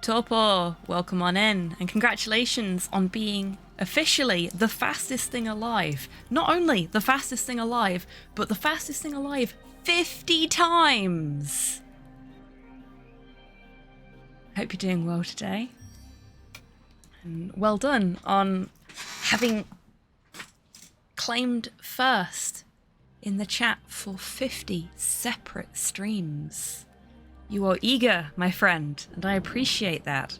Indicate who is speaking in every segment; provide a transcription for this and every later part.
Speaker 1: Torpor, welcome on in, and congratulations on being officially the fastest thing alive. Not only the fastest thing alive, but the fastest thing alive 50 times! Hope you're doing well today. And well done on having claimed first in the chat for 50 separate streams. You are eager, my friend, and I appreciate that.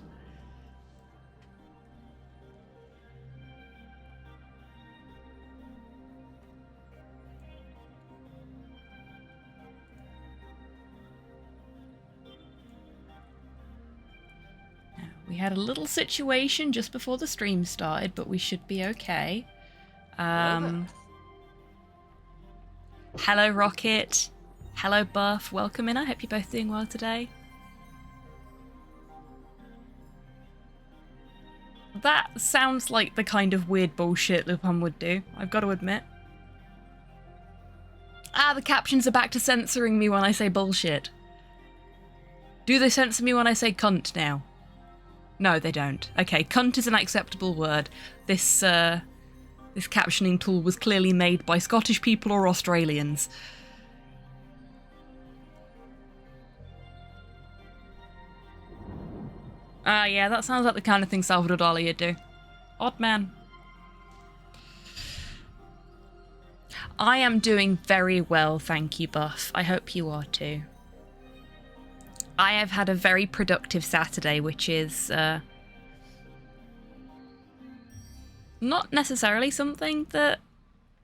Speaker 1: Now, we had a little situation just before the stream started, but we should be okay. Hello, Rocket. Hello, Buff. Welcome in. I hope you're both doing well today. That sounds like the kind of weird bullshit Lupin would do, I've got to admit. Ah, the captions are back to censoring me when I say bullshit. Do they censor me when I say cunt now? No, they don't. Okay, cunt is an acceptable word. This captioning tool was clearly made by Scottish people or Australians. Yeah, that sounds like the kind of thing Salvador Dali would do. Odd man. I am doing very well, thank you, Buff. I hope you are too. I have had a very productive Saturday, which is not necessarily something that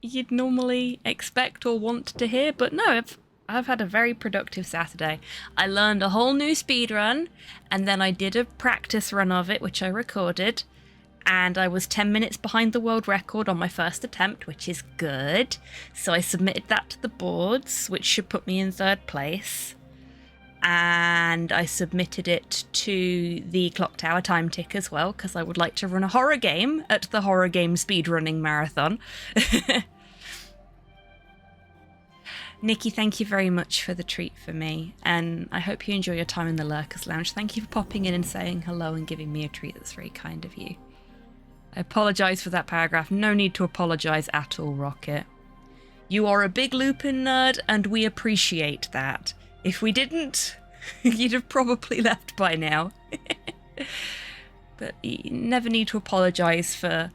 Speaker 1: you'd normally expect or want to hear, but no, I've had a very productive Saturday. I learned a whole new speedrun, and then I did a practice run of it, which I recorded, and I was 10 minutes behind the world record on my first attempt, which is good. So I submitted that to the boards, which should put me in 3rd place. And I submitted it to the Clock Tower time tick as well, because I would like to run a horror game at the Horror Game Speedrunning Marathon. Nikki, thank you very much for the treat for me, and I hope you enjoy your time in the Lurkers Lounge. Thank you for popping in and saying hello and giving me a treat. That's very kind of you. I apologise for that paragraph. No need to apologise at all, Rocket. You are a big Lupin nerd, and we appreciate that. If we didn't, you'd have probably left by now. But you never need to apologise for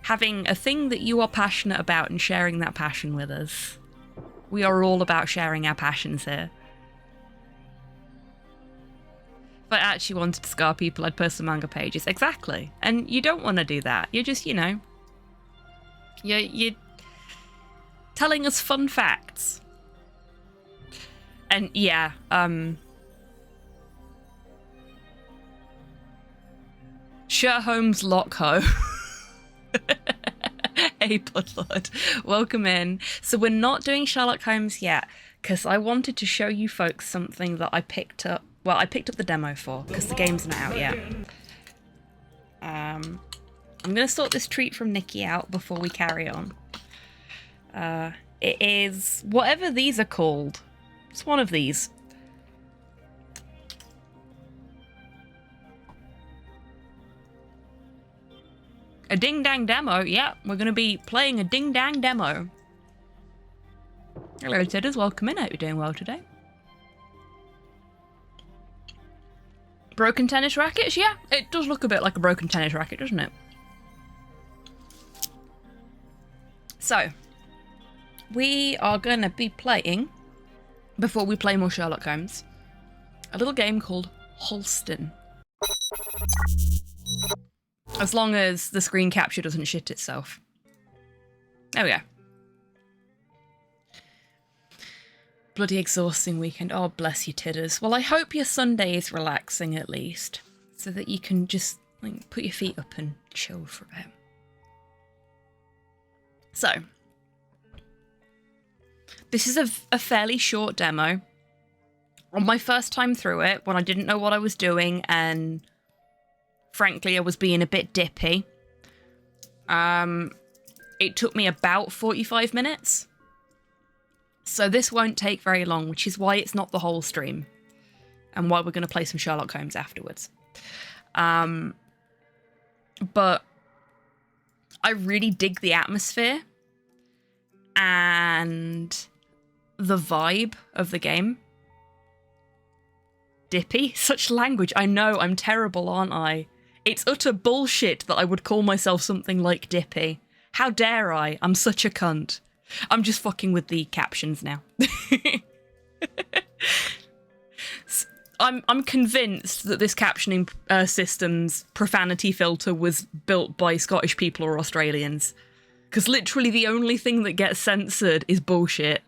Speaker 1: having a thing that you are passionate about and sharing that passion with us. We are all about sharing our passions here. If I actually wanted to scar people, I'd post some manga pages. Exactly. And you don't want to do that. You're just, you know, you're telling us fun facts. And yeah, Holmes Lockho. Hey, Bloodlord, welcome in. So we're not doing Sherlock Holmes yet, because I wanted to show you folks something that I picked up. Well, I picked up the demo for, because the game's not out yet. I'm going to sort this treat from Nikki out before we carry on. It is whatever these are called. It's one of these. A ding-dang demo. Yeah, we're going to be playing a ding-dang demo. Hello, Tidders. Welcome in. I hope you're doing well today. Broken tennis rackets? Yeah, it does look a bit like a broken tennis racket, doesn't it? So, we are going to be playing, before we play more Sherlock Holmes, a little game called Holstin. As long as the screen capture doesn't shit itself. There we go. Bloody exhausting weekend. Oh, bless you, Tidders. Well, I hope your Sunday is relaxing at least, so that you can just like put your feet up and chill for a bit. So, this is a fairly short demo. On my first time through it, when I didn't know what I was doing and frankly, I was being a bit dippy. It took me about 45 minutes. So this won't take very long, which is why it's not the whole stream. and why we're going to play some Sherlock Holmes afterwards. But I really dig the atmosphere and the vibe of the game. Dippy? Such language. I know, I'm terrible, aren't I? It's utter bullshit that I would call myself something like Dippy. How dare I? I'm such a cunt. I'm just fucking with the captions now. I'm convinced that this captioning system's profanity filter was built by Scottish people or Australians. Because literally the only thing that gets censored is bullshit.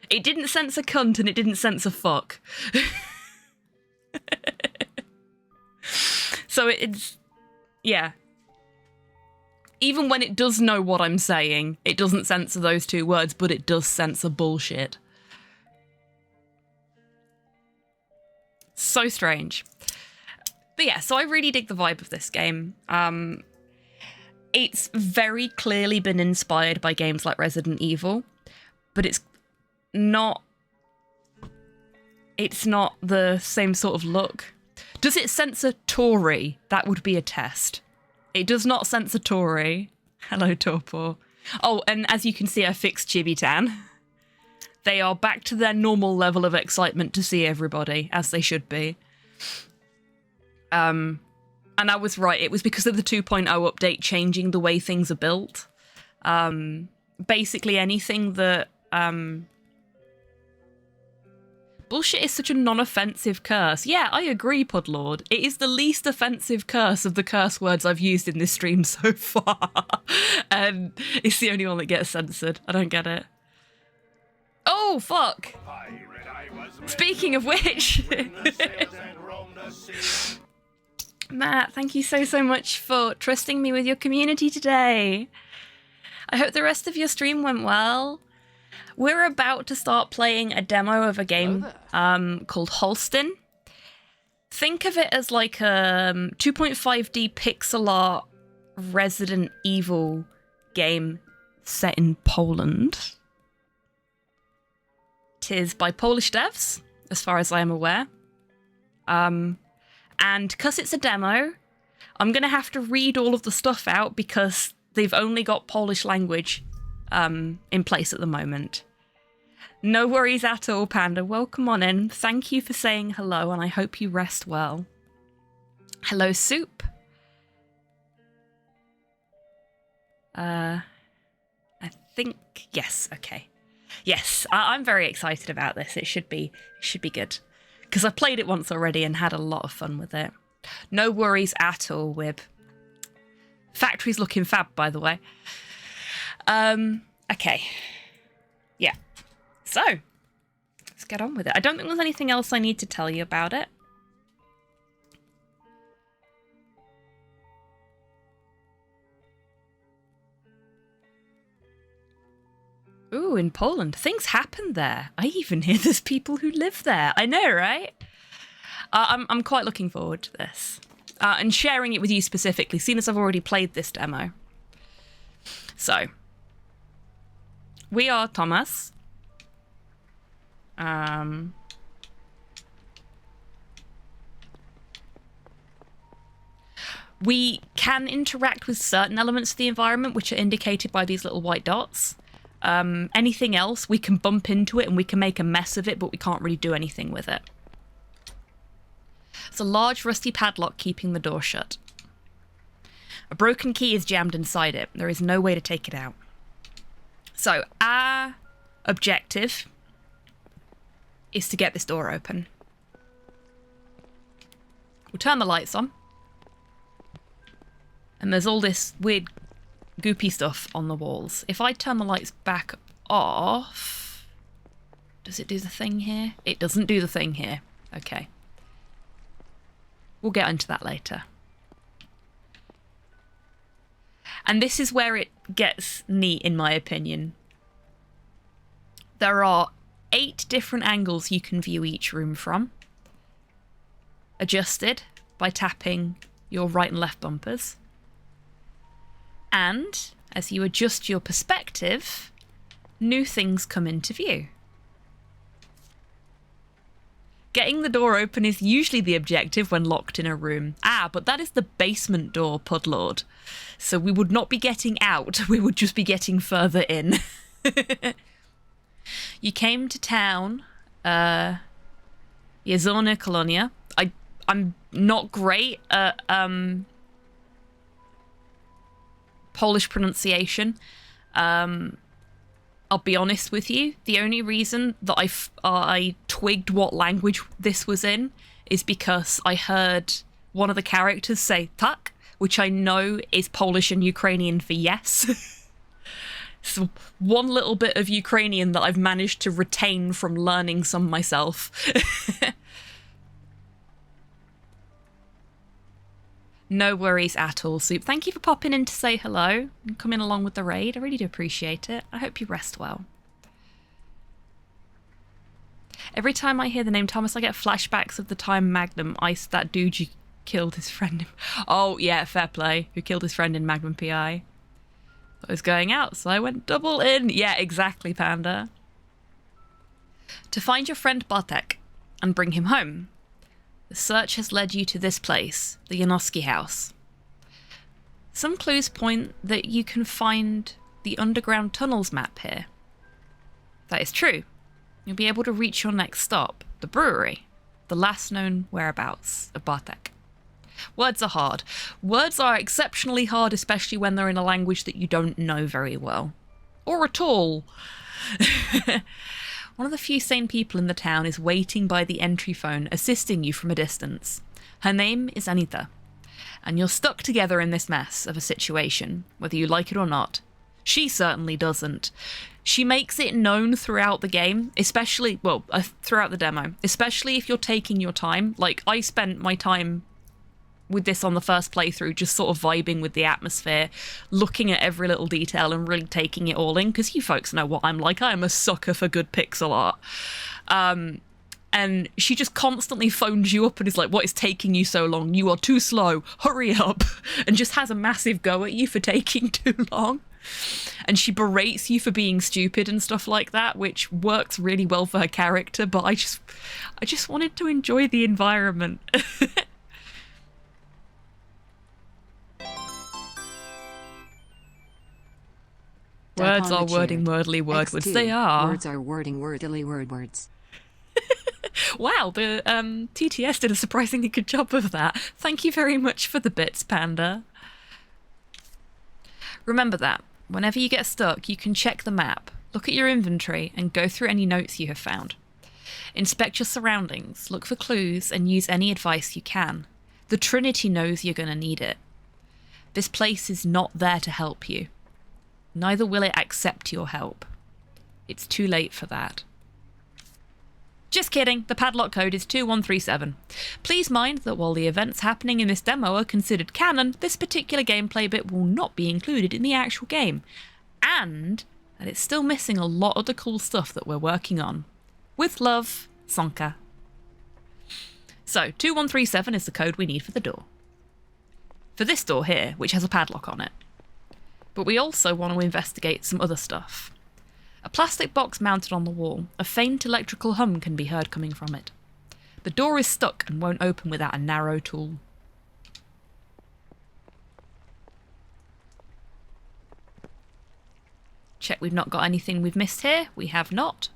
Speaker 1: It didn't censor cunt and it didn't censor fuck. So it's... yeah. Even when it does know what I'm saying, it doesn't censor those two words, but it does censor bullshit. So strange. But yeah, so I really dig the vibe of this game. It's very clearly been inspired by games like Resident Evil, but it's not the same sort of look. Does it censor Tory? That would be a test. It does not censor Tory. Hello, Torpor. Oh, and as you can see, I fixed Chibitan. They are back to their normal level of excitement to see everybody, as they should be. And I was right, it was because of the 2.0 update changing the way things are built. Basically anything that... bullshit is such a non-offensive curse. Yeah, I agree, Pudlord. It is the least offensive curse of the curse words I've used in this stream so far. And it's the only one that gets censored. I don't get it. Oh, fuck! Speaking of which... Matt, thank you so much for trusting me with your community today. I hope the rest of your stream went well. We're about to start playing a demo of a game called Holstin. Think of it as like a 2.5D pixel art Resident Evil game set in Poland. It is by Polish devs, as far as I am aware. And because it's a demo, I'm going to have to read all of the stuff out because they've only got Polish language in place at the moment. No worries at all, Panda. Welcome on in. Thank you for saying hello, and I hope you rest well. Hello, Soup. I think... yes, okay. Yes, I'm very excited about this. It should be good. Because I've played it once already and had a lot of fun with it. No worries at all, Wib. Factory's looking fab, by the way. Okay. Yeah. So, let's get on with it. I don't think there's anything else I need to tell you about it. Ooh, in Poland. Things happen there. I even hear there's people who live there. I know, right? I'm quite looking forward to this. And sharing it with you specifically, seeing as I've already played this demo. So, we are Thomas. We can interact with certain elements of the environment, which are indicated by these little white dots. Anything else, we can bump into it and we can make a mess of it, but we can't really do anything with it. It's a large rusty padlock keeping the door shut. A broken key is jammed inside it. There is no way to take it out. So, our objective is to get this door open. We'll turn the lights on. And there's all this weird goopy stuff on the walls. If I turn the lights back off... does it do the thing here? It doesn't do the thing here. Okay. We'll get into that later. And this is where it gets neat, in my opinion. There are 8 different angles you can view each room from. Adjusted by tapping your right and left bumpers. And, as you adjust your perspective, new things come into view. Getting the door open is usually the objective when locked in a room. Ah, but that is the basement door, Pudlord. So we would not be getting out, we would just be getting further in. You came to town, Jezorna Colonia. I'm not great at Polish pronunciation. I'll be honest with you. The only reason that I twigged what language this was in is because I heard one of the characters say tak, which I know is Polish and Ukrainian for yes. So one little bit of Ukrainian that I've managed to retain from learning some myself. No worries at all, Soup. Thank you for popping in to say hello and coming along with the raid. I really do appreciate it. I hope you rest well. Every time I hear the name Thomas, I get flashbacks of the time Magnum iced that dude you killed his friend in... Oh, yeah, fair play. Who killed his friend in Magnum PI. I was going out, so I went double in. Yeah, exactly, Panda. To find your friend Bartek and bring him home. The search has led you to this place, the Janoski house. Some clues point that you can find the underground tunnels map here. That is true. You'll be able to reach your next stop, the brewery, the last known whereabouts of Bartek. Words are hard. Words are exceptionally hard, especially when they're in a language that you don't know very well. Or at all. One of the few sane people in the town is waiting by the entry phone, assisting you from a distance. Her name is Anita, and you're stuck together in this mess of a situation, whether you like it or not. She certainly doesn't. She makes it known throughout the game, especially, well, throughout the demo, especially if you're taking your time. Like, I spent my time with this on the first playthrough, just sort of vibing with the atmosphere, looking at every little detail and really taking it all in, because you folks know what I'm like. I am a sucker for good pixel art. And she just constantly phones you up and is like, what is taking you so long? You are too slow. Hurry up. And just has a massive go at you for taking too long. And she berates you for being stupid and stuff like that, which works really well for her character, but I just wanted to enjoy the environment. Words are wording wordly wordwords.
Speaker 2: X2.
Speaker 1: They are.
Speaker 2: Words are wording wordily wordwords.
Speaker 1: Wow, the TTS did a surprisingly good job of that. Thank you very much for the bits, Panda. Remember that. Whenever you get stuck, you can check the map, look at your inventory, and go through any notes you have found. Inspect your surroundings, look for clues, and use any advice you can. The Trinity knows you're going to need it. This place is not there to help you. Neither will it accept your help. It's too late for that. Just kidding, the padlock code is 2137. Please mind that while the events happening in this demo are considered canon, this particular gameplay bit will not be included in the actual game. And that it's still missing a lot of the cool stuff that we're working on. With love, Sonka. So, 2137 is the code we need for the door. For this door here, which has a padlock on it. But we also want to investigate some other stuff. A plastic box mounted on the wall. A faint electrical hum can be heard coming from it. The door is stuck and won't open without a narrow tool. Check we've not got anything we've missed here. We have not.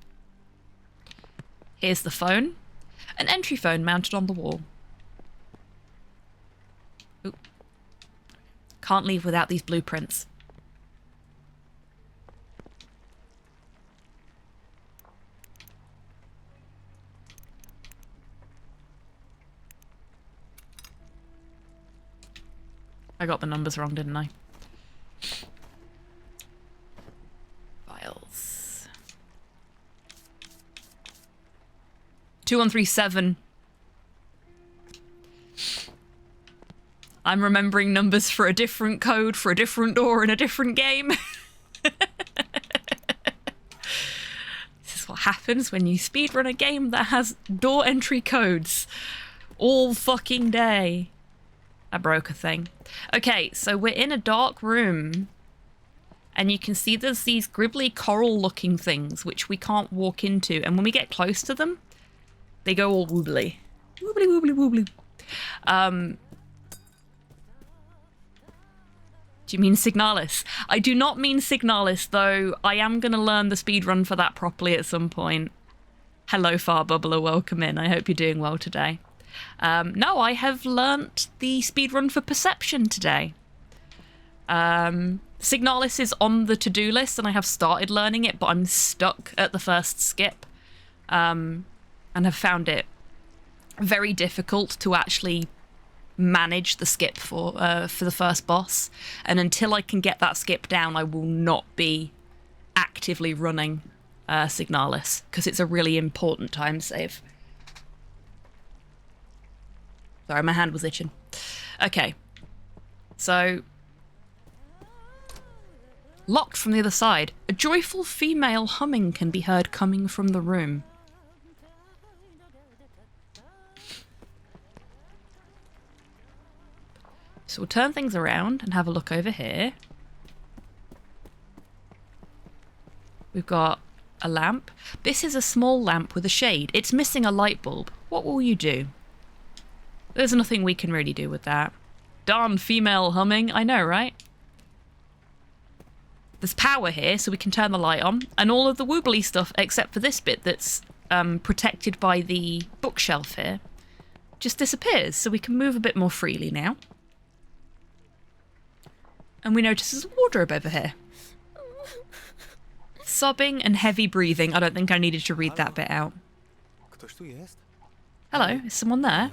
Speaker 1: Here's the phone. An entry phone mounted on the wall. Oop. Can't leave without these blueprints. I got the numbers wrong, didn't I? Files. 2137. I'm remembering numbers for a different code for a different door in a different game. This is what happens when you speedrun a game that has door entry codes all fucking day. I broke a thing. Okay, so we're in a dark room and you can see there's these gribbly coral looking things which we can't walk into, and when we get close to them They go all woobly. Woobly, woobly, woobly. Do you mean Signalis? I do not mean Signalis, though I am going to learn the speedrun for that properly at some point. Hello, Farbubbler, welcome in. I hope you're doing well today. No, I have learnt the speedrun for Perception today. Signalis is on the to-do list, and I have started learning it, but I'm stuck at the first skip. And have found it very difficult to actually manage the skip for the first boss, and until I can get that skip down, I will not be actively running Signalis, because it's a really important time save. Sorry, my hand was itching. Okay, so locked from the other side. A joyful female humming can be heard coming from the room. So we'll turn things around and have a look over here. We've got a lamp. This is a small lamp with a shade. It's missing a light bulb. What will you do? There's nothing we can really do with that. Darn female humming. I know, right? There's power here, so we can turn the light on. And all of the woobly stuff, except for this bit that's protected by the bookshelf here, just disappears. So we can move a bit more freely now. And we notice there's a wardrobe over here. Sobbing and heavy breathing. I don't think I needed to read that bit out. Hello, is someone there?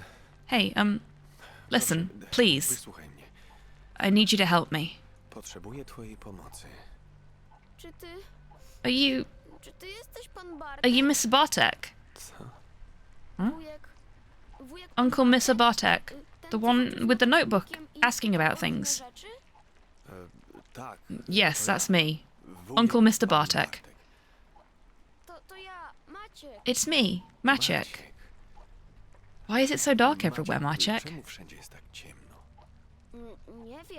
Speaker 1: Hey, listen, please. I need you to help me. Are you Mr. Bartek? Huh? Uncle Mr. Bartek, the one with the notebook, asking about things. Yes, that's me. Uncle Mr. Bartek. It's me, Maciek. Why is it so dark everywhere, Maciek?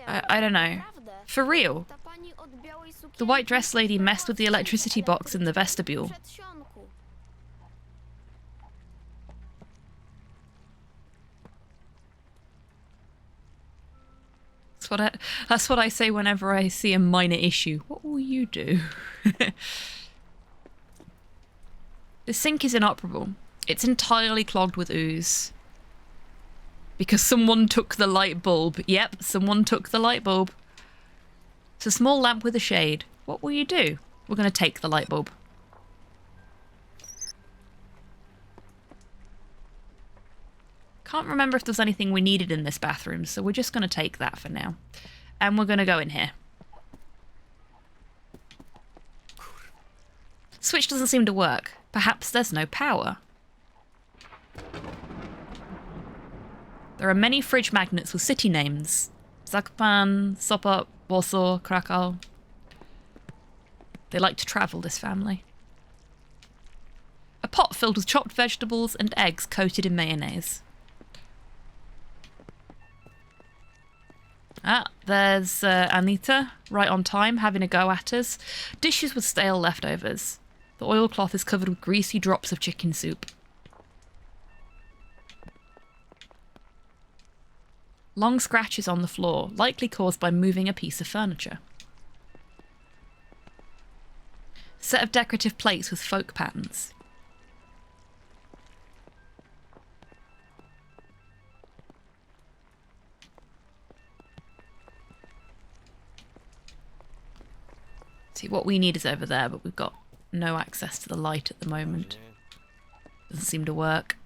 Speaker 1: I don't know. For real. The white dress lady messed with the electricity box in the vestibule. That's what I say whenever I see a minor issue. What will you do? The sink is inoperable. It's entirely clogged with ooze. Because someone took the light bulb. Yep, someone took the light bulb. It's a small lamp with a shade. What will you do? We're going to take the light bulb. Can't remember if there's anything we needed in this bathroom, so we're just going to take that for now. And we're going to go in here. Switch doesn't seem to work. Perhaps there's no power. There are many fridge magnets with city names. Zakpan, Sopot, Warsaw, Krakow. They like to travel, this family. A pot filled with chopped vegetables and eggs coated in mayonnaise. Ah, there's Anita, right on time, having a go at us. Dishes with stale leftovers. The oilcloth is covered with greasy drops of chicken soup. Long scratches on the floor, likely caused by moving a piece of furniture. Set of decorative plates with folk patterns. See, what we need is over there, but we've got no access to the light at the moment. Doesn't seem to work.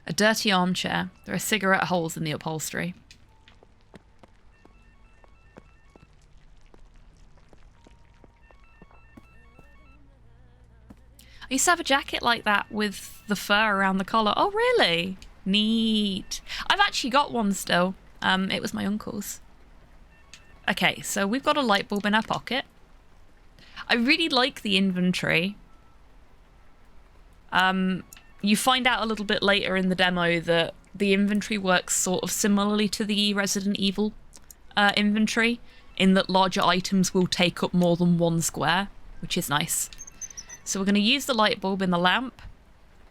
Speaker 1: A dirty armchair. There are cigarette holes in the upholstery. I used to have a jacket like that with the fur around the collar. Oh, really? Neat. I've actually got one still. It was my uncle's. Okay, so we've got a light bulb in our pocket. I really like the inventory. You find out a little bit later in the demo that the inventory works sort of similarly to the Resident Evil inventory, in that larger items will take up more than one square, which is nice. So we're going to use the light bulb in the lamp,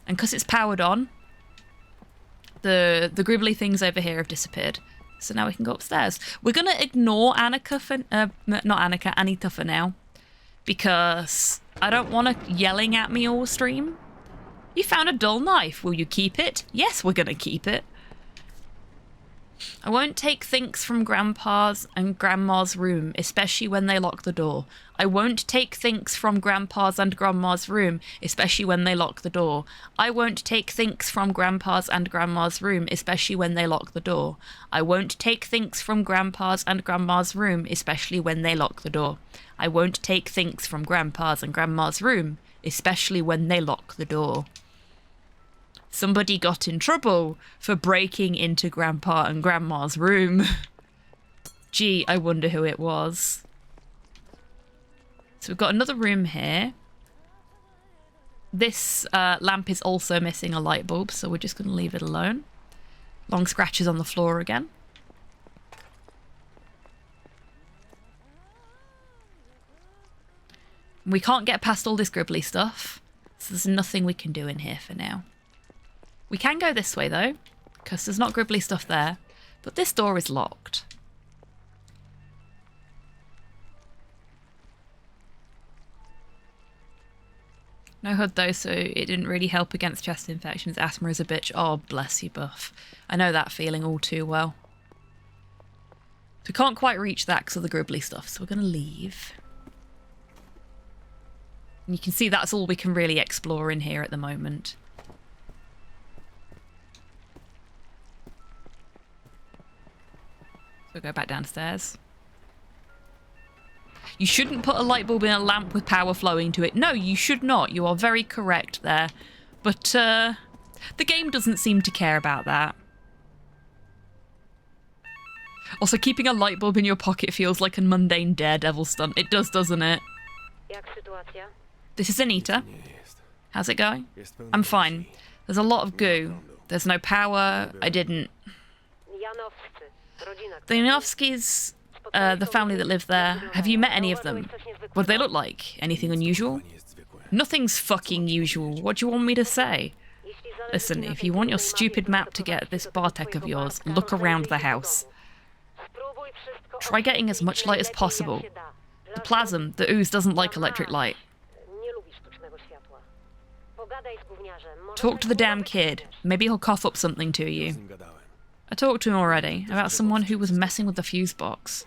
Speaker 1: and because it's powered on, the gribbly things over here have disappeared. So now we can go upstairs. We're going to ignore Annika for, not Annika, Anita for now, because I don't want her yelling at me all stream. You found a dull knife. Will you keep it? Yes, we're going to keep it. I won't take things from Grandpa's and Grandma's room, especially when they lock the door. I won't take things from Grandpa's and Grandma's room, especially when they lock the door. I won't take things from Grandpa's and Grandma's room, especially when they lock the door. I won't take things from Grandpa's and Grandma's room, especially when they lock the door. I won't take things from Grandpa's and Grandma's room, especially when they lock the door. Somebody got in trouble for breaking into Grandpa and Grandma's room. Gee, I wonder who it was. So we've got another room here. This lamp is also missing a light bulb, so we're just going to leave it alone. Long scratches on the floor again. We can't get past all this gribbly stuff, so there's nothing we can do in here for now. We can go this way though, because there's not gribbly stuff there, but this door is locked. No hood though, so it didn't really help against chest infections. Asthma is a bitch. Oh, bless you, Buff. I know that feeling all too well. We can't quite reach that because of the gribbly stuff, so we're going to leave. And you can see that's all we can really explore in here at the moment. So we'll go back downstairs. You shouldn't put a light bulb in a lamp with power flowing to it. No, you should not. You are very correct there. But the game doesn't seem to care about that. Also, keeping a light bulb in your pocket feels like a mundane daredevil stunt. It does, doesn't it? This is Anita. How's it going? I'm fine. There's a lot of goo. There's no power. I didn't... The Janowskis, the family that live there, have you met any of them? What do they look like? Anything unusual? Nothing's fucking usual. What do you want me to say? Listen, if you want your stupid map to get this Bartek of yours, look around the house. Try getting as much light as possible. The plasm, the ooze, doesn't like electric light. Talk to the damn kid. Maybe he'll cough up something to you. I talked to him already, about someone who was messing with the fuse box.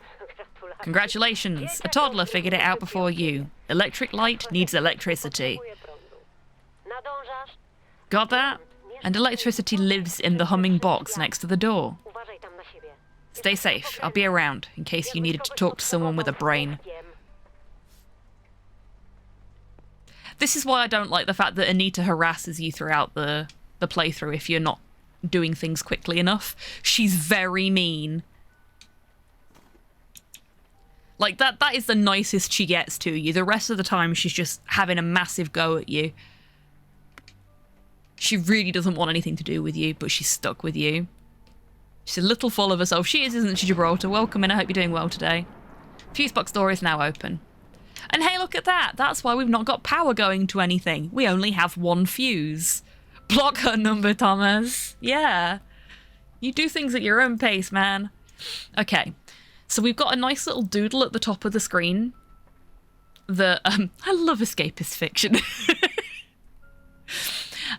Speaker 1: Congratulations, a toddler figured it out before you. Electric light needs electricity. Got that? And electricity lives in the humming box next to the door. Stay safe, I'll be around, in case you needed to talk to someone with a brain. This is why I don't like the fact that Anita harasses you throughout the playthrough if you're not doing things quickly enough. She's very mean. Like, that is the nicest she gets to you. The rest of the time, she's just having a massive go at you. She really doesn't want anything to do with you, but she's stuck with you. She's a little full of herself. She is, isn't she, Gibraltar? Welcome in. I hope you're doing well today. Fusebox door is now open. And hey, look at that. That's why we've not got power going to anything. We only have one fuse. Block her number, Thomas. Yeah. You do things at your own pace, man. Okay. So we've got a nice little doodle at the top of the screen. I love escapist fiction.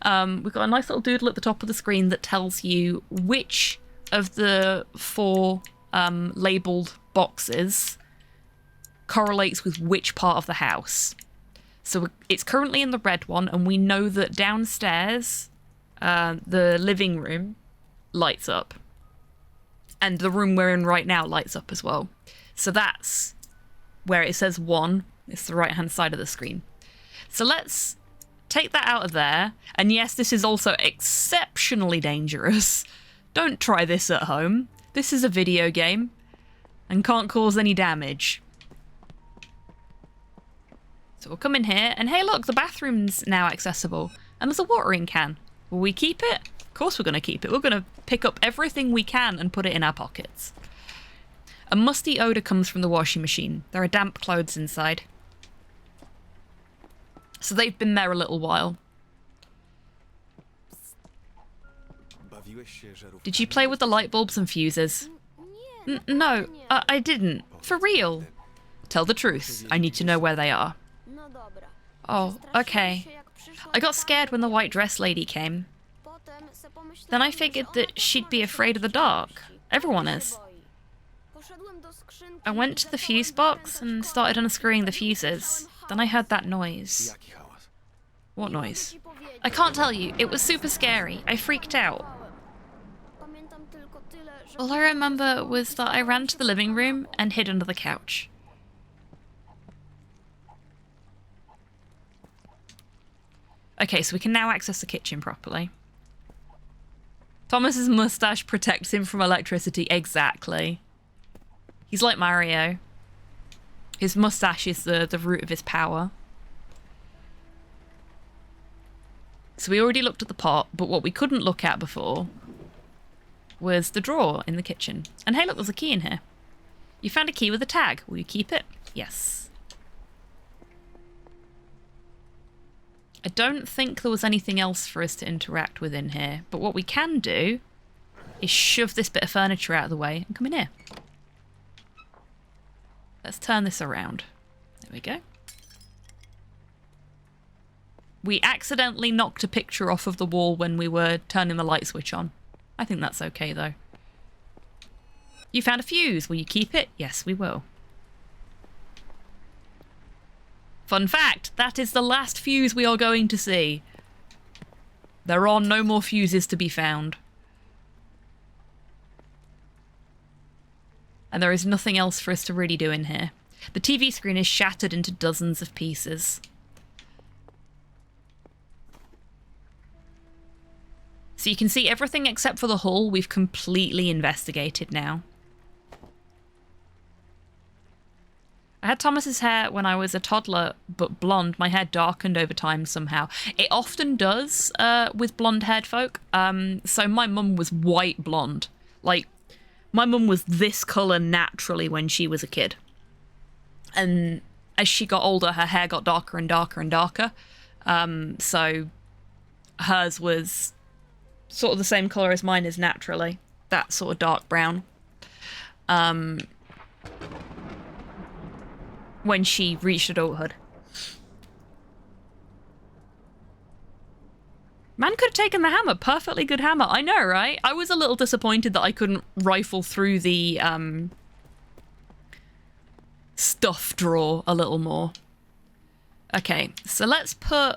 Speaker 1: We've got a nice little doodle at the top of the screen that tells you which of the 4 labelled boxes correlates with which part of the house. So it's currently in the red one, and we know that downstairs, the living room lights up. And the room we're in right now lights up as well. So that's where it says 1. It's the right-hand side of the screen. So let's take that out of there. And yes, this is also exceptionally dangerous. Don't try this at home. This is a video game and can't cause any damage. So we'll come in here, and hey look, the bathroom's now accessible. And there's a watering can. Will we keep it? Of course we're going to keep it. We're going to pick up everything we can and put it in our pockets. A musty odour comes from the washing machine. There are damp clothes inside. So they've been there a little while. Did you play with the light bulbs and fuses? No, I didn't. For real. Tell the truth. I need to know where they are. Oh, okay. I got scared when the white dress lady came. Then I figured that she'd be afraid of the dark. Everyone is. I went to the fuse box and started unscrewing the fuses. Then I heard that noise. What noise? I can't tell you. It was super scary. I freaked out. All I remember was that I ran to the living room and hid under the couch. Okay, so we can now access the kitchen properly. Thomas's mustache protects him from electricity. Exactly. He's like Mario. His mustache is the root of his power. So we already looked at the pot, but what we couldn't look at before was the drawer in the kitchen. And hey, look, there's a key in here. You found a key with a tag. Will you keep it? Yes. I don't think there was anything else for us to interact with in here, but what we can do is shove this bit of furniture out of the way and come in here. Let's turn this around. There we go. We accidentally knocked a picture off of the wall when we were turning the light switch on. I think that's okay, though. You found a fuse. Will you keep it? Yes, we will. Fun fact, that is the last fuse we are going to see. There are no more fuses to be found. And there is nothing else for us to really do in here. The TV screen is shattered into dozens of pieces. So you can see everything except for the hull we've completely investigated now. I had Thomas's hair when I was a toddler, but blonde. My hair darkened over time somehow. It often does with blonde-haired folk. So my mum was white blonde. Like, my mum was this colour naturally when she was a kid. And as she got older, her hair got darker and darker and darker. So hers was sort of the same colour as mine is naturally. That sort of dark brown. When she reached adulthood. Man could have taken the hammer. Perfectly good hammer. I know, right? I was a little disappointed that I couldn't rifle through the stuff drawer a little more. Okay, so let's put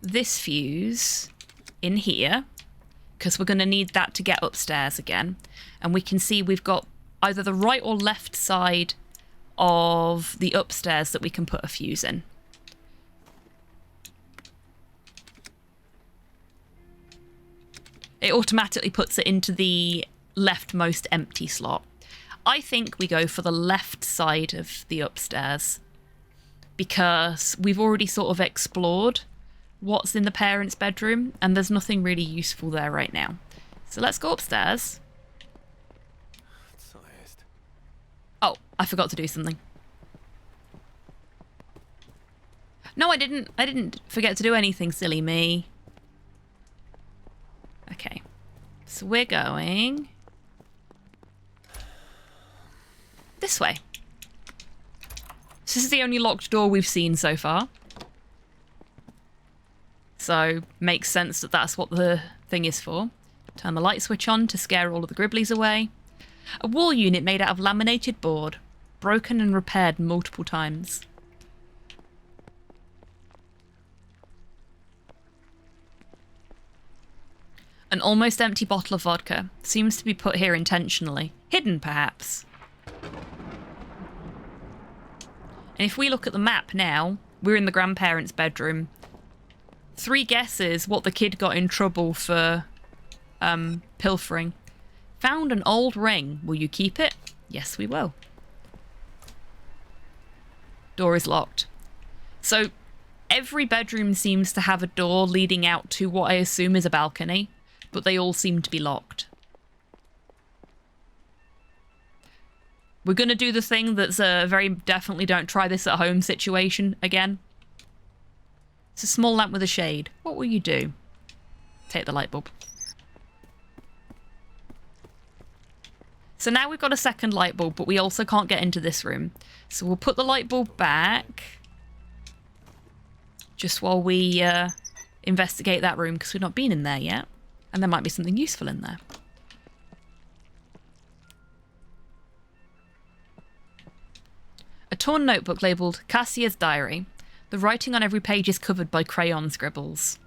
Speaker 1: this fuse in here, because we're going to need that to get upstairs again. And we can see we've got either the right or left side of the upstairs that we can put a fuse in. It automatically puts it into the leftmost empty slot. I think we go for the left side of the upstairs because we've already sort of explored what's in the parents' bedroom and there's nothing really useful there right now. So let's go upstairs. Oh, I forgot to do something. No, I didn't forget to do anything, silly me. Okay. So we're going this way. This is the only locked door we've seen so far. So makes sense that that's what the thing is for. Turn the light switch on to scare all of the gribblies away. A wall unit made out of laminated board, broken and repaired multiple times. An almost empty bottle of vodka seems to be put here intentionally. Hidden, perhaps. And if we look at the map now, we're in the grandparents' bedroom. 3 guesses what the kid got in trouble for pilfering. Found an old ring. Will you keep it? Yes, we will. Door is locked. So every bedroom seems to have a door leading out to what I assume is a balcony, but they all seem to be locked. We're going to do the thing that's a very definitely don't try this at home situation again. It's a small lamp with a shade. What will you do? Take the light bulb. So now we've got a second light bulb, but we also can't get into this room. So we'll put the light bulb back. Just while we investigate that room, because we've not been in there yet. And there might be something useful in there. A torn notebook labelled Cassia's Diary. The writing on every page is covered by crayon scribbles.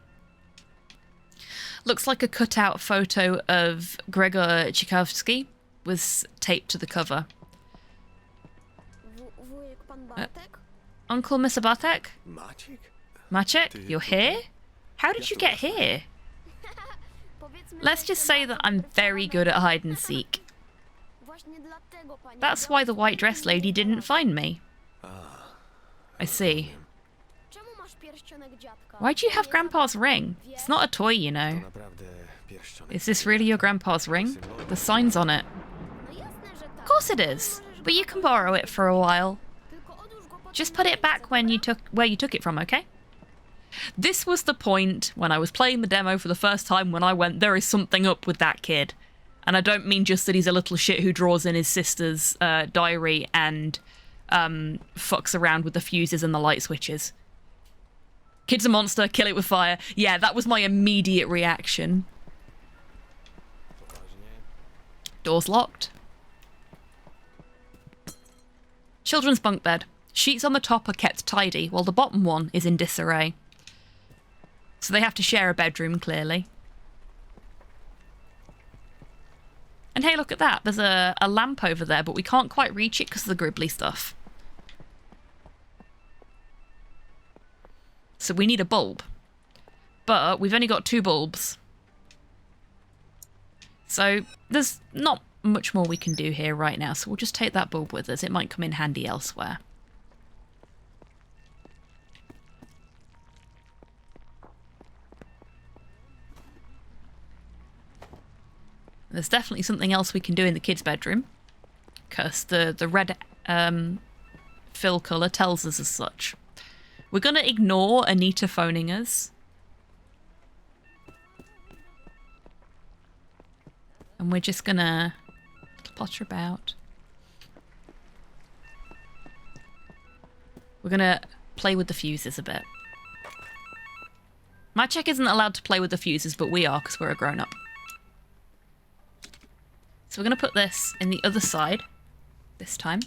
Speaker 1: Looks like a cutout photo of Gregor Tchaikovsky was taped to the cover. Uncle Mr. Bartek? Maciek, you're here? How did you get here? Let's just say that I'm very good at hide and seek. That's why the white dress lady didn't find me. I see. Why do you have Grandpa's ring? It's not a toy, you know. Is this really your Grandpa's ring? The sign's on it. Of course it is, but you can borrow it for a while. Just put it back where you took it from, okay? This was the point when I was playing the demo for the first time when I went, there is something up with that kid. And I don't mean just that he's a little shit who draws in his sister's diary and fucks around with the fuses and the light switches. Kid's a monster, kill it with fire. Yeah, that was my immediate reaction. Door's locked. Children's bunk bed. Sheets on the top are kept tidy, while the bottom one is in disarray. So they have to share a bedroom, clearly. And hey, look at that. There's a lamp over there, but we can't quite reach it because of the gribbly stuff. So we need a bulb. But we've only got 2 bulbs. So there's not much more we can do here right now, so we'll just take that bulb with us. It might come in handy elsewhere. There's definitely something else we can do in the kids' bedroom, because the red fill colour tells us as such. We're going to ignore Anita phoning us. And we're just going to potter about. We're going to play with the fuses a bit. Maciek isn't allowed to play with the fuses, but we are, because we're a grown-up. So we're going to put this in the other side this time.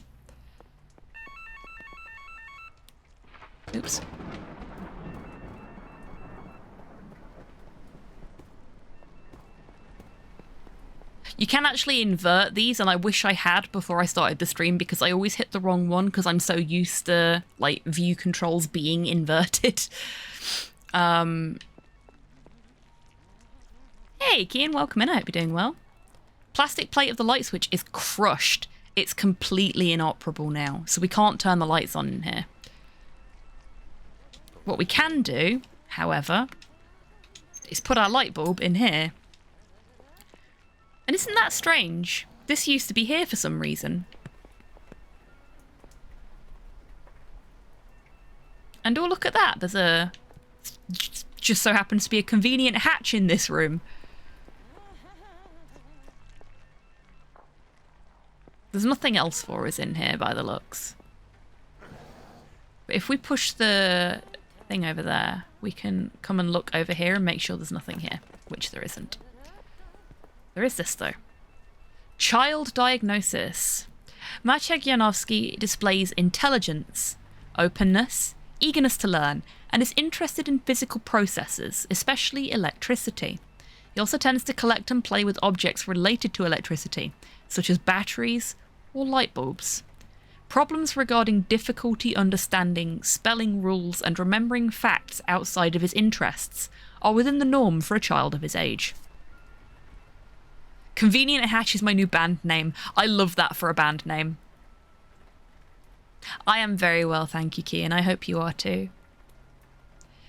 Speaker 1: Oops. You can actually invert these, and I wish I had before I started the stream, because I always hit the wrong one because I'm so used to like view controls being inverted. Hey, Kian, welcome in. I hope you're doing well. Plastic plate of the light switch is crushed. It's completely inoperable now, so we can't turn the lights on in here. What we can do, however, is put our light bulb in here. And isn't that strange? This used to be here for some reason. And oh, look at that. There's a... just so happens to be a convenient hatch in this room. There's nothing else for us in here by the looks. But if we push the thing over there, we can come and look over here and make sure there's nothing here, which there isn't. There is this, though. Child diagnosis. Maciek Janowski displays intelligence, openness, eagerness to learn, and is interested in physical processes, especially electricity. He also tends to collect and play with objects related to electricity, such as batteries or light bulbs. Problems regarding difficulty understanding spelling rules and remembering facts outside of his interests are within the norm for a child of his age. Convenient Hatch is my new band name. I love that for a band name. I am very well, thank you, Key, and I hope you are too.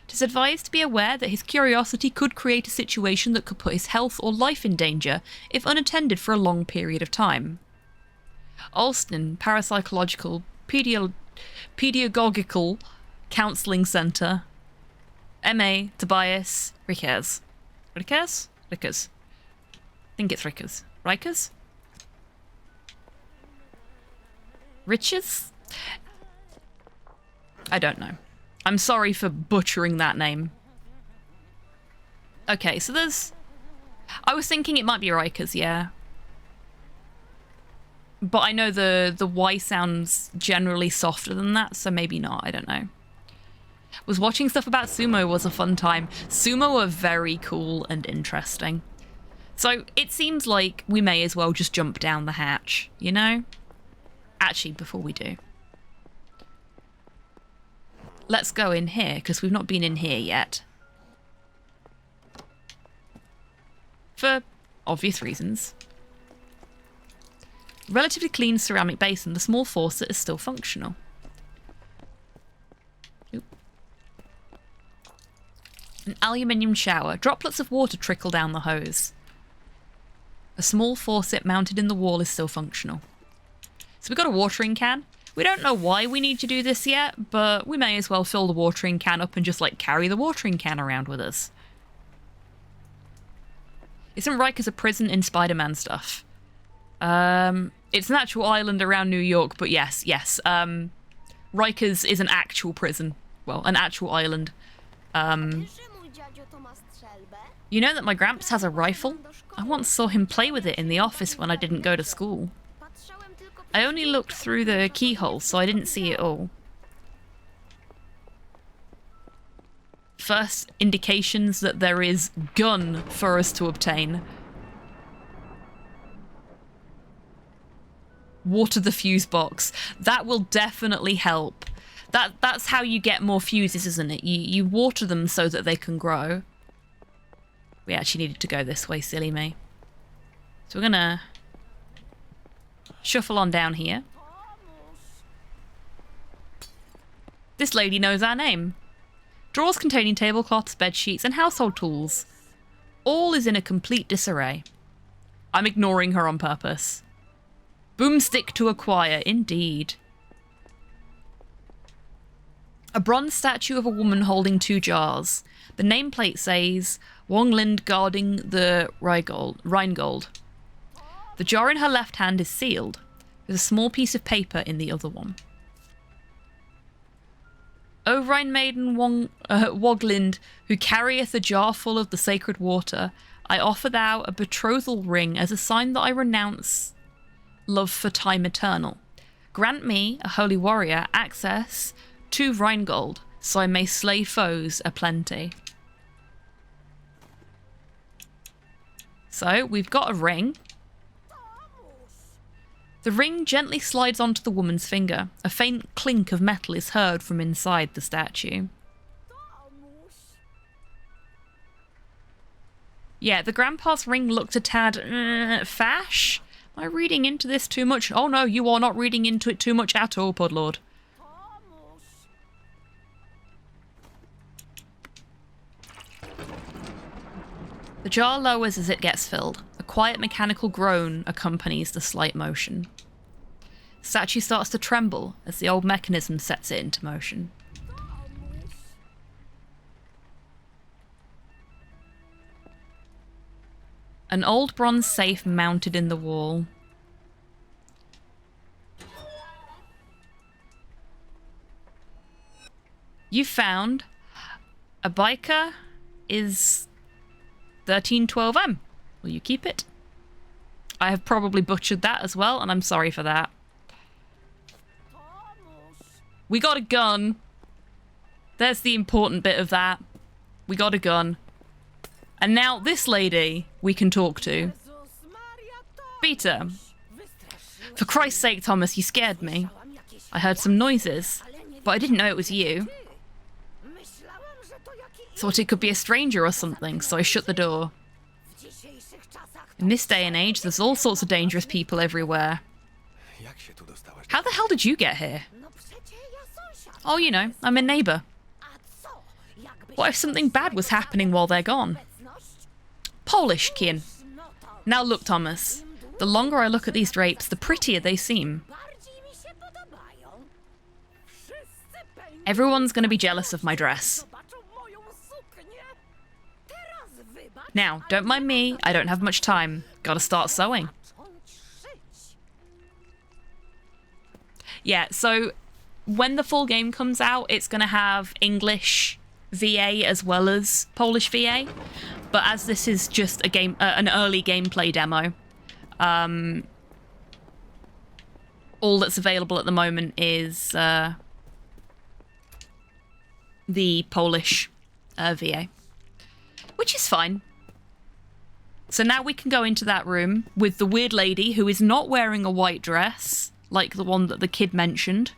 Speaker 1: It is advised to be aware that his curiosity could create a situation that could put his health or life in danger if unattended for a long period of time. Holstin, Parapsychological Pedagogical Counselling Centre. M.A. Tobias Rickers. Rickers? Rickers. I think it's Rickers. Rikers? Riches? I don't know. I'm sorry for butchering that name. Okay, so there's... I was thinking it might be Rikers, yeah. But I know the Y sounds generally softer than that, so maybe not, I don't know. Was watching stuff about sumo was a fun time. Sumo are very cool and interesting. So it seems like we may as well just jump down the hatch, you know? Actually, before we do. Let's go in here, because we've not been in here yet. For obvious reasons. Relatively clean ceramic basin, the small faucet is still functional. Oop. An aluminium shower. Droplets of water trickle down the hose. A small faucet mounted in the wall is still functional. So we've got a watering can. We don't know why we need to do this yet, but we may as well fill the watering can up and just, like, carry the watering can around with us. Isn't Rikers a prison in Spider-Man stuff? It's an actual island around New York, but yes. Rikers is an actual prison. Well, an actual island. You know that my Gramps has a rifle? I once saw him play with it in the office when I didn't go to school. I only looked through the keyhole, so I didn't see it all. First indications that there is gun for us to obtain. Water the fuse box. That will definitely help. That's how you get more fuses, isn't it? You water them so that they can grow. We actually needed to go this way, silly me. So we're gonna shuffle on down here. This lady knows our name. Drawers containing tablecloths, bedsheets, and household tools. All is in a complete disarray. I'm ignoring her on purpose. Boomstick to acquire, indeed. A bronze statue of a woman holding 2 jars. The nameplate says, Wonglind guarding the Rheingold. The jar in her left hand is sealed, with a small piece of paper in the other one. O Rhine maiden Woglind, who carrieth a jar full of the sacred water, I offer thou a betrothal ring as a sign that I renounce love for time eternal. Grant me, a holy warrior, access to Rheingold, so I may slay foes aplenty. So, we've got a ring. The ring gently slides onto the woman's finger. A faint clink of metal is heard from inside the statue. Yeah, the grandpa's ring looked a tad fash. Am I reading into this too much? Oh no, you are not reading into it too much at all, Podlord. The jar lowers as it gets filled. A quiet mechanical groan accompanies the slight motion. The statue starts to tremble as the old mechanism sets it into motion. An old bronze safe mounted in the wall. You found a biker is 1312M. Will you keep it? I have probably butchered that as well, and I'm sorry for that. We got a gun. There's the important bit of that. We got a gun. And now this lady we can talk to. Peter. For Christ's sake, Thomas, you scared me. I heard some noises, but I didn't know it was you. Thought it could be a stranger or something, so I shut the door. In this day and age, there's all sorts of dangerous people everywhere. How the hell did you get here? Oh, you know, I'm a neighbour. What if something bad was happening while they're gone? Polish kin. Now look, Thomas. The longer I look at these drapes, the prettier they seem. Everyone's going to be jealous of my dress. Now, don't mind me, I don't have much time. Gotta start sewing. Yeah, so when the full game comes out, it's going to have English VA as well as Polish VA. But as this is just a game, an early gameplay demo, all that's available at the moment is the Polish VA, which is fine. So now we can go into that room with the weird lady who is not wearing a white dress, like the one that the kid mentioned.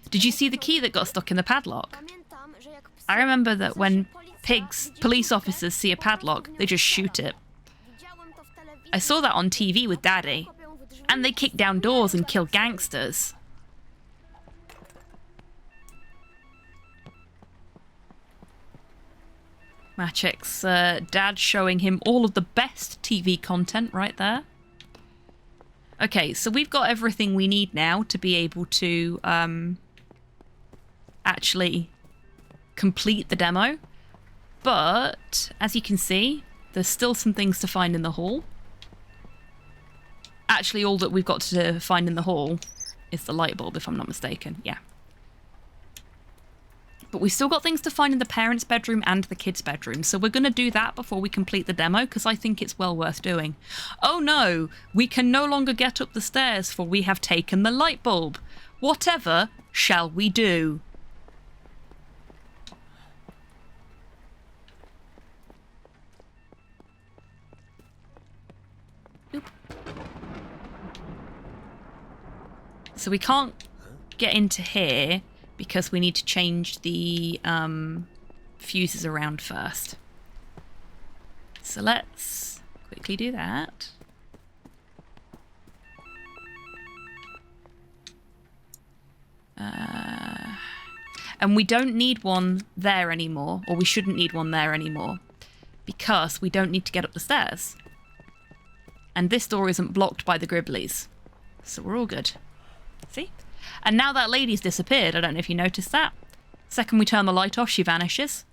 Speaker 1: Did you see the key that got stuck in the padlock? I remember that when police officers see a padlock, they just shoot it. I saw that on TV with Daddy, and they kick down doors and kill gangsters. Machek's dad showing him all of the best TV content right there. Okay, so we've got everything we need now to be able to actually complete the demo. But, as you can see, there's still some things to find in the hall. Actually, all that we've got to find in the hall is the light bulb, if I'm not mistaken. Yeah. But we've still got things to find in the parents' bedroom and the kids' bedroom, so we're going to do that before we complete the demo, because I think it's well worth doing. Oh no! We can no longer get up the stairs, for we have taken the light bulb. Whatever shall we do? Oop. So we can't get into here, because we need to change the fuses around first. So let's quickly do that. And we don't need one there anymore, or we shouldn't need one there anymore, because we don't need to get up the stairs. And this door isn't blocked by the Gribblies. So we're all good. See? And now that lady's disappeared. I don't know if you noticed that. Second we turn the light off, she vanishes.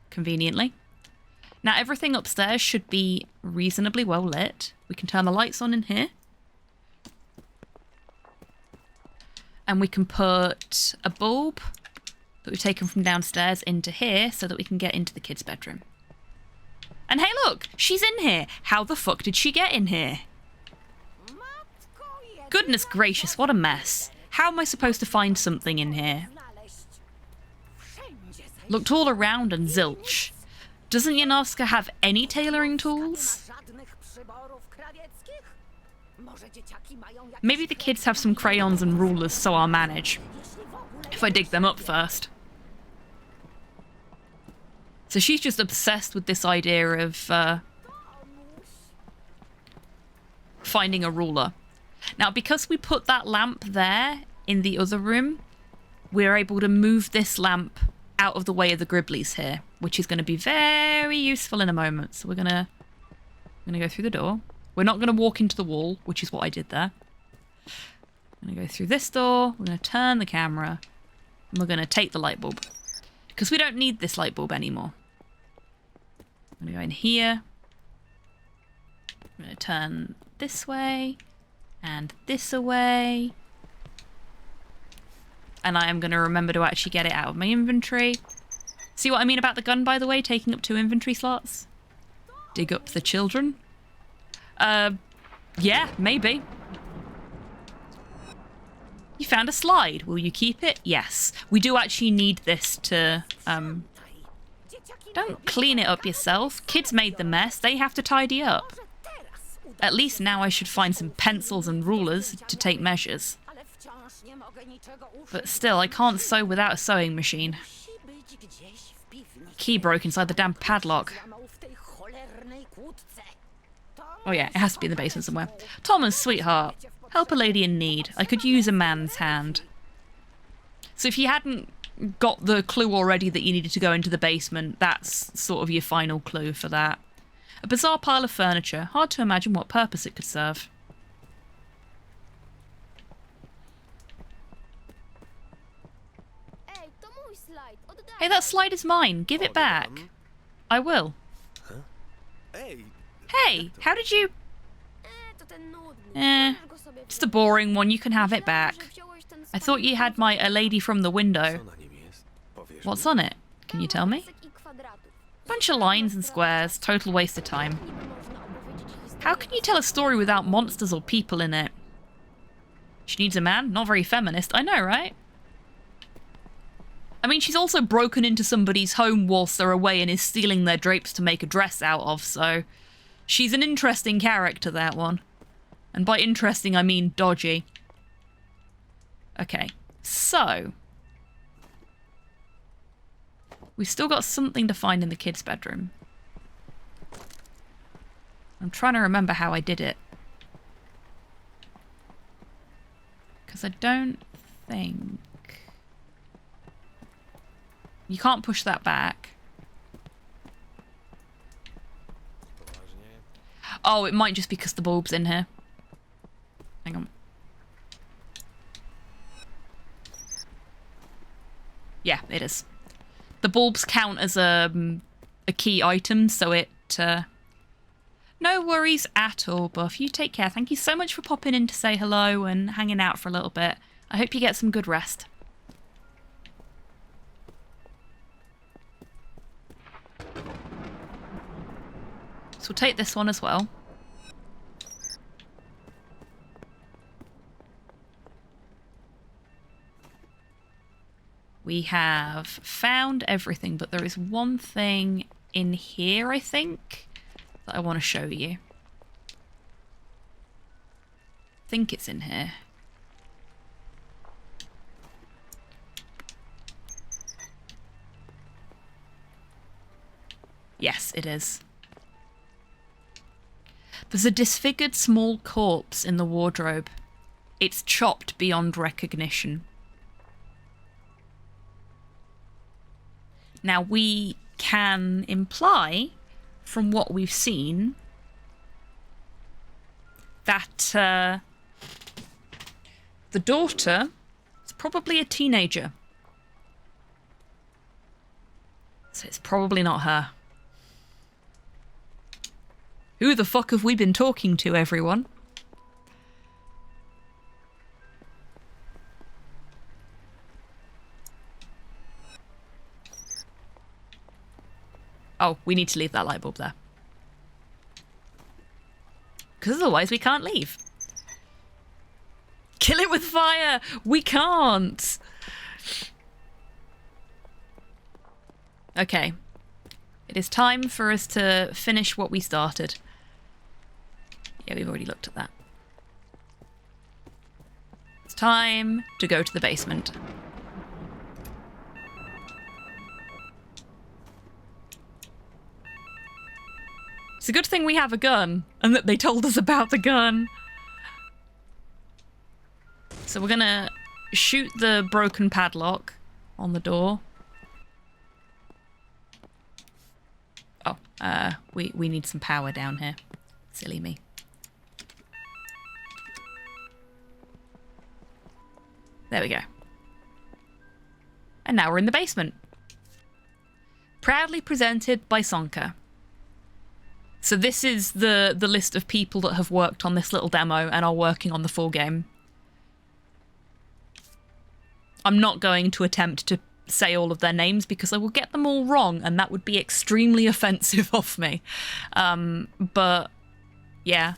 Speaker 1: Conveniently. Now everything upstairs should be reasonably well lit. We can turn the lights on in here. And we can put a bulb that we've taken from downstairs into here so that we can get into the kids' bedroom. And hey look! She's in here! How the fuck did she get in here? Goodness gracious, what a mess. How am I supposed to find something in here? Looked all around and zilch. Doesn't Janowska have any tailoring tools? Maybe the kids have some crayons and rulers, so I'll manage. If I dig them up first. So she's just obsessed with this idea of finding a ruler. Now, because we put that lamp there in the other room, we're able to move this lamp out of the way of the Gribblies here, which is going to be very useful in a moment. So we're gonna go through the door. We're not going to walk into the wall, which is what I did there. I'm going to go through this door. We're going to turn the camera. And we're going to take the light bulb. Because we don't need this light bulb anymore. I'm going to go in here. I'm going to turn this way. And this away. And I am going to remember to actually get it out of my inventory. See what I mean about the gun, by the way? Taking up 2 inventory slots? Dig up the children? Yeah, maybe. You found a slide. Will you keep it? Yes. We do actually need this to, Don't clean it up yourself. Kids made the mess. They have to tidy up. At least now I should find some pencils and rulers to take measures. But still, I can't sew without a sewing machine. Key broke inside the damn padlock. Oh yeah, it has to be in the basement somewhere. Thomas, sweetheart. Help a lady in need. I could use a man's hand. So if you hadn't got the clue already that you needed to go into the basement, that's sort of your final clue for that. A bizarre pile of furniture. Hard to imagine what purpose it could serve. Hey, that slide is mine. Give it back. I will. Hey, how did you... just a boring one. You can have it back. I thought you had my A Lady from the Window. What's on it? Can you tell me? Bunch of lines and squares. Total waste of time. How can you tell a story without monsters or people in it? She needs a man? Not very feminist. I know, right? I mean, she's also broken into somebody's home whilst they're away and is stealing their drapes to make a dress out of, so... she's an interesting character, that one. And by interesting, I mean dodgy. Okay, so... we've still got something to find in the kids' bedroom. I'm trying to remember how I did it. Because I don't think... you can't push that back. Oh, it might just be because the bulb's in here. Hang on. Yeah, it is. The bulbs count as a key item, so it... no worries at all, Buff. You take care. Thank you so much for popping in to say hello and hanging out for a little bit. I hope you get some good rest. So we'll take this one as well. We have found everything, but there is one thing in here, I think, that I want to show you. I think it's in here. Yes, it is. There's a disfigured small corpse in the wardrobe. It's chopped beyond recognition. Now, we can imply, from what we've seen, that the daughter is probably a teenager. So it's probably not her. Who the fuck have we been talking to, everyone? Oh, we need to leave that light bulb there. Because otherwise we can't leave. Kill it with fire! We can't! Okay. It is time for us to finish what we started. Yeah, we've already looked at that. It's time to go to the basement. It's a good thing we have a gun, and that they told us about the gun. So we're gonna shoot the broken padlock on the door. Oh, we need some power down here. Silly me. There we go. And now we're in the basement. Proudly presented by Sonka. So this is the list of people that have worked on this little demo and are working on the full game. I'm not going to attempt to say all of their names because I will get them all wrong and that would be extremely offensive of me. But yeah.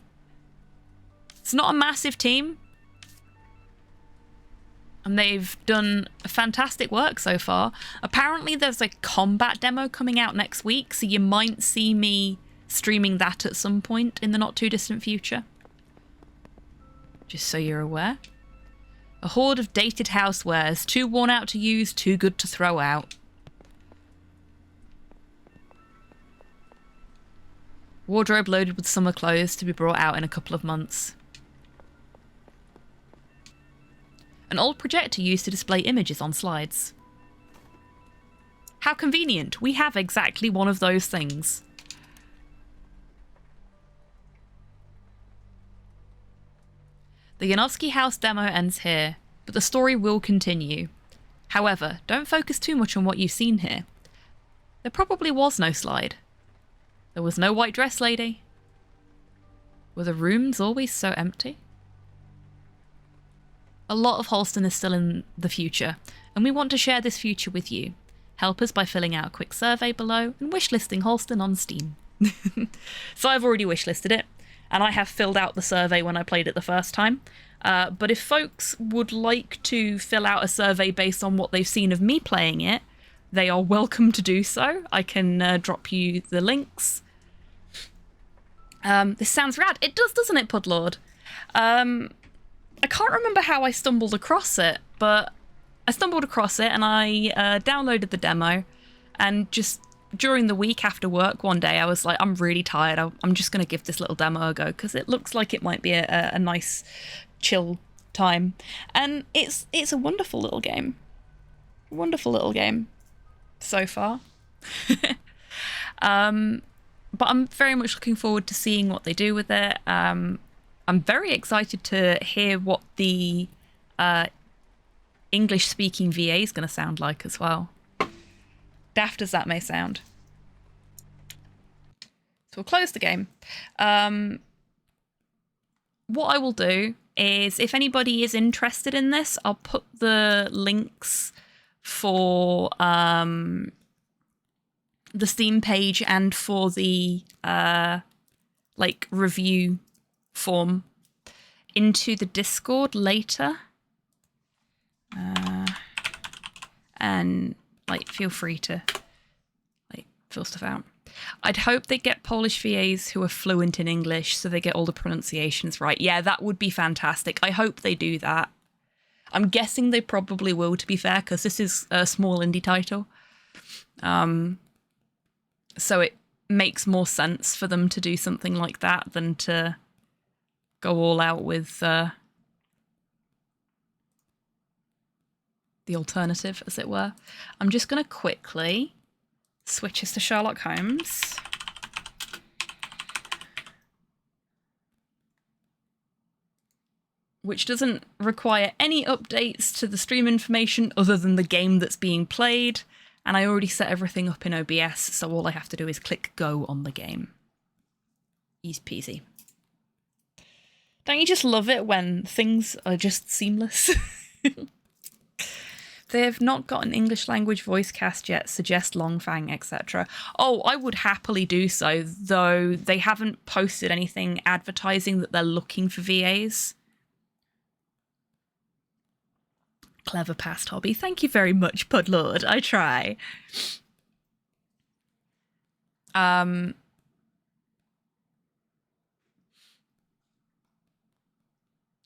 Speaker 1: It's not a massive team. And they've done fantastic work so far. Apparently there's a combat demo coming out next week, so you might see me streaming that at some point in the not too distant future. Just so you're aware. A horde of dated housewares, too worn out to use, too good to throw out. Wardrobe loaded with summer clothes to be brought out in a couple of months. An old projector used to display images on slides. How convenient. We have exactly one of those things. The Janowski House demo ends here, but the story will continue. However, don't focus too much on what you've seen here. There probably was no slide. There was no white dress lady. Were the rooms always so empty? A lot of Holstin is still in the future, and we want to share this future with you. Help us by filling out a quick survey below and wishlisting Holstin on Steam. So I've already wishlisted it, and I have filled out the survey when I played it the first time. But if folks would like to fill out a survey based on what they've seen of me playing it, they are welcome to do so. I can drop you the links. This sounds rad. It does, doesn't it, Pudlord? I can't remember how I stumbled across it, but I stumbled across it and I downloaded the demo, and just during the week after work one day I was like, I'm really tired, I'm just going to give this little demo a go because it looks like it might be a nice chill time, and it's a wonderful little game. Wonderful little game so far. But I'm very much looking forward to seeing what they do with it. I'm very excited to hear what the English-speaking VA is going to sound like as well. Daft as that may sound. So we'll close the game. What I will do is, if anybody is interested in this, I'll put the links for the Steam page and for the like review form into the Discord later, and like feel free to like fill stuff out. I'd hope they get Polish VAs who are fluent in English so they get all the pronunciations right. Yeah, that would be fantastic. I hope they do that. I'm guessing they probably will, to be fair, because this is a small indie title. So it makes more sense for them to do something like that than to go all out with the alternative, as it were. I'm just going to quickly switch us to Sherlock Holmes. Which doesn't require any updates to the stream information other than the game that's being played. And I already set everything up in OBS, so all I have to do is click go on the game. Easy peasy. Don't you just love it when things are just seamless? They have not got an English language voice cast yet, suggest Longfang, etc. Oh, I would happily do so, though they haven't posted anything advertising that they're looking for VAs. Clever past hobby. Thank you very much, Pudlord. I try. Oh,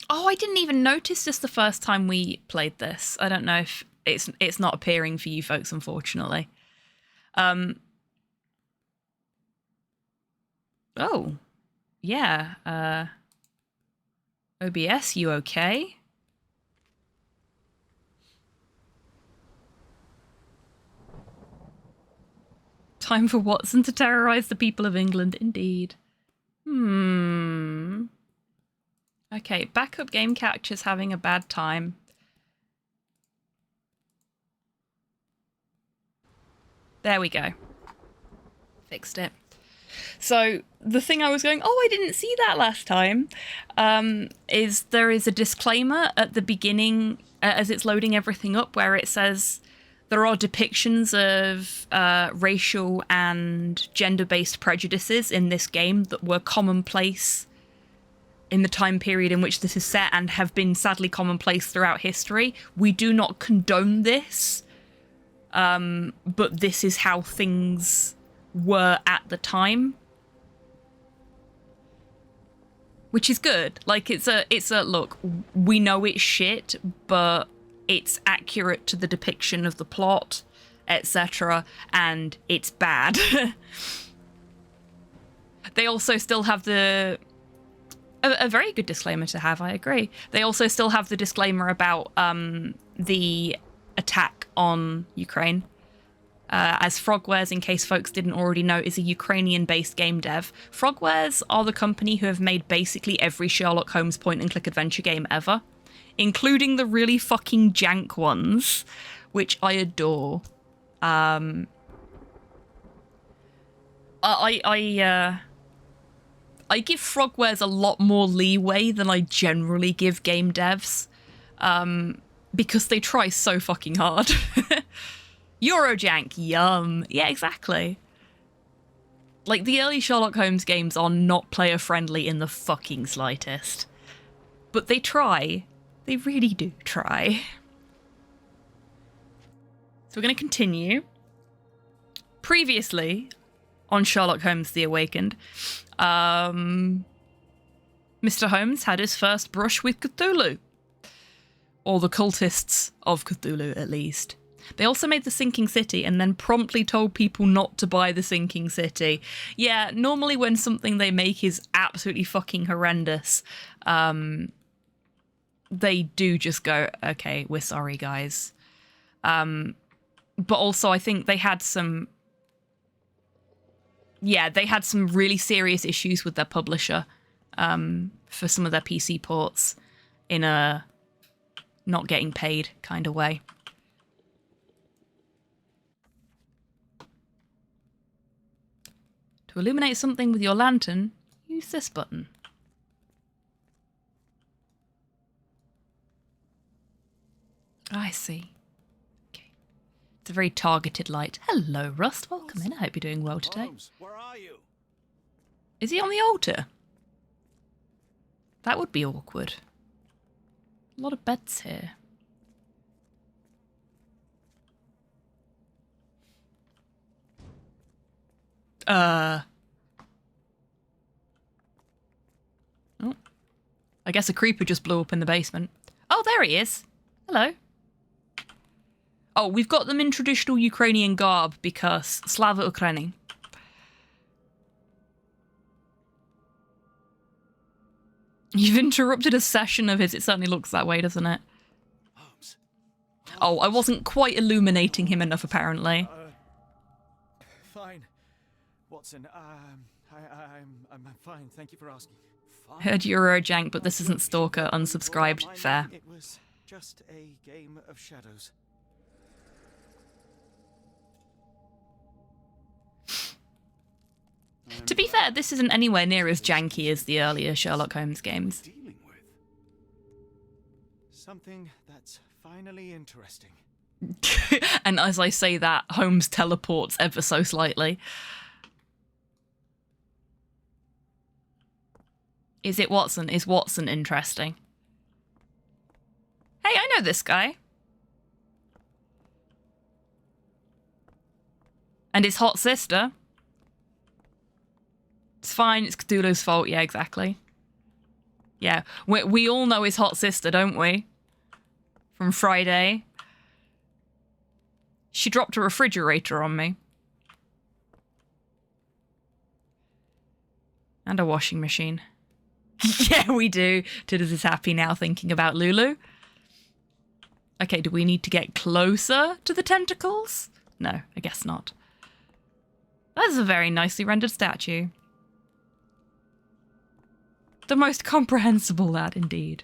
Speaker 1: I didn't even notice this the first time we played this. I don't know if it's not appearing for you folks, unfortunately. Oh, yeah. OBS, you okay? Time for Watson to terrorize the people of England, indeed. Okay, backup game capture's having a bad time. There we go. Fixed it. So the thing I was going, oh, I didn't see that last time, is there is a disclaimer at the beginning as it's loading everything up where it says there are depictions of racial and gender-based prejudices in this game that were commonplace in the time period in which this is set and have been sadly commonplace throughout history. We do not condone this, but this is how things were at the time. Which is good. Like, it's a look, we know it's shit, but it's accurate to the depiction of the plot, etc., and it's bad. They also still have a very good disclaimer to have, I agree. They also still have the disclaimer about the attack on Ukraine, as Frogwares, in case folks didn't already know, is a Ukrainian-based game dev. Frogwares are the company who have made basically every Sherlock Holmes point-and-click adventure game ever, including the really fucking jank ones, which I adore. I give Frogwares a lot more leeway than I generally give game devs, because they try so fucking hard. Eurojank, yum. Yeah, exactly. Like, the early Sherlock Holmes games are not player-friendly in the fucking slightest. But they try. They really do try. So we're going to continue. Previously, on Sherlock Holmes The Awakened, Mr. Holmes had his first brush with Cthulhu. Or the cultists of Cthulhu, at least. They also made The Sinking City and then promptly told people not to buy The Sinking City. Yeah, normally when something they make is absolutely fucking horrendous, they do just go, okay, we're sorry, guys. But also I think they had some... Yeah, they had some really serious issues with their publisher for some of their PC ports in a not getting paid kind of way. To illuminate something with your lantern, use this button. I see. Okay. It's a very targeted light. Hello, Rust. Welcome in. I hope you're doing well today.
Speaker 3: Holmes, where are you?
Speaker 1: Is he on the altar? That would be awkward. A lot of beds here. Oh. I guess a creeper just blew up in the basement. Oh, there he is. Hello. Oh, we've got them in traditional Ukrainian garb because Slava Ukraini. You've interrupted a session of his. It certainly looks that way, doesn't it?
Speaker 3: Holmes.
Speaker 1: Oh, I wasn't quite illuminating him enough, apparently.
Speaker 3: Fine. Watson, I'm fine. Thank you for asking. Fine.
Speaker 1: Heard Eurojank, but this isn't Stalker. Unsubscribed. Fair.
Speaker 3: It was just a game of shadows.
Speaker 1: To be fair, this isn't anywhere near as janky as the earlier Sherlock Holmes games.
Speaker 3: Dealing with something that's finally interesting.
Speaker 1: And as I say that, Holmes teleports ever so slightly. Is it Watson? Is Watson interesting? Hey, I know this guy. And his hot sister. It's fine, it's Cthulhu's fault. Yeah, exactly. Yeah, we all know his hot sister, don't we? From Friday. She dropped a refrigerator on me. And a washing machine. Yeah, we do. Tidders is happy now thinking about Lulu. Okay, do we need to get closer to the tentacles? No, I guess not. That's a very nicely rendered statue. The most comprehensible lad, indeed.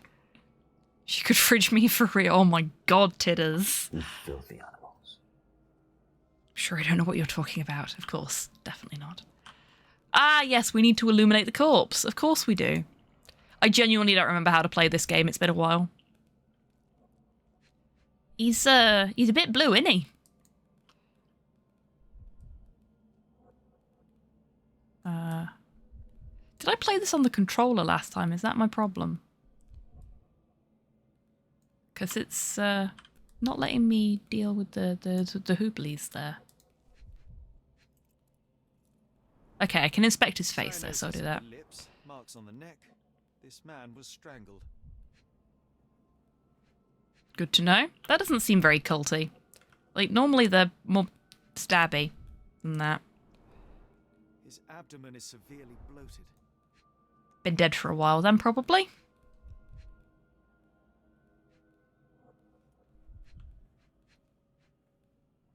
Speaker 1: She could fridge me for real. Oh my god, Tidders.
Speaker 4: You filthy animals.
Speaker 1: Sure, I don't know what you're talking about. Of course, definitely not. Ah, yes, we need to illuminate the corpse. Of course we do. I genuinely don't remember how to play this game. It's been a while. He's a bit blue, isn't he? Did I play this on the controller last time? Is that my problem? Because it's not letting me deal with the hooblies there. Okay, I can inspect his face though, so I'll do that.
Speaker 3: Lips, marks on the neck. This man was strangled.
Speaker 1: Good to know. That doesn't seem very culty. Like, normally they're more stabby than that.
Speaker 3: His abdomen is severely bloated.
Speaker 1: Been dead for a while then, probably.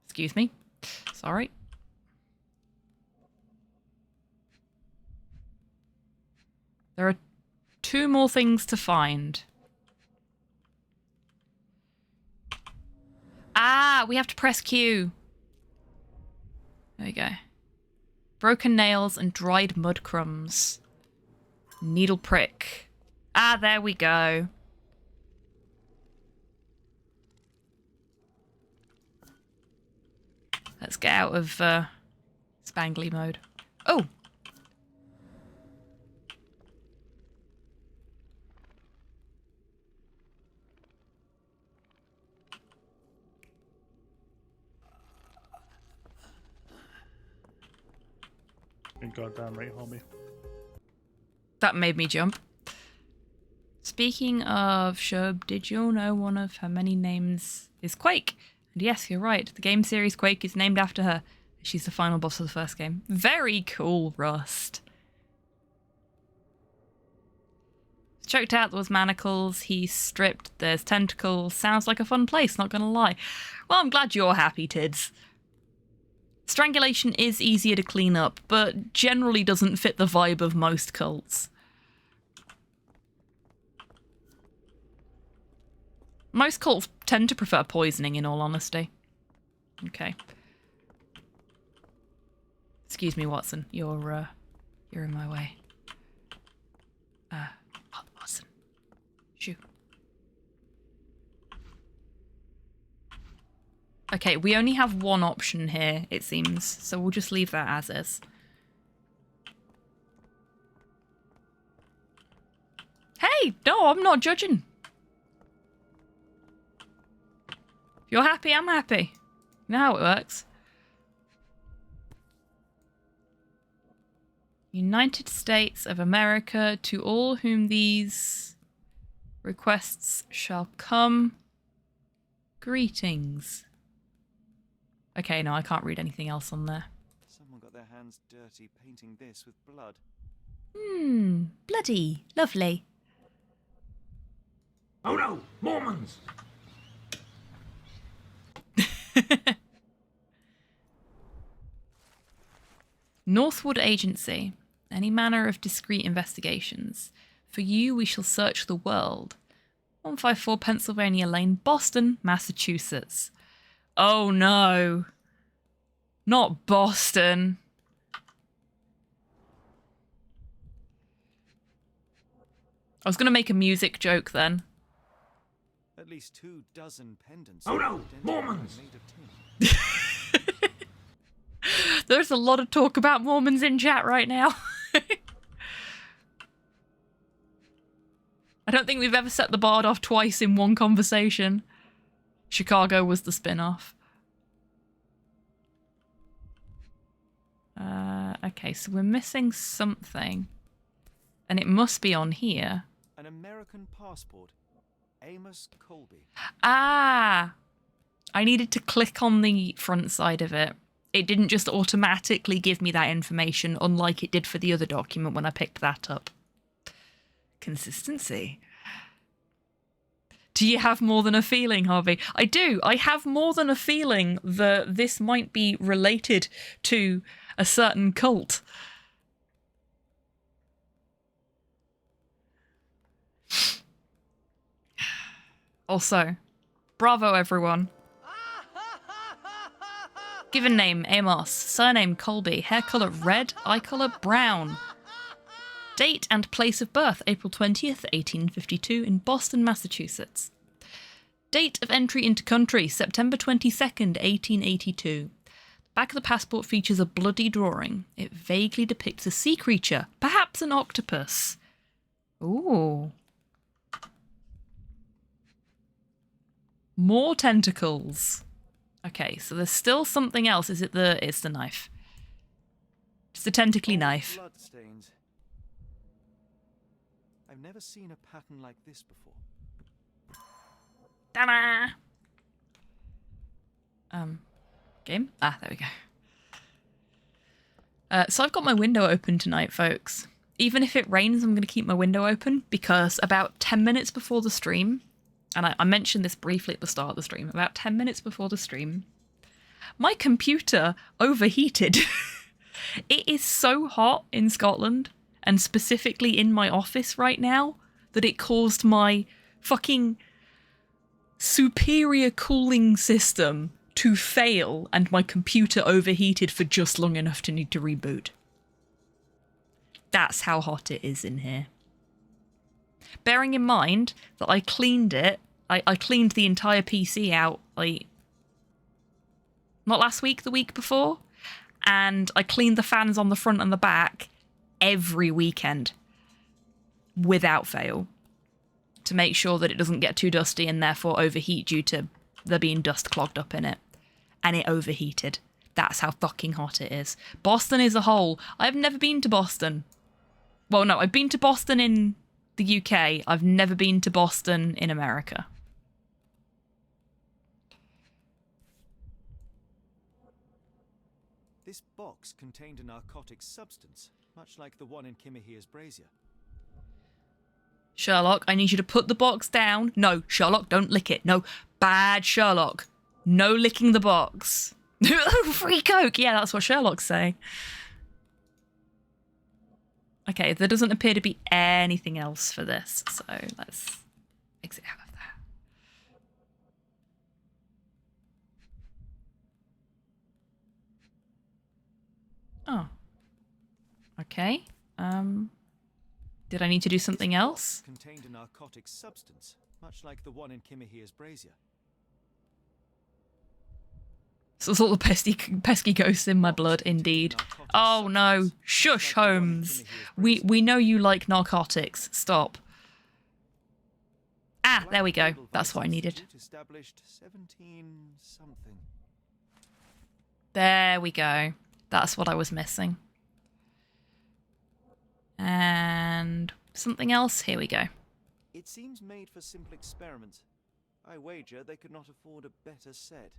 Speaker 1: Excuse me. Sorry. There are 2 more things to find. Ah, we have to press Q. There we go. Broken nails and dried mud crumbs. Needle prick. Ah, there we go. Let's get out of spangly mode. Oh!
Speaker 4: You're goddamn right, homie.
Speaker 1: That made me jump. Speaking of Shub, did you know one of her many names is Quake? And yes, you're right. The game series Quake is named after her. She's the final boss of the first game. Very cool, Rust. Choked out, there was manacles. He's stripped, there's tentacles. Sounds like a fun place, not gonna lie. Well, I'm glad you're happy, Tids. Strangulation is easier to clean up, but generally doesn't fit the vibe of most cults. Most cults tend to prefer poisoning, in all honesty. Okay. Excuse me, Watson. You're in my way. Watson. Shoo. Okay, we only have one option here, it seems, so we'll just leave that as is. Hey! No, I'm not judging. If you're happy, I'm happy. You know how it works. United States of America, to all whom these requests shall come, greetings. Okay, no, I can't read anything else on there.
Speaker 3: Someone got their hands dirty painting this with blood.
Speaker 1: Bloody. Lovely.
Speaker 5: Oh no, Mormons!
Speaker 1: Northwood Agency. Any manner of discreet investigations. For you, we shall search the world. 154 Pennsylvania Lane, Boston, Massachusetts. Oh no. Not Boston. I was going to make a music joke then.
Speaker 3: At least 24 pendants.
Speaker 5: Oh no, Mormons!
Speaker 3: Made of tin.
Speaker 1: There's a lot of talk about Mormons in chat right now. I don't think we've ever set the Bard off twice in one conversation. Chicago was the spin-off. Okay, so we're missing something. And it must be on here.
Speaker 3: An American passport. Amos Colby.
Speaker 1: Ah! I needed to click on the front side of it. It didn't just automatically give me that information, unlike it did for the other document when I picked that up. Consistency. Do you have more than a feeling, Harvey? I do. I have more than a feeling that this might be related to a certain cult. Also, bravo everyone. Given name, Amos. Surname, Colby. Hair colour, red. Eye colour, brown. Date and place of birth, April 20th, 1852, in Boston, Massachusetts. Date of entry into country, September 22nd, 1882. The back of the passport features a bloody drawing. It vaguely depicts a sea creature, perhaps an octopus. Ooh. More tentacles. Okay, so there's still something else. Is it the... It's the knife. It's the tentacly knife.
Speaker 3: Bloodstains. I've never seen a pattern like this before.
Speaker 1: Ta-da! Game? Ah, there we go. So I've got my window open tonight, folks. Even if it rains, I'm going to keep my window open because about 10 minutes before the stream, and I mentioned this briefly at the start of the stream, about 10 minutes before the stream, My computer overheated. It is so hot in Scotland, and specifically in my office right now, that it caused my fucking superior cooling system to fail, and my computer overheated for just long enough to need to reboot. That's how hot it is in here. Bearing in mind that I cleaned it, I cleaned the entire PC out, like, not last week, the week before, and I cleaned the fans on the front and the back every weekend, without fail, to make sure that it doesn't get too dusty and therefore overheat due to there being dust clogged up in it. And it overheated. That's how fucking hot it is. Boston is a whole. I've never been to Boston. Well, no, I've been to Boston in the UK. I've never been to Boston in America.
Speaker 3: This box contained a narcotic substance, much like the one in Kimahir's brazier.
Speaker 1: Sherlock, I need you to put the box down. No, Sherlock, don't lick it. No, bad Sherlock. No licking the box. Free Coke. Yeah, that's what Sherlock's saying. Okay, there doesn't appear to be anything else for this, so let's exit out of that. Oh. Okay. Did I need to do something else?
Speaker 3: Contained a narcotic substance, much like the one in Kimahir's brazier.
Speaker 1: So it's all the pesky ghosts in my blood, indeed. Oh no, shush, Holmes. We know you like narcotics. Stop. Ah, there we go. That's what I needed.
Speaker 3: Established 17 something.
Speaker 1: There we go. That's what I was missing. And something else. Here we go.
Speaker 3: It seems made for simple experiments. I wager they could not afford a better set.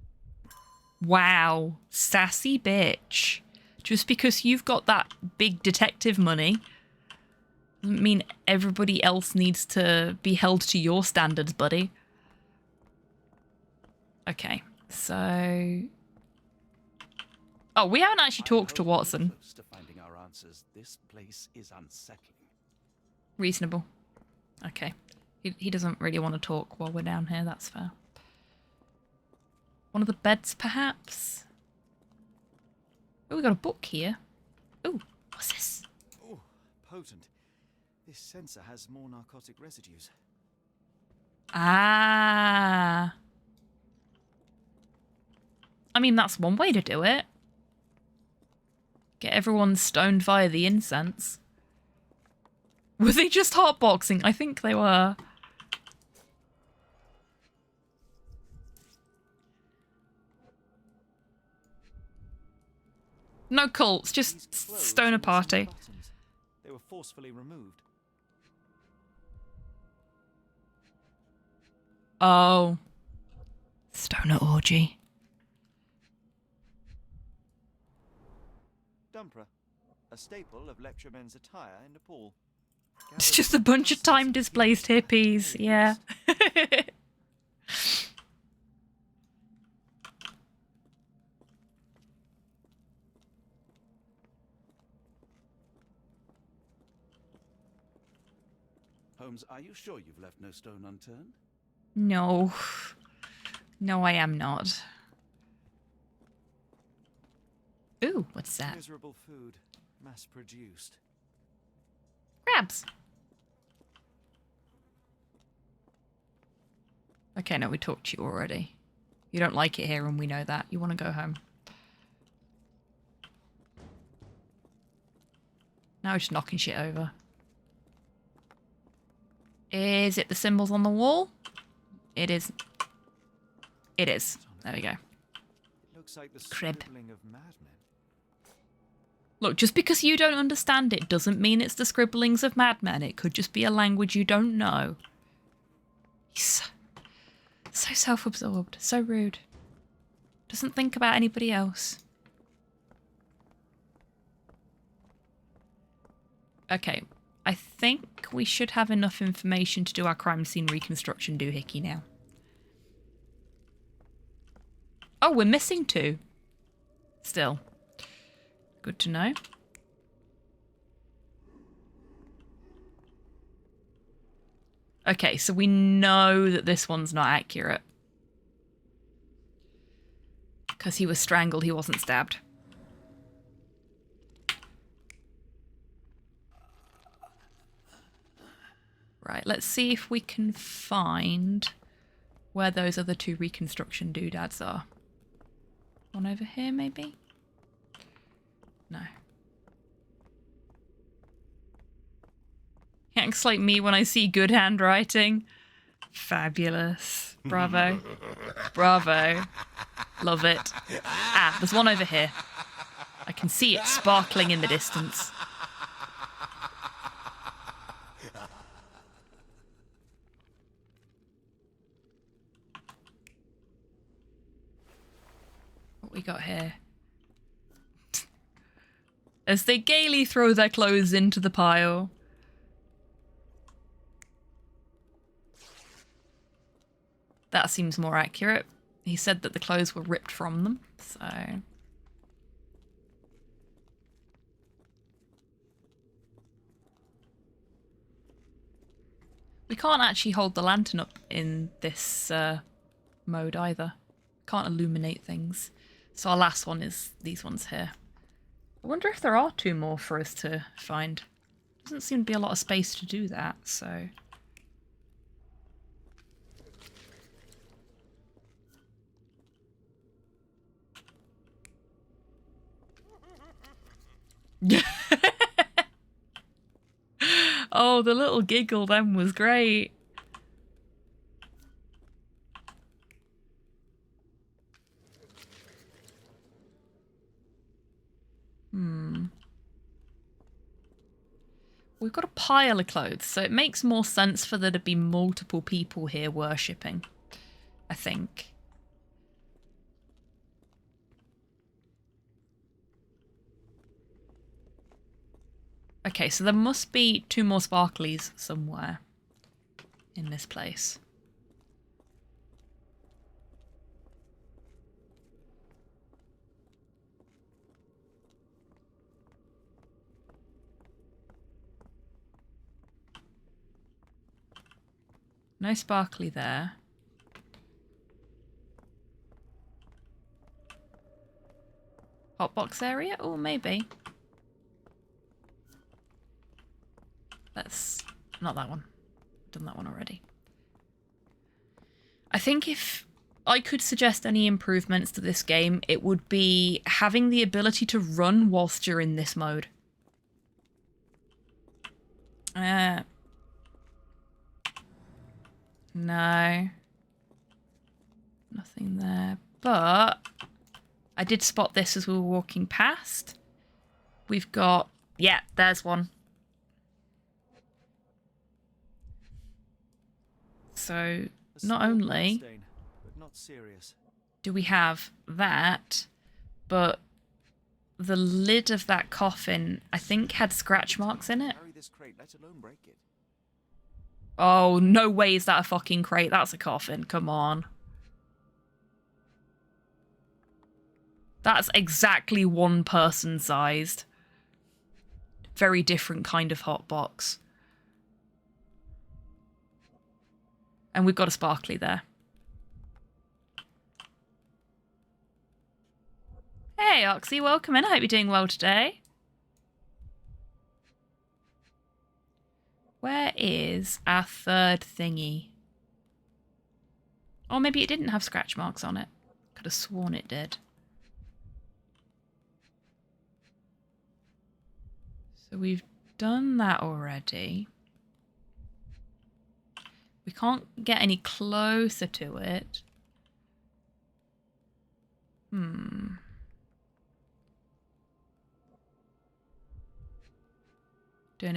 Speaker 1: Wow, sassy bitch. Just because you've got that big detective money doesn't mean everybody else needs to be held to your standards, buddy. Okay, so... Oh, we haven't actually talked to Watson.
Speaker 5: Close to finding our answers. This place is unsettling.
Speaker 1: Reasonable. Okay. He doesn't really want to talk while we're down here, that's fair. One of the beds, perhaps? Oh, we got a book here. Oh, what's this?
Speaker 3: Oh, potent. This sensor has more narcotic residues.
Speaker 1: Ah. I mean, that's one way to do it. Get everyone stoned via the incense. Were they just hotboxing? I think they were. No cults, just stoner party.
Speaker 3: They were forcefully removed.
Speaker 1: Oh. Stoner orgy.
Speaker 3: Dumpra, a staple of lecturemen's attire in Nepal.
Speaker 1: It's just a bunch of time-displaced hippies, yeah.
Speaker 5: Holmes, are you sure you've left no stone unturned?
Speaker 1: No. No, I am not. Ooh, what's that?
Speaker 3: Miserable food, mass-produced.
Speaker 1: Crabs. Okay, no, we talked to you already. You don't like it here and we know that. You want to go home. Now we're just knocking shit over. Is it the symbols on the wall? It is. It is. There we go.
Speaker 3: It looks like the
Speaker 1: Crib.
Speaker 3: scribbling of madmen.
Speaker 1: Look, just because you don't understand it doesn't mean it's the scribblings of madmen. It could just be a language you don't know. He's so self-absorbed, so rude. Doesn't think about anybody else. Okay, I think we should have enough information to do our crime scene reconstruction doohickey now. Oh, we're missing two. Still, good to know. Okay, so we know that this one's not accurate. Because he was strangled, he wasn't stabbed. Right, let's see if we can find where those other two reconstruction doodads are. One over here, maybe? No. He acts like me when I see good handwriting. Fabulous. Bravo. Bravo. Love it. Ah, there's one over here. I can see it sparkling in the distance. What we got here? As they gaily throw their clothes into the pile. That seems more accurate. He said that the clothes were ripped from them, so... We can't actually hold the lantern up in this mode either. Can't illuminate things. So our last one is these ones here. I wonder if there are two more for us to find. Doesn't seem to be a lot of space to do that, so... Oh, the little giggle then was great. We've got a pile of clothes, so it makes more sense for there to be multiple people here worshipping, I think. Okay, so there must be two more sparklies somewhere in this place. No sparkly there. Hotbox area? Oh, maybe. That's not that one. Done that one already. I think if I could suggest any improvements to this game, it would be having the ability to run whilst you're in this mode. No. Nothing there. But I did spot this as we were walking past. We've got... Yeah, there's one. So, not only
Speaker 3: Stain, but not serious.
Speaker 1: do we have that, but the lid of that coffin, I think, had scratch marks in it.
Speaker 3: Carry this crate, let alone break it.
Speaker 1: Oh, no way is that a fucking crate. That's a coffin. Come on. That's exactly one person sized. Very different kind of hot box. And we've got a sparkly there. Hey, Oxy, welcome in. I hope you're doing well today. Where is our third thingy? Or maybe it didn't have scratch marks on it. Could have sworn it did. So we've done that already. We can't get any closer to it. Doing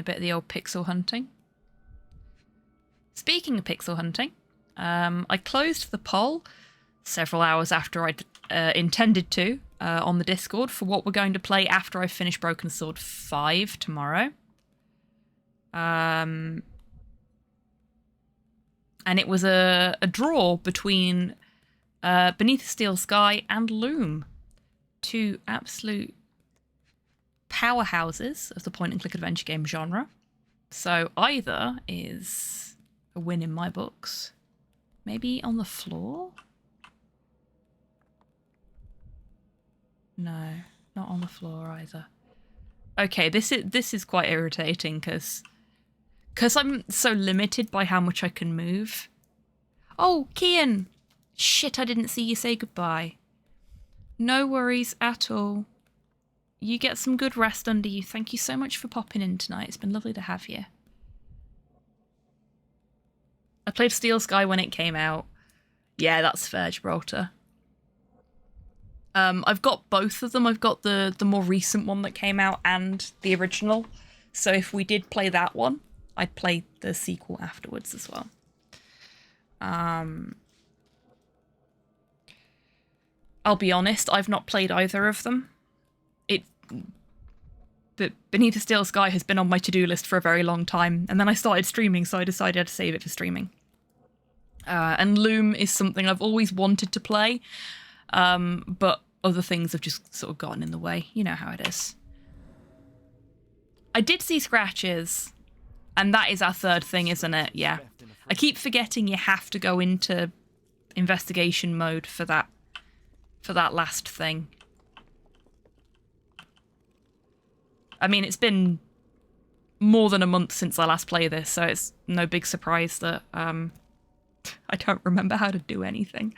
Speaker 1: a bit of the old pixel hunting. Speaking of pixel hunting, I closed the poll several hours after I'd intended to on the Discord for what we're going to play after I finish Broken Sword 5 tomorrow. And it was a draw between Beneath a Steel Sky and Loom two absolute powerhouses of the point-and-click adventure game genre. So either is a win in my books. Maybe on the floor? No, not on the floor either. Okay, this is quite irritating because I'm so limited by how much I can move. Oh, Kian! Shit, I didn't see you say goodbye. No worries at all. You get some good rest under you. Thank you so much for popping in tonight. It's been lovely to have you. I played Steel Sky when it came out. Yeah, that's fair, Gibraltar. I've got both of them. I've got the more recent one that came out and the original. So if we did play that one, I'd play the sequel afterwards as well. I'll be honest, I've not played either of them. But Beneath the Steel Sky has been on my to-do list for a very long time, and then I started streaming, so I decided to save it for streaming. And Loom is something I've always wanted to play, but other things have just sort of gotten in the way. You know how it is. I did see scratches, and that is our third thing, isn't it? Yeah. I keep forgetting you have to go into investigation mode for that last thing. I mean, it's been more than a month since I last played this, so it's no big surprise that I don't remember how to do anything.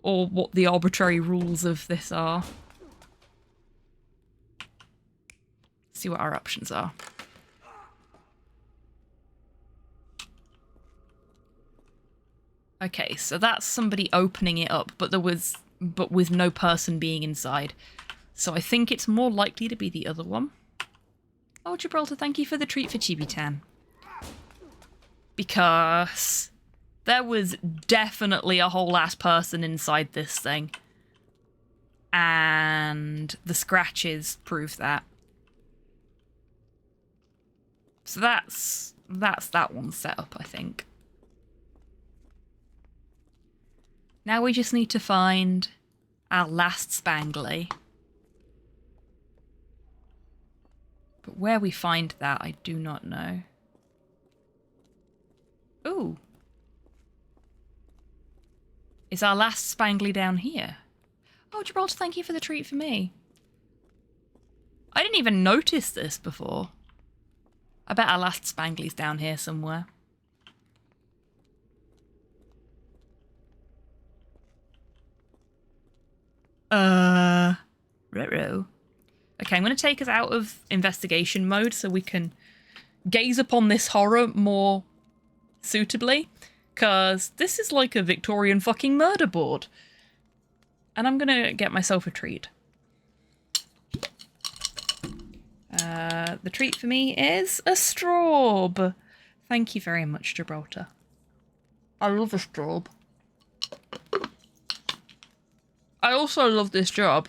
Speaker 1: Or what the arbitrary rules of this are. See what our options are. Okay, so that's somebody opening it up, but with no person being inside. So I think it's more likely to be the other one. Oh, Gibraltar, thank you for the treat for Chibitan. Because there was definitely a whole ass person inside this thing. And the scratches prove that. So that's that one set up, I think. Now we just need to find our last Spangly. But where we find that, I do not know. Ooh. Is our last Spangly down here? Oh, Gibraltar, thank you for the treat for me. I didn't even notice this before. I bet our last Spangly's down here somewhere. Ruh-roh. Okay, I'm going to take us out of investigation mode so we can gaze upon this horror more suitably. Because this is like a Victorian fucking murder board. And I'm going to get myself a treat. The treat for me is a straub. Thank you very much, Gibraltar. I love a straub. I also love this job.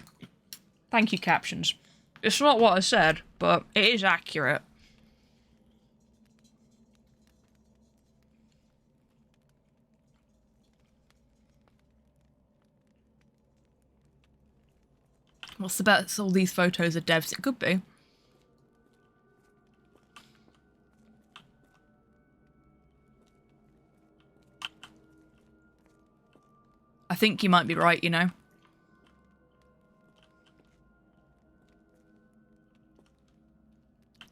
Speaker 1: Thank you, captions. It's not what I said, but it is accurate. What's the bet all these photos are devs? It could be. I think you might be right, you know.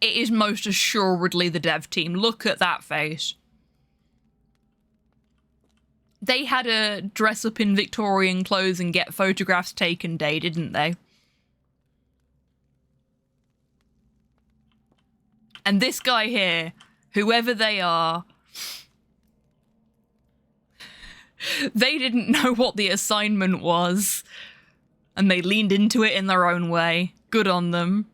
Speaker 1: It is most assuredly the dev team. Look at that face. They had a dress up in Victorian clothes and get photographs taken day, didn't they? And this guy here, whoever they are, they didn't know what the assignment was. And they leaned into it in their own way. Good on them.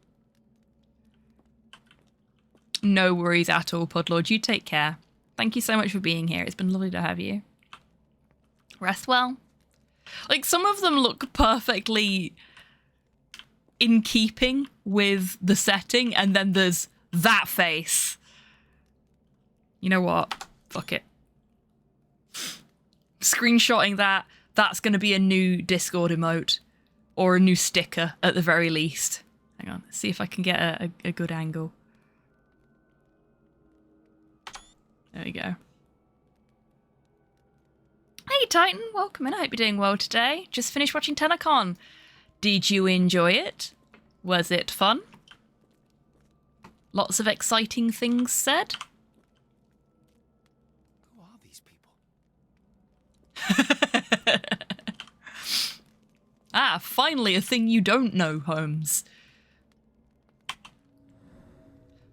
Speaker 1: No worries at all, Podlord. You take care. Thank you so much for being here. It's been lovely to have you. Rest well. Like, some of them look perfectly in keeping with the setting, and then there's that face. You know what? Fuck it. Screenshotting that. That's going to be a new Discord emote. Or a new sticker, at the very least. Hang on, let's see if I can get a good angle. There we go. Hey Titan, welcome in. I hope you're doing well today. Just finished watching Tenacon. Did you enjoy it? Was it fun? Lots of exciting things said?
Speaker 5: Who are these people?
Speaker 1: Ah, finally a thing you don't know, Holmes.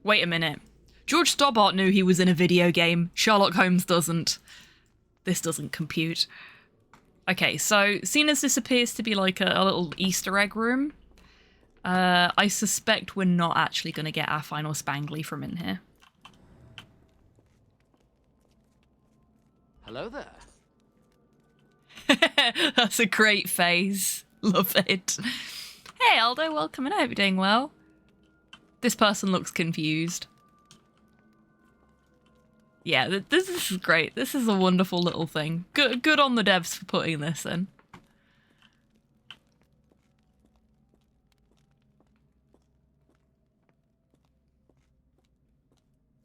Speaker 1: Wait a minute. George Stobbart knew he was in a video game. Sherlock Holmes doesn't. This doesn't compute. Okay, so seeing as this appears to be like a little Easter egg room, I suspect we're not actually going to get our final Spangly from in here.
Speaker 5: Hello there.
Speaker 1: That's a great phase. Love it. Hey Aldo, welcome in. I hope you're doing well. This person looks confused. Yeah, this is great. This is a wonderful little thing. Good on the devs for putting this in.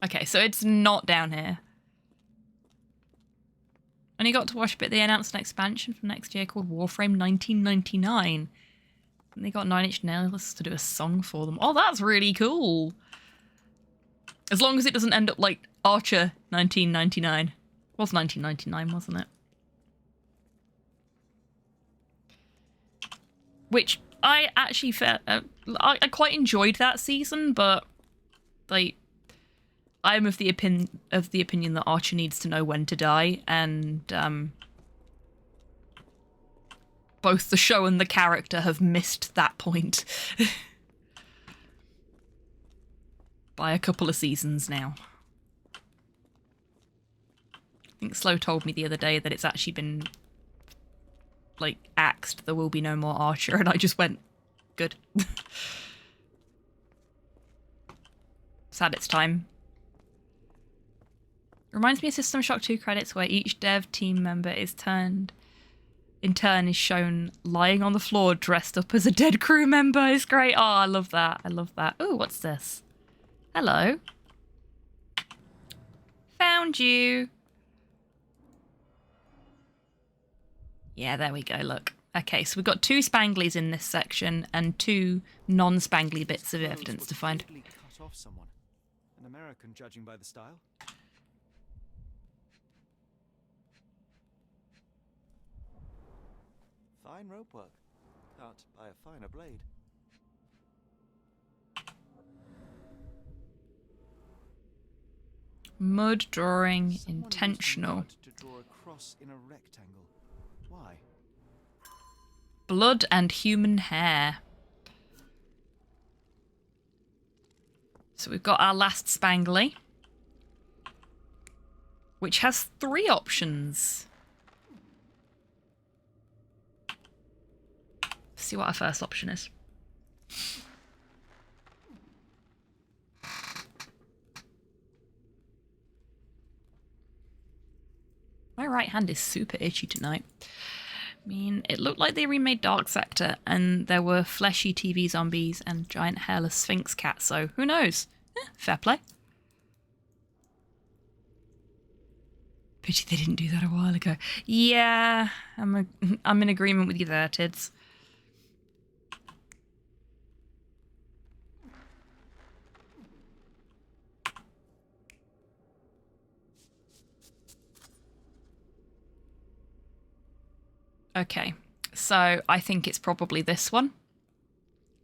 Speaker 1: Okay, so it's not down here. And you got to watch a bit. They announced an expansion for next year called Warframe 1999. And they got 9 Inch Nails to do a song for them. Oh, that's really cool. As long as it doesn't end up like Archer 1999. It was 1999, wasn't it? Which I actually I quite enjoyed that season, but like I'm of the opinion that Archer needs to know when to die, and both the show and the character have missed that point by a couple of seasons now. I think Slow told me the other day that it's actually been like axed. There will be no more Archer, and I just went, good. Sad it's time. Reminds me of System Shock 2 credits where each dev team member is in turn is shown lying on the floor dressed up as a dead crew member. It's great. Oh, I love that. I love that. Oh, what's this? Hello. Found you. Yeah, there we go, look. Okay, so we've got 2 Spanglies in this section and 2 non-Spangly bits of evidence to find.
Speaker 3: Cut off someone. An American, judging by the style. Fine rope work, cut by a finer blade.
Speaker 1: Mud drawing
Speaker 3: Someone
Speaker 1: intentional.
Speaker 3: used mud to draw a cross in a rectangle. Why?
Speaker 1: Blood and human hair. So we've got our last Spangly, which has 3 options. Let's see what our first option is. My right hand is super itchy tonight. I mean, it looked like they remade Dark Sector and there were fleshy TV zombies and giant hairless Sphinx cats, so who knows? Fair play. Pity they didn't do that a while ago. Yeah, I'm in agreement with you there, Tids. Okay, so I think it's probably this one.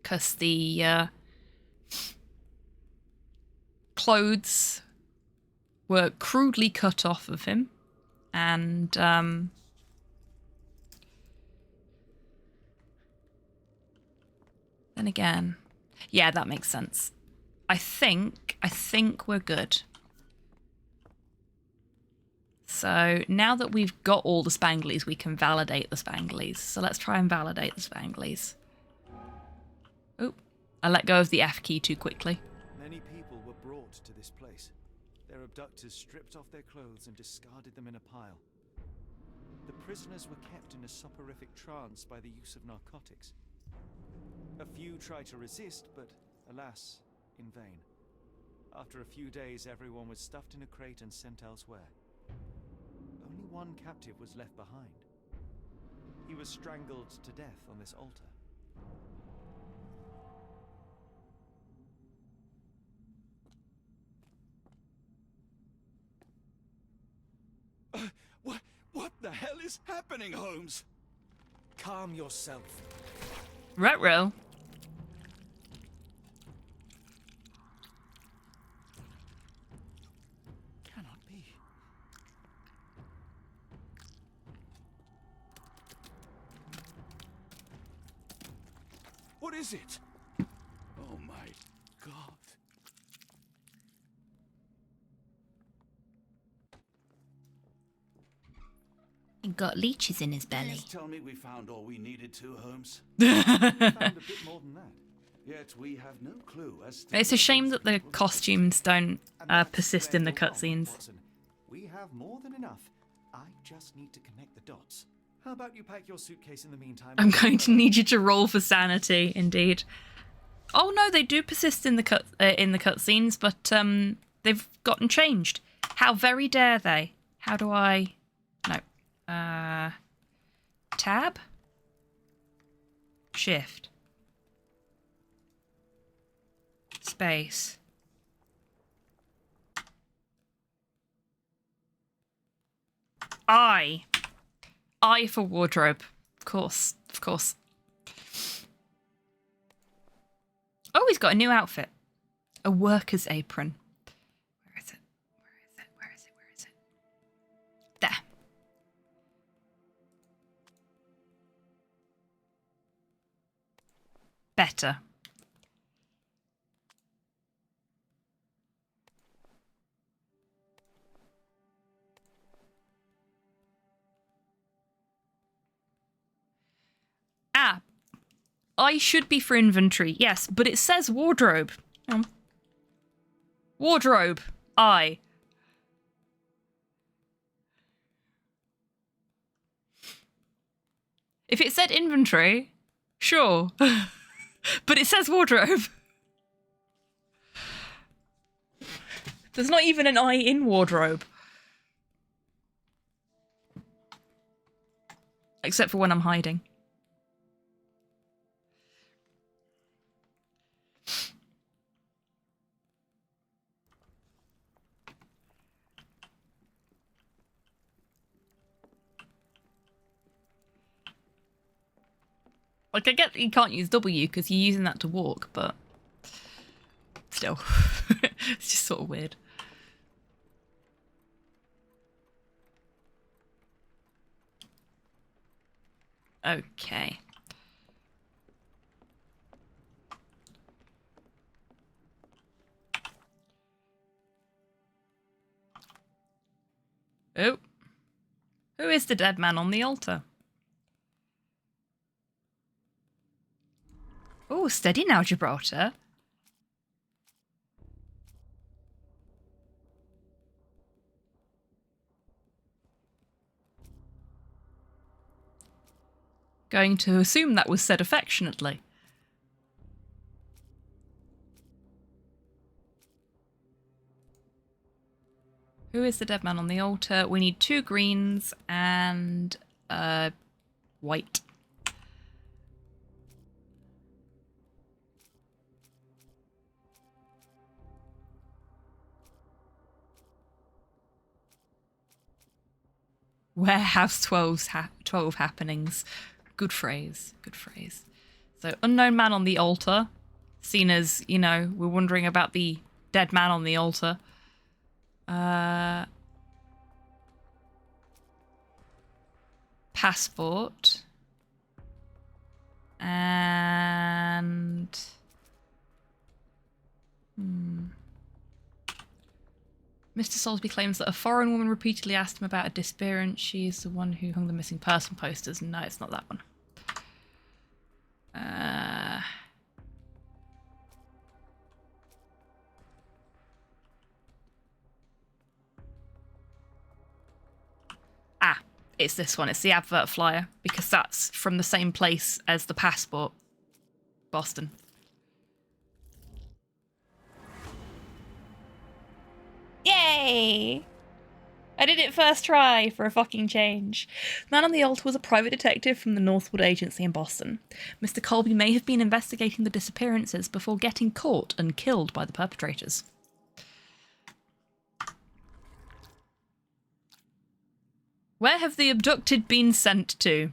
Speaker 1: Because the clothes were crudely cut off of him. And then again, yeah, that makes sense. I think we're good. So now that we've got all the Spanglies, we can validate the Spanglies. So let's try and validate the Spanglies. Oh, I let go of the F key too quickly.
Speaker 3: Many people were brought to this place. Their abductors stripped off their clothes and discarded them in a pile. The prisoners were kept in a soporific trance by the use of narcotics. tried to resist, but alas, in vain. After a few days, everyone was stuffed in a crate and sent elsewhere. Only one captive was left behind. He was strangled to death on this altar.
Speaker 5: What the hell is happening, Holmes?
Speaker 3: Calm yourself.
Speaker 1: Ruh-roh.
Speaker 5: Cannot be. What is it? Oh my God.
Speaker 1: He got leeches in his belly.
Speaker 5: Please tell me we found all we needed to, Holmes.
Speaker 3: Found a bit more than that.
Speaker 5: Yet we have no clue as to...
Speaker 1: It's a shame that the costumes don't
Speaker 3: And that's
Speaker 1: persist
Speaker 3: where
Speaker 1: in the
Speaker 3: you're wrong,
Speaker 1: cutscenes.
Speaker 3: Watson. We have more than enough. I just need to connect the dots. How about you pack your suitcase in the meantime?
Speaker 1: I'm going to need you to roll for sanity, indeed. Oh no, they do persist in the cutscenes, but they've gotten changed. How very dare they? How do I? No. Tab. Shift. Space. I for wardrobe. Of course. Of course. Oh, he's got a new outfit. A worker's apron. Where is it? Where is it? Where is it? Where is it? There. Better. Ah, I should be for inventory, yes, but it says wardrobe. Wardrobe, I. If it said inventory, sure. But it says wardrobe. There's not even an I in wardrobe. Except for when I'm hiding. Like, I get that you can't use W because you're using that to walk, but still. It's just sort of weird. Okay. Oh. Who is the dead man on the altar? Oh, steady now, Gibraltar. Going to assume that was said affectionately. Who is the dead man on the altar? We need 2 greens and white. Warehouse 12 happenings. Good phrase. Good phrase. So, unknown man on the altar. Seen as, you know, we're wondering about the dead man on the altar. Passport. And... Mr. Soulsby claims that a foreign woman repeatedly asked him about a disappearance. She's the one who hung the missing person posters. No, it's not that one. It's this one. It's the advert flyer, because that's from the same place as the passport. Boston. Yay! I did it first try for a fucking change. The man on the altar was a private detective from the Northwood Agency in Boston. Mr. Colby may have been investigating the disappearances before getting caught and killed by the perpetrators. Where have the abducted been sent to?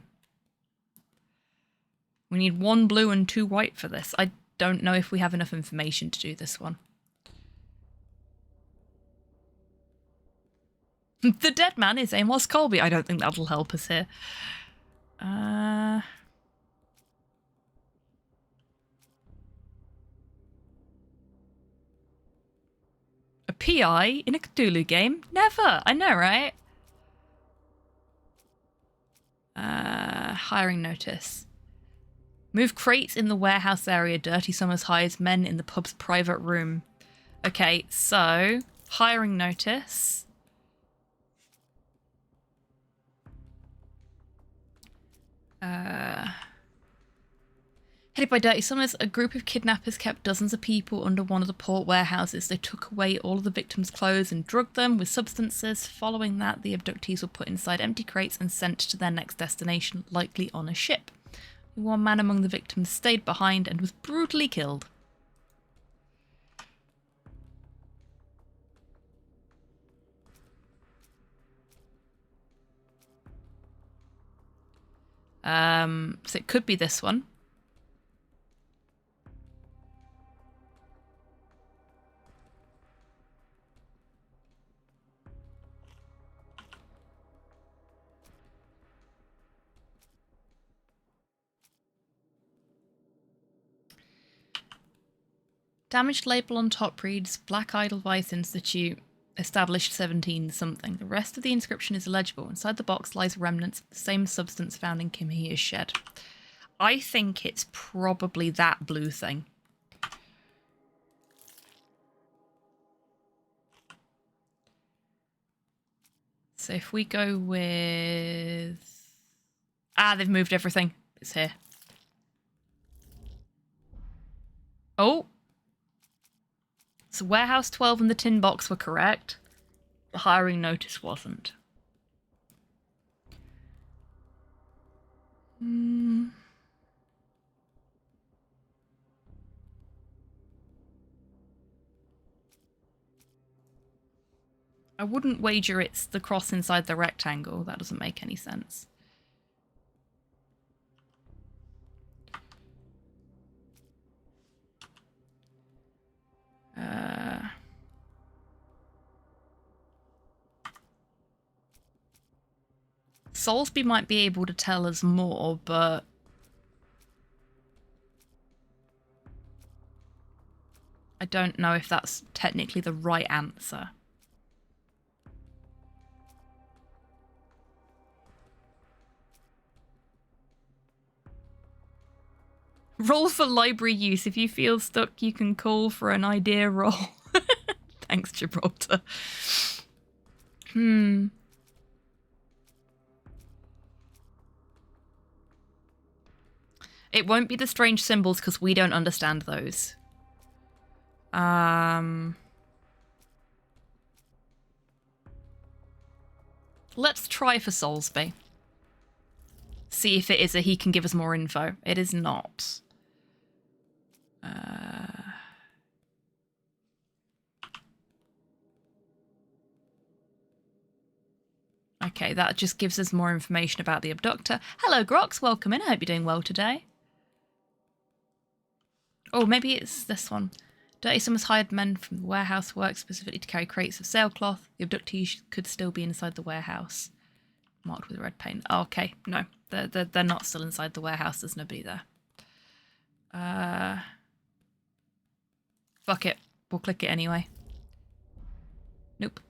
Speaker 1: We need 1 blue and 2 white for this. I don't know if we have enough information to do this one. The dead man is Amos Colby. I don't think that'll help us here. A PI in a Cthulhu game? Never. I know, right? Hiring notice. Move crates in the warehouse area. Dirty Summers hires men in the pub's private room. Okay, so hiring notice. Headed by Dirty Summers, a group of kidnappers kept dozens of people under one of the port warehouses. They took away all of the victims' clothes and drugged them with substances. Following that, the abductees were put inside empty crates and sent to their next destination, likely on a ship. One man among the victims stayed behind and was brutally killed. So it could be this one. Damaged label on top reads Black Edelweiss Institute, established 17 something. The rest of the inscription is illegible. Inside the box lies remnants of the same substance found in Kimhia's shed. I think it's probably that blue thing. So if we go with... they've moved everything. It's here. Oh! So Warehouse 12 and the tin box were correct. The hiring notice wasn't. I wouldn't wager it's the cross inside the rectangle. That doesn't make any sense. Soulsby might be able to tell us more, but I don't know if that's technically the right answer. Roll for library use. If you feel stuck, you can call for an idea roll. Thanks, Gibraltar. It won't be the strange symbols because we don't understand those. Let's try for Soulsby. See if it is a he can give us more info. It is not. Okay, that just gives us more information about the abductor. Hello, Grox. Welcome in. I hope you're doing well today. Oh, maybe it's this one. Dirty Summers hired men from the warehouse work specifically to carry crates of sailcloth. The abductees could still be inside the warehouse. Marked with red paint. Oh, okay, no. They're not still inside the warehouse. There's nobody there. Fuck it. We'll click it anyway. Nope.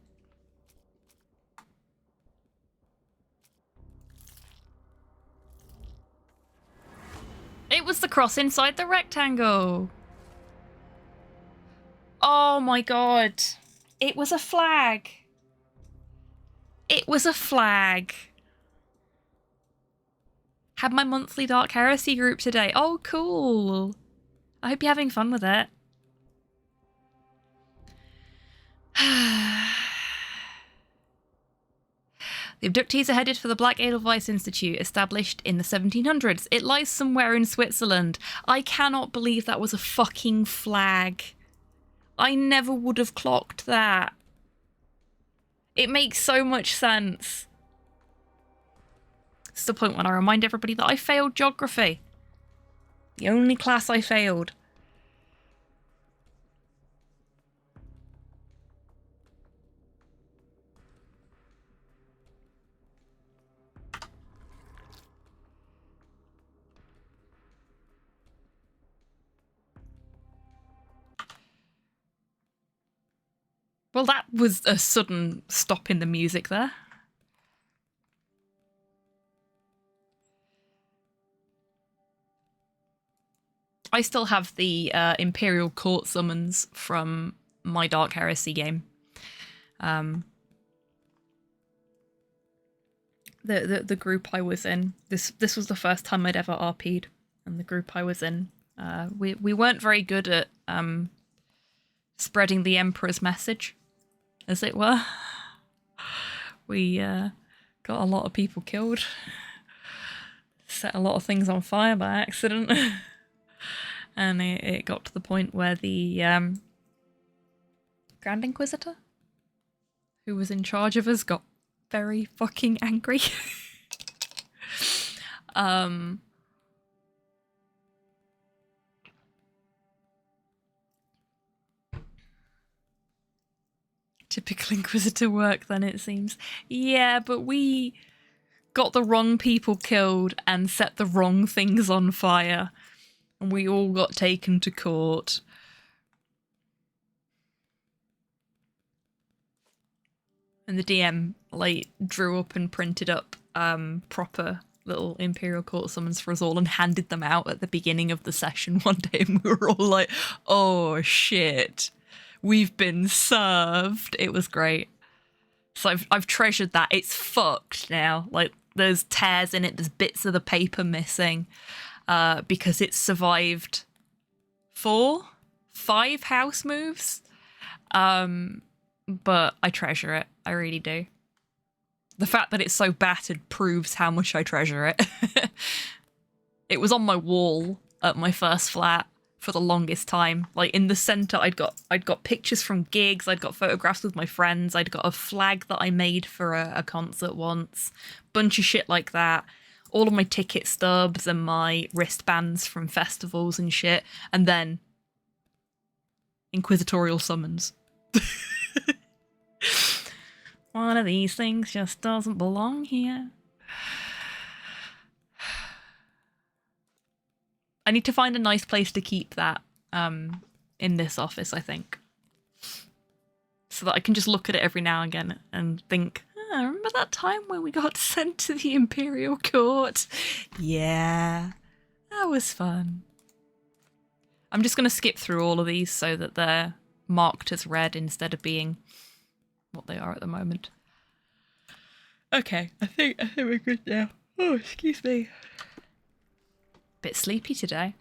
Speaker 1: It was the cross inside the rectangle. Oh my god. It was a flag. It was a flag. Had my monthly Dark Heresy group today. Oh, cool. I hope you're having fun with it. The abductees are headed for the Black Edelweiss Institute, established in the 1700s. It lies somewhere in Switzerland. I cannot believe that was a fucking flag. I never would have clocked that. It makes so much sense. It's the point when I remind everybody that I failed geography. The only class I failed. Well, that was a sudden stop in the music there. I still have the Imperial Court summons from my Dark Heresy game. The group I was in. This was the first time I'd ever RP'd, and the group I was in. We weren't very good at spreading the Emperor's message, as it were. We got a lot of people killed. Set a lot of things on fire by accident. And it got to the point where the Grand Inquisitor, who was in charge of us, got very fucking angry. Typical Inquisitor work, then, it seems. Yeah, but we got the wrong people killed and set the wrong things on fire. And we all got taken to court. And the DM, like, drew up and printed up proper little Imperial Court summons for us all and handed them out at the beginning of the session one day. And we were all like, oh, shit. We've been served. It was great. So I've treasured that. It's fucked now. Like, there's tears in it. There's bits of the paper missing. Because it survived 5 house moves. But I treasure it. I really do. The fact that it's so battered proves how much I treasure it. It was on my wall at my first flat for the longest time. Like, in the center, I'd got pictures from gigs, I'd got photographs with my friends, I'd got a flag that I made for a concert once, bunch of shit like that. All of my ticket stubs and my wristbands from festivals and shit, and then inquisitorial summons. One of these things just doesn't belong here. I need to find a nice place to keep that in this office, I think. So that I can just look at it every now and again and think, remember that time when we got sent to the Imperial Court? Yeah, that was fun. I'm just going to skip through all of these so that they're marked as red instead of being what they are at the moment. Okay, I think we're good now. Oh, excuse me. Bit sleepy today.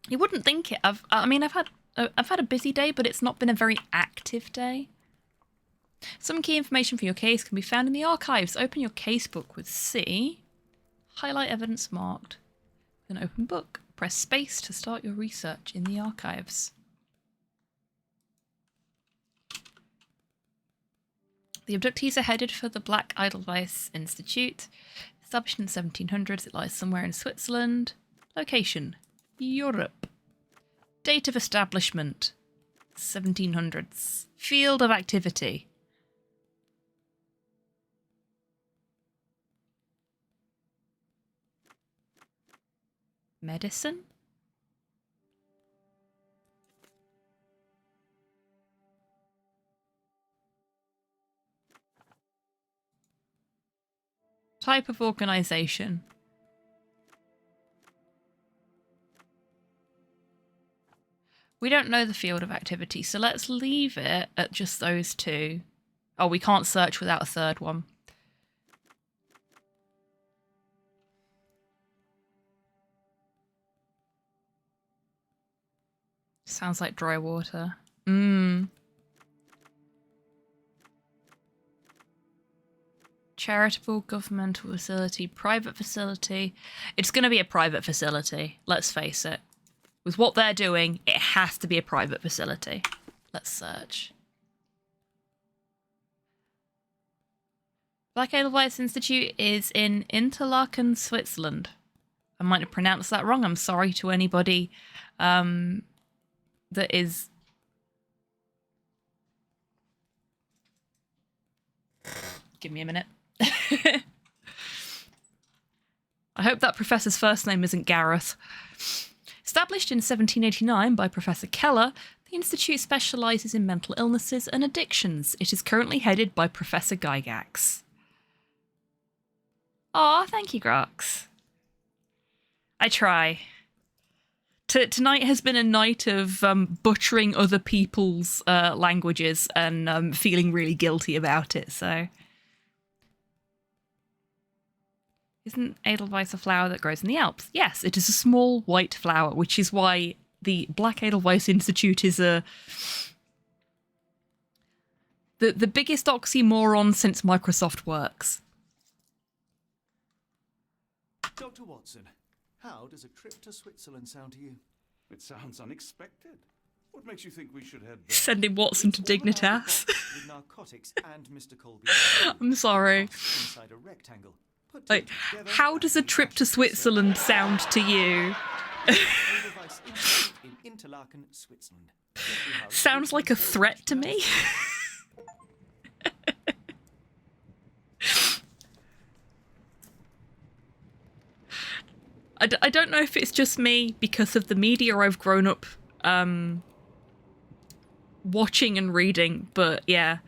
Speaker 1: You wouldn't think it. I've had a busy day, but it's not been a very active day. Some key information for your case can be found in the archives. Open your casebook with C. Highlight evidence marked. An open book. Press space to start your research in the archives. The abductees are headed for the Black Edelweiss Institute. Established in the 1700s, it lies somewhere in Switzerland. Location: Europe. Date of establishment: 1700s. Field of activity: medicine? Type of organisation: we don't know the field of activity, so let's leave it at just those two. Oh, we can't search without a third one. Sounds like dry water. Charitable, governmental facility, private facility. It's going to be a private facility, let's face it. With what they're doing, it has to be a private facility. Let's search. Black Edelweiss Institute is in Interlaken, Switzerland. I might have pronounced that wrong. I'm sorry to anybody that is... Give me a minute. I hope that professor's first name isn't Gareth. Established in 1789 by Professor Keller, the institute specialises in mental illnesses and addictions. It is currently headed by Professor Gygax. Aw, thank you, Grox. I try. Tonight has been a night of butchering other people's languages and feeling really guilty about it, so... Isn't Edelweiss a flower that grows in the Alps? Yes, it is a small white flower, which is why the Black Edelweiss Institute is the biggest oxymoron since Microsoft Works.
Speaker 3: Dr. Watson, how does a trip to Switzerland sound to you?
Speaker 5: It sounds unexpected. What makes you think we should head there?
Speaker 1: Sending Watson to Dignitas.
Speaker 3: With narcotics and Mr. Colby.
Speaker 1: I'm sorry.
Speaker 3: Inside a rectangle.
Speaker 1: Like, how does a trip to Switzerland sound to you?
Speaker 3: In Interlaken, Switzerland.
Speaker 1: Sounds like a threat to me. I don't know if it's just me because of the media I've grown up watching and reading, but yeah.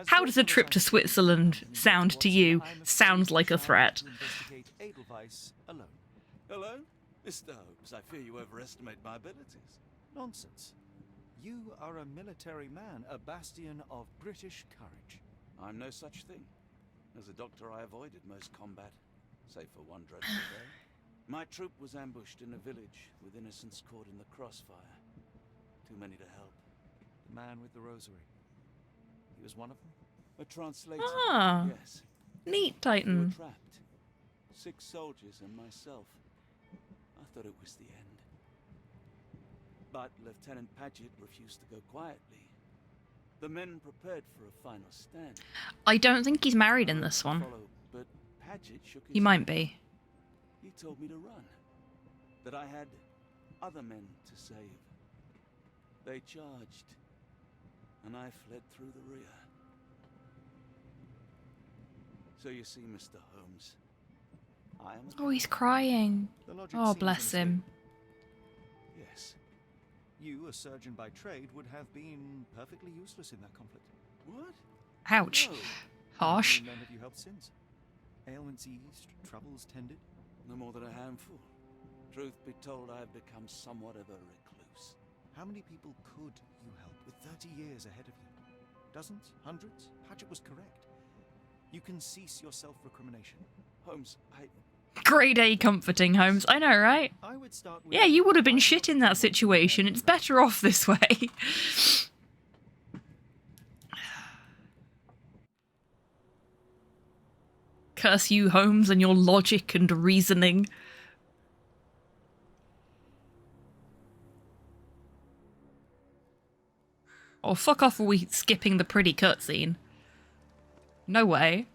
Speaker 1: How does a trip to Switzerland sound to you? Sounds like a threat.
Speaker 5: Hello? Mr. Holmes, I fear you overestimate my abilities.
Speaker 3: Nonsense. You are a military man, a bastion of British courage.
Speaker 5: I'm no such thing. As a doctor, I avoided most combat, save for one dreadful day. My troop was ambushed in a village with innocents caught in the crossfire. Too many to help.
Speaker 3: The man with the rosary. He was one of them?
Speaker 5: A translator,
Speaker 1: Ah,
Speaker 5: yes.
Speaker 1: neat,
Speaker 5: We
Speaker 1: Titan.
Speaker 5: were trapped. 6 soldiers and myself. I thought it was the end. But Lieutenant Paget refused to go quietly. The men prepared for a final stand.
Speaker 1: I don't think he's married in this one.
Speaker 5: But Paget shook his
Speaker 1: He might be.
Speaker 5: He told me to run. That I had other men to save. They charged. And I fled through the rear. So you see, Mr. Holmes, I am...
Speaker 1: Oh, he's crying.
Speaker 3: The logic
Speaker 1: Oh,
Speaker 3: seems
Speaker 1: bless him.
Speaker 5: Yes.
Speaker 3: You, a surgeon by trade, would have been perfectly useless in that conflict.
Speaker 5: What?
Speaker 1: Ouch.
Speaker 5: No.
Speaker 1: Harsh.
Speaker 3: How many men have you helped since? Ailments eased, troubles tended?
Speaker 5: No more than a handful. Truth be told, I have become somewhat of a recluse.
Speaker 3: How many people could you help with 30 years ahead of you? Dozens? Hundreds? Paget was correct. You can cease your self-recrimination.
Speaker 5: Holmes,
Speaker 1: Grade A comforting, Holmes. I know, right?
Speaker 3: I would start with...
Speaker 1: Yeah, you would have been shit in that situation. It's better off this way. Curse you, Holmes, and your logic and reasoning. Oh, fuck off, are we skipping the pretty cutscene? No way.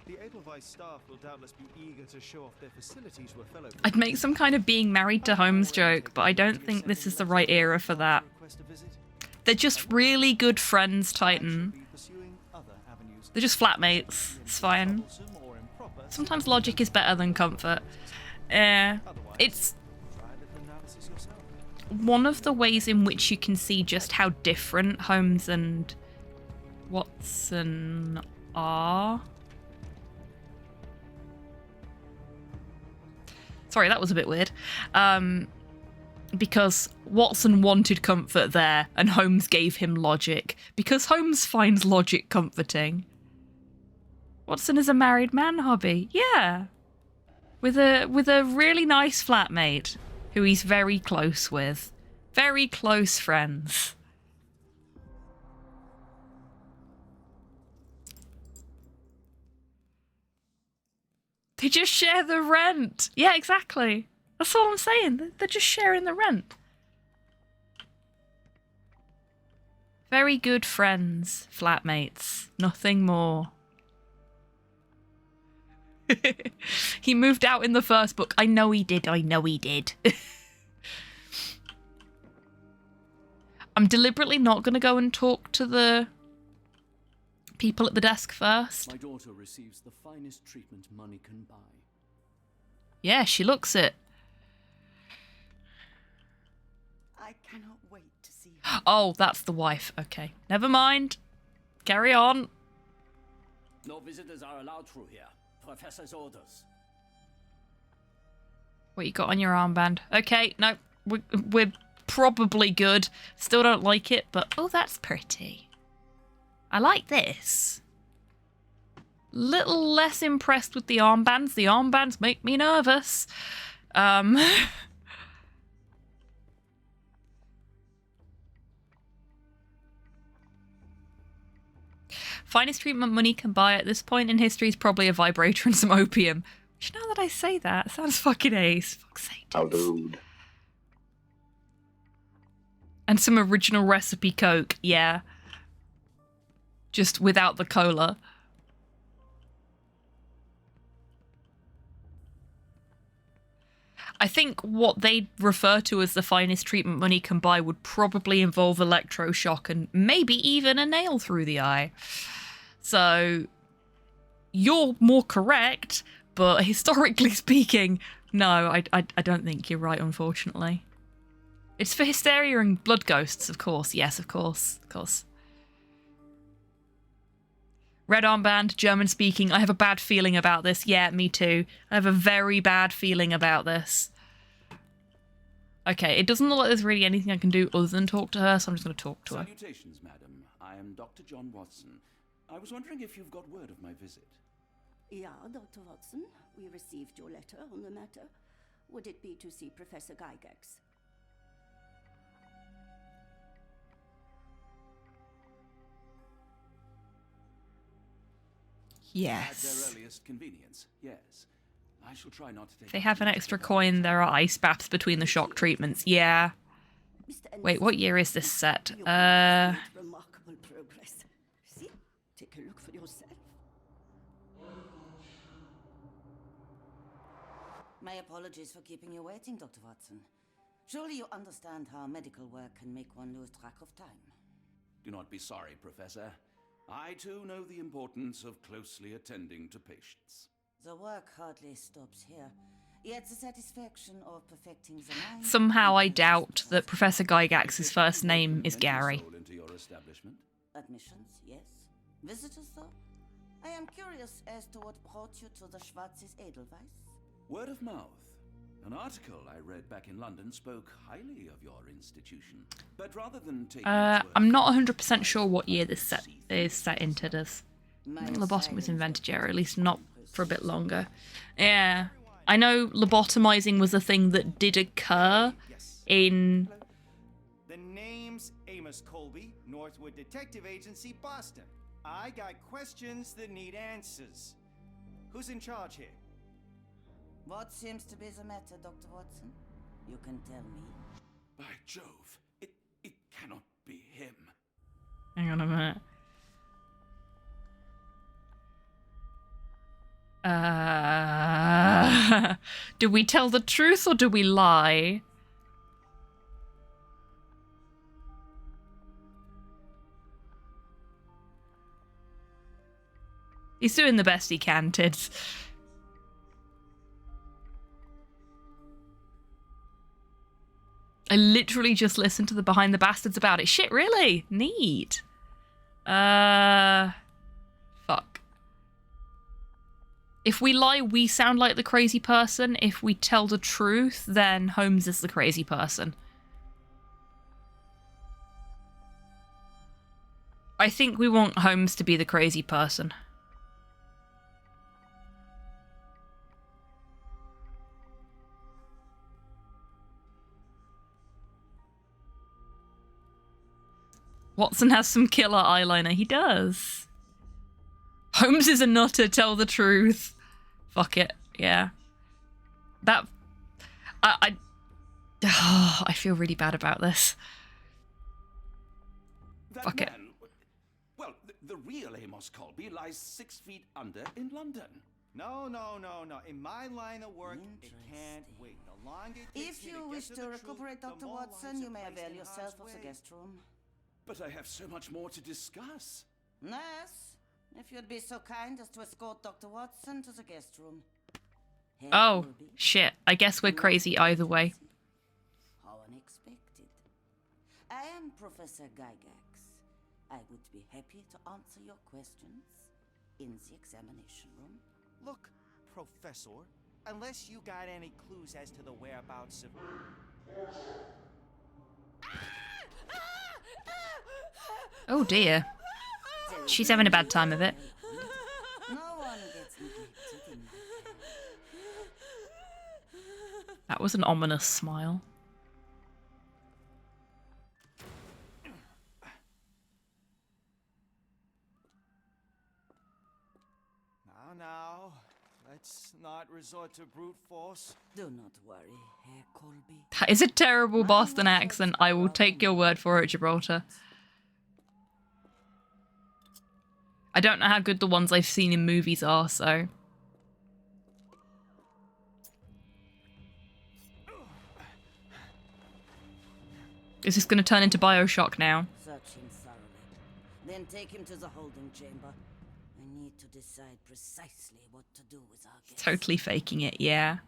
Speaker 3: The Edelweiss staff will doubtless be eager to show off their facility to a fellow...
Speaker 1: I'd make some kind of being married to Holmes joke, but I don't think this is the right era for that. They're just really good friends, Titan. They're just flatmates. It's fine. Sometimes logic is better than comfort. It's one of the ways in which you can see just how different Holmes and Watson are. Sorry, that was a bit weird. Because Watson wanted comfort there, and Holmes gave him logic. Because Holmes finds logic comforting. Watson is a married man hobby. Yeah. With a really nice flatmate. who he's very close with. Very close friends. They just share the rent. Yeah, exactly. That's all I'm saying. They're just sharing the rent. Very good friends, flatmates. Nothing more. He moved out in the first book. I know he did. I know he did. I'm deliberately not going to go and talk to the people at the desk first.
Speaker 6: My daughter receives the finest treatment money can buy.
Speaker 1: Yeah, she looks it.
Speaker 7: I cannot wait to see her.
Speaker 1: Oh, that's the wife. Okay. Never mind. Carry on.
Speaker 6: No visitors are allowed through here. Professor's orders.
Speaker 1: What you got on your armband? Okay, no, we're probably good. Still don't like it, but oh, that's pretty. I like this. Little less impressed with the armbands. The armbands make me nervous. Finest treatment money can buy at this point in history is probably a vibrator and some opium. Which, now that I say that, sounds fucking ace. Fuck's sake.
Speaker 8: How dude.
Speaker 1: And some original recipe Coke, yeah. Just without the cola. I think what they refer to as the finest treatment money can buy would probably involve electroshock and maybe even a nail through the eye. So, you're more correct, but historically speaking, no, I don't think you're right, unfortunately. It's for hysteria and blood ghosts, of course. Yes, of course. Of course. Red armband, German speaking. I have a bad feeling about this. Yeah, me too. I have a very bad feeling about this. Okay, it doesn't look like there's really anything I can do other than talk to her, so I'm just going to talk to her.
Speaker 5: Salutations, madam. I am Dr. John Watson. I was wondering if you've got word of my visit.
Speaker 7: Yeah, Dr. Watson, we received your letter on the matter. Would it be to see Professor Gygax?
Speaker 5: At their
Speaker 1: Yes.
Speaker 5: earliest convenience, yes. I shall try not to take...
Speaker 1: If they have an extra coin, there are ice baths between the shock treatments. Yeah. Wait, what year is this set?
Speaker 7: Remarkable progress. See? Take a look for yourself.
Speaker 9: My apologies for keeping you waiting, Dr. Watson. Surely you understand how medical work can make one lose track of time.
Speaker 5: Do not be sorry, Professor. I too know the importance of closely attending to patients.
Speaker 9: The work hardly stops here. Yet the satisfaction of perfecting the mind...
Speaker 1: Somehow I doubt that Professor Gygax's first name is Gary.
Speaker 5: Soul into your establishment?
Speaker 9: Admissions, yes. Visitors, though? I am curious as to what brought you to the Schwarzes Edelweiss.
Speaker 5: Word of mouth. An article I read back in London spoke highly of your institution. But rather than taking...
Speaker 1: I'm not 100% sure what year this set is set into, does. Lobotomy was invented, yeah, or at least not for a bit longer. Yeah. I know lobotomizing was a thing that did occur in...
Speaker 3: The name's Amos Colby, Northwood Detective Agency, Boston. I got questions that need answers. Who's in charge here?
Speaker 9: What seems to be the matter, Dr. Watson? You can tell me.
Speaker 5: By Jove, it cannot be him.
Speaker 1: Hang on a minute. Do we tell the truth or do we lie? He's doing the best he can, Tids. I literally just listened to the Behind the Bastards about it. Shit, really? Neat. Fuck. If we lie, we sound like the crazy person. If we tell the truth, then Holmes is the crazy person. I think we want Holmes to be the crazy person. Watson has some killer eyeliner. He does. Holmes is a nutter, tell the truth. Fuck it. Yeah. That... I feel really bad about this.
Speaker 5: That
Speaker 1: Fuck it.
Speaker 5: man, well, the real Amos Colby lies 6 feet under in London.
Speaker 3: No. In my line of work, it can't
Speaker 9: Interesting.
Speaker 3: wait. The longer it takes
Speaker 9: If
Speaker 3: me
Speaker 9: you
Speaker 3: to
Speaker 9: wish
Speaker 3: get
Speaker 9: to
Speaker 3: the truth,
Speaker 9: recuperate,
Speaker 3: the
Speaker 9: Dr.
Speaker 3: more
Speaker 9: Watson,
Speaker 3: lives
Speaker 9: you
Speaker 3: are
Speaker 9: may
Speaker 3: placed
Speaker 9: avail
Speaker 3: in
Speaker 9: yourself
Speaker 3: harm's
Speaker 9: of the
Speaker 3: way.
Speaker 9: guest room.
Speaker 5: But I have so much more to discuss.
Speaker 9: Nurse, if you'd be so kind as to escort Dr. Watson to the guest room. Herr
Speaker 1: Oh,
Speaker 9: Colby,
Speaker 1: shit. I guess we're crazy either way.
Speaker 9: how unexpected. I am Professor Gygax. I would be happy to answer your questions in the examination room.
Speaker 3: Look, Professor, unless you got any clues as to the whereabouts of...
Speaker 1: Oh dear.
Speaker 9: There is
Speaker 1: She's having a bad
Speaker 9: no
Speaker 1: time of it.
Speaker 9: No one gets neglected in my care.
Speaker 1: That was an ominous smile.
Speaker 3: Now, let's not resort to brute force.
Speaker 9: Do not worry, Herr Colby.
Speaker 1: That is a terrible Boston accent. I will take your word for it, Gibraltar. I don't know how good the ones I've seen in movies are, so... Is this going to turn into Bioshock now?
Speaker 9: Search him thoroughly. Then take him to the holding chamber. I need to decide precisely what to do with our guest.
Speaker 1: Totally faking it, yeah.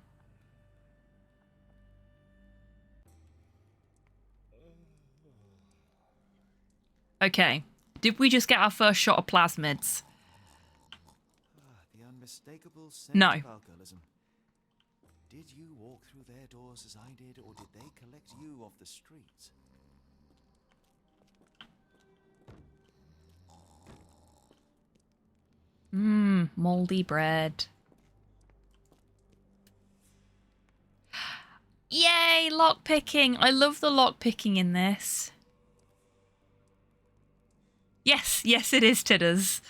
Speaker 1: Okay. Did we just get our first shot of plasmids?
Speaker 3: The unmistakable scent
Speaker 1: No.
Speaker 3: of alcoholism. Did you walk through their doors as I did, or did they collect you off the streets?
Speaker 1: Moldy bread. Yay, lockpicking! I love the lockpicking in this. Yes, it is Tidders.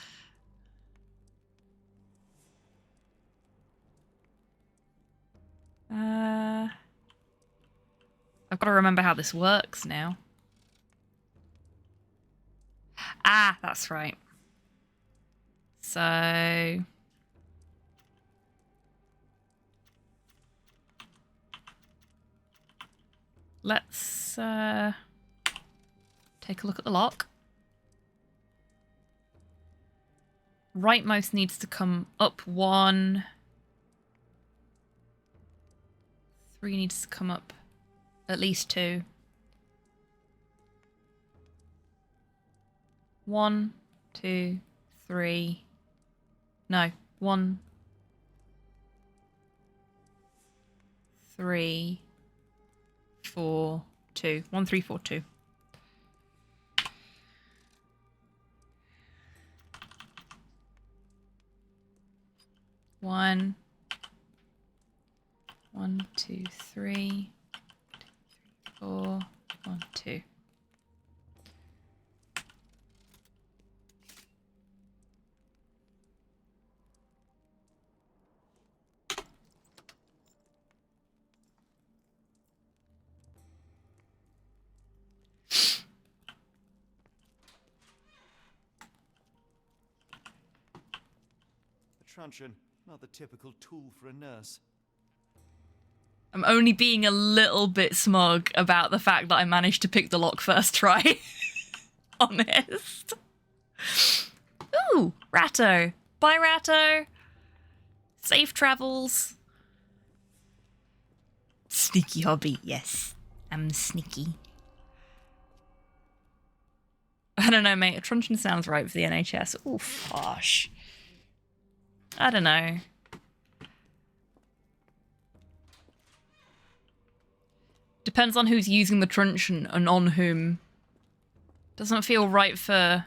Speaker 1: I've got to remember how this works now. Ah, that's right. So... let's take a look at the lock. Rightmost needs to come up 1. 3 needs to come up at least 2. 1, 2, 3. No, 1, 3, 4, 2. 1, 3, 4, 2. One, 1, 2, 3, 4, 1, 2.
Speaker 3: A truncheon, not the typical tool for a nurse.
Speaker 1: I'm only being a little bit smug about the fact that I managed to pick the lock first try. Honest. Ooh, Ratto. Bye, Ratto. Safe travels. Sneaky hobby, yes. I'm sneaky. I don't know, mate. A truncheon sounds right for the NHS. Ooh, gosh. I don't know. Depends on who's using the truncheon and on whom. Doesn't feel right for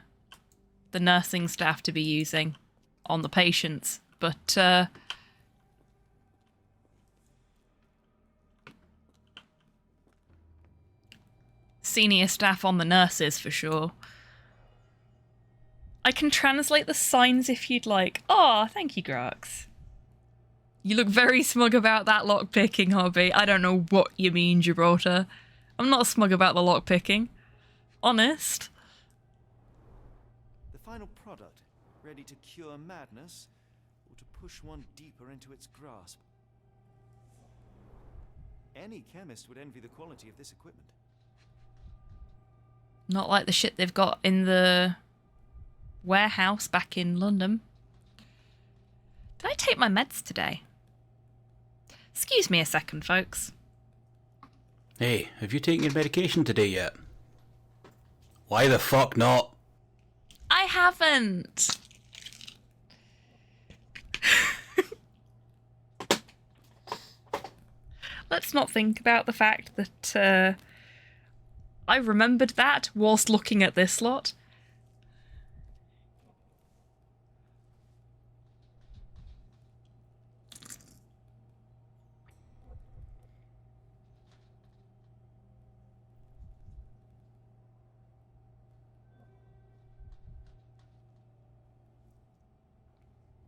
Speaker 1: the nursing staff to be using on the patients, but senior staff on the nurses for sure. I can translate the signs if you'd like. Oh, thank you, Grax. You look very smug about that lockpicking hobby. I don't know what you mean, Gibraltar. I'm not smug about the lockpicking. Honest.
Speaker 3: The final product, ready to cure madness, or to push one deeper into its grasp. Any chemist would envy the quality of this equipment.
Speaker 1: Not like the shit they've got in the warehouse back in London. Did I take my meds today? Excuse me a second, folks.
Speaker 8: Hey, have you taken your medication today yet? Why the fuck not?
Speaker 1: I haven't. Let's not think about the fact that I remembered that whilst looking at this lot.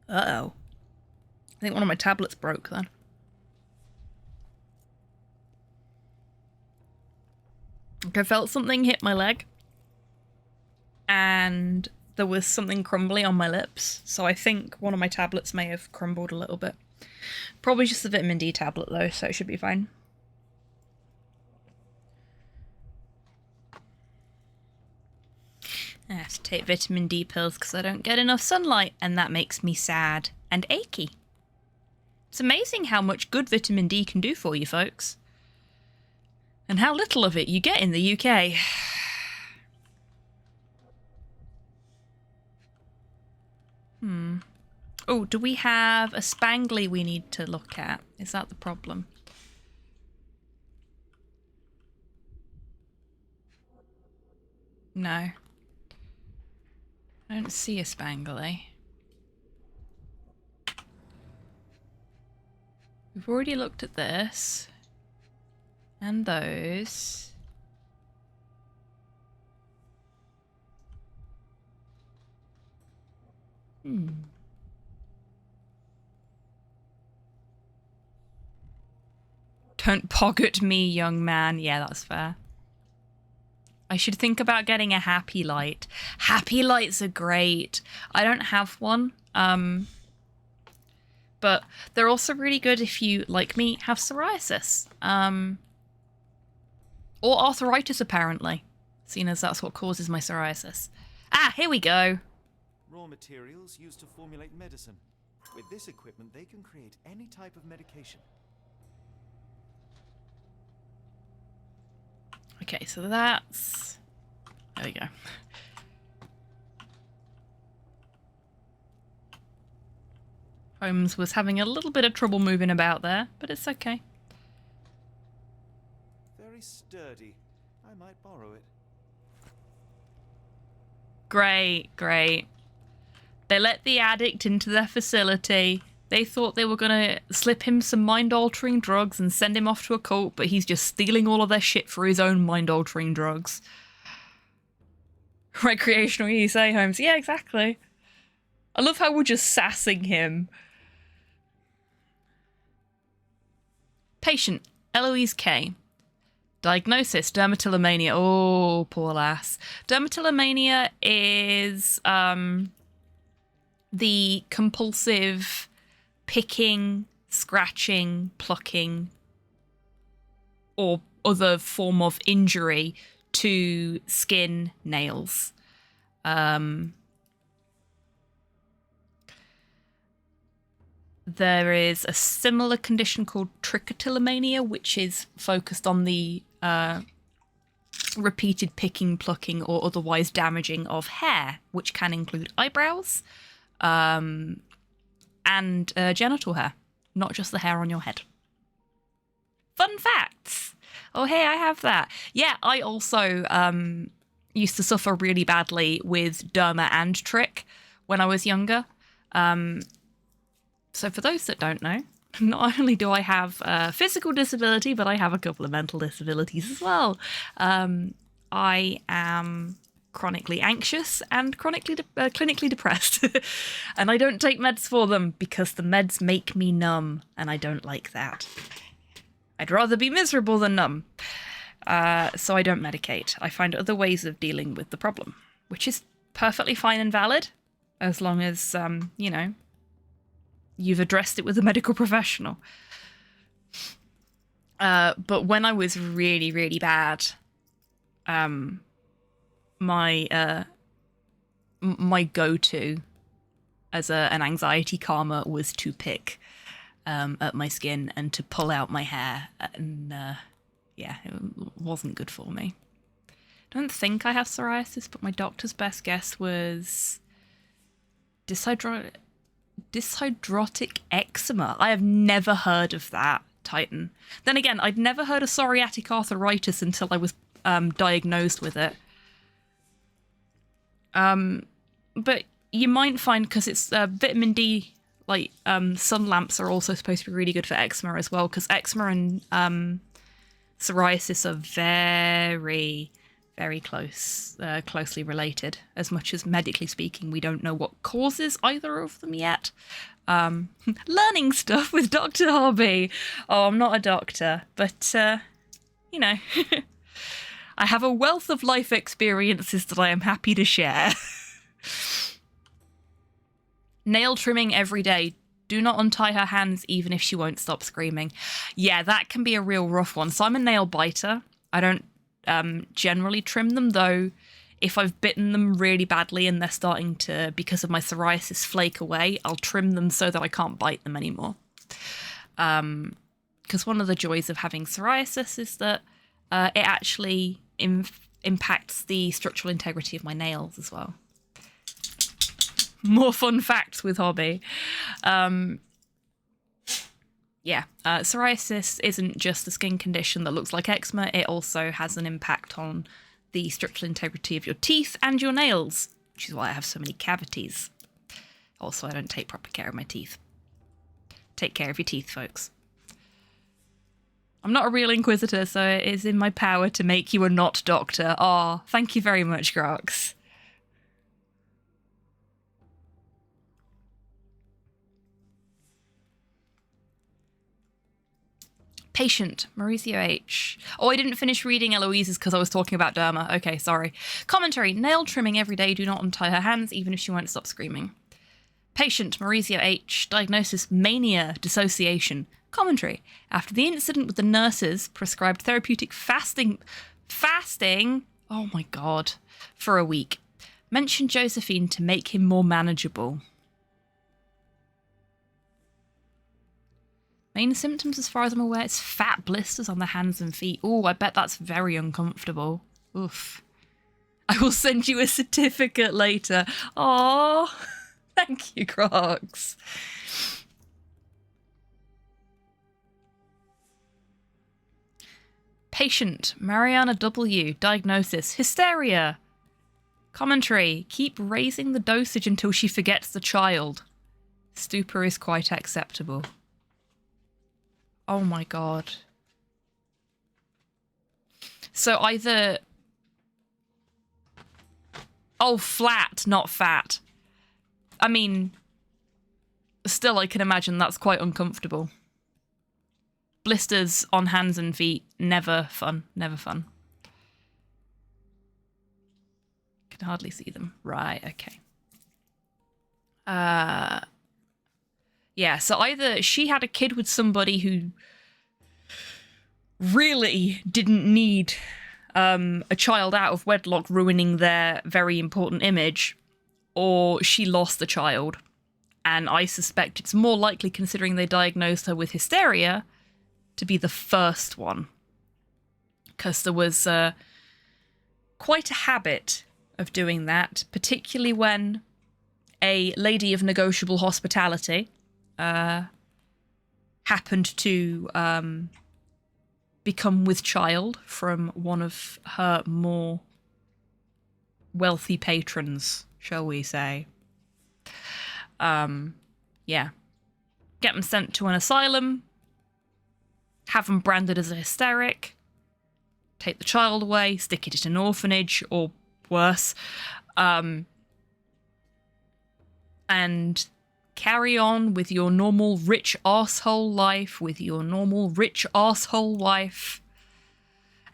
Speaker 1: Uh-oh. I think one of my tablets broke then. I felt something hit my leg. And there was something crumbly on my lips. So I think one of my tablets may have crumbled a little bit. Probably just a vitamin D tablet though, so it should be fine. I have to take vitamin D pills because I don't get enough sunlight, and that makes me sad and achy. It's amazing how much good vitamin D can do for you, folks. And how little of it you get in the UK. Oh, do we have a spangly we need to look at? Is that the problem? No. I don't see a spangly. We've already looked at this. And those. Don't pocket me, young man. Yeah, that's fair. I should think about getting a happy light. Happy lights are great. I don't have one. But they're also really good if you, like me, have psoriasis. Or arthritis, apparently. Seeing as that's what causes my psoriasis. Ah, here we go.
Speaker 3: Raw materials used to formulate medicine. With this equipment, they can create any type of medication.
Speaker 1: Okay, so that's... There we go. Holmes was having a little bit of trouble moving about there, but it's okay.
Speaker 3: Very sturdy. I might borrow it.
Speaker 1: Great, great. They let the addict into their facility. They thought they were going to slip him some mind-altering drugs and send him off to a cult, but he's just stealing all of their shit for his own mind-altering drugs. Recreational, you say, Holmes? Yeah, exactly. I love how we're just sassing him. Patient, Eloise K. Diagnosis, dermatillomania. Oh, poor lass. Dermatillomania is the compulsive picking, scratching, plucking, or other form of injury to skin, nails. There is a similar condition called trichotillomania, which is focused on the repeated picking, plucking, or otherwise damaging of hair, which can include eyebrows and genital hair, not just the hair on your head. Fun facts! Oh, hey, I have that. Yeah, I also used to suffer really badly with derma and trich when I was younger. So for those that don't know, not only do I have a physical disability, but I have a couple of mental disabilities as well. I am chronically anxious and clinically depressed. And I don't take meds for them because the meds make me numb, and I don't like that. I'd rather be miserable than numb. So I don't medicate. I find other ways of dealing with the problem, which is perfectly fine and valid, as long as, you know, you've addressed it with a medical professional. But when I was really, really bad, my go-to as an anxiety calmer was to pick at my skin and to pull out my hair, and yeah, it wasn't good for me. I don't think I have psoriasis, but my doctor's best guess was dyshydrotic eczema. I have never heard of that, Titan. Then again, I'd never heard of psoriatic arthritis until I was diagnosed with it. But you might find, because it's vitamin D, like sun lamps are also supposed to be really good for eczema as well, because eczema and psoriasis are very, very closely related. As much as medically speaking, we don't know what causes either of them yet. Learning stuff with Dr. Hobby. Oh, I'm not a doctor, but you know, I have a wealth of life experiences that I am happy to share. Nail trimming every day. Do not untie her hands even if she won't stop screaming. Yeah, that can be a real rough one. So I'm a nail biter. I don't generally trim them, though. If I've bitten them really badly and they're starting to, because of my psoriasis, flake away, I'll trim them so that I can't bite them anymore. Because one of the joys of having psoriasis is that it actually impacts the structural integrity of my nails as well. More fun facts with Hobby. Yeah, psoriasis isn't just a skin condition that looks like eczema. It also has an impact on the structural integrity of your teeth and your nails, which is why I have so many cavities. Also, I don't take proper care of my teeth. Take care of your teeth, folks. I'm not a real inquisitor, so it is in my power to make you a not doctor. Aw, thank you very much, Grox. Patient, Mauricio H. Oh, I didn't finish reading Eloise's because I was talking about derma. Okay, sorry. Commentary, nail trimming every day. Do not untie her hands, even if she won't stop screaming. Patient, Mauricio H. Diagnosis, mania, dissociation. Commentary, after the incident with the nurses, prescribed therapeutic fasting, oh my god, for a week. Mentioned Josephine to make him more manageable. Main symptoms, as far as I'm aware, is fat blisters on the hands and feet. Oh, I bet that's very uncomfortable. Oof. I will send you a certificate later. Aww. Thank you, Crocs. Patient, Mariana W. Diagnosis, hysteria. Commentary, keep raising the dosage until she forgets the child. Stupor is quite acceptable. Oh my god. So either... Oh, flat, not fat. I mean, still I can imagine that's quite uncomfortable. Blisters on hands and feet, never fun, never fun. Can hardly see them. Right, okay. Yeah, so either she had a kid with somebody who really didn't need a child out of wedlock ruining their very important image, or she lost the child. And I suspect it's more likely, considering they diagnosed her with hysteria, to be the first one. Because there was quite a habit of doing that, particularly when a lady of negotiable hospitality happened to become with child from one of her more wealthy patrons, shall we say. Yeah. Get them sent to an asylum, have them branded as a hysteric, take the child away, stick it at an orphanage, or worse. And carry on with your normal rich arsehole life, with your normal rich arsehole wife,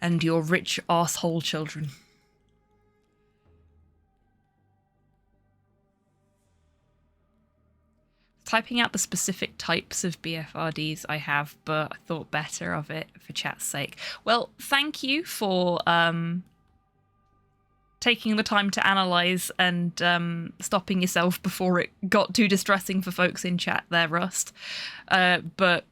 Speaker 1: and your rich arsehole children. Typing out the specific types of BFRDs I have, but I thought better of it for chat's sake. Well, thank you for taking the time to analyse and stopping yourself before it got too distressing for folks in chat there, Rust. But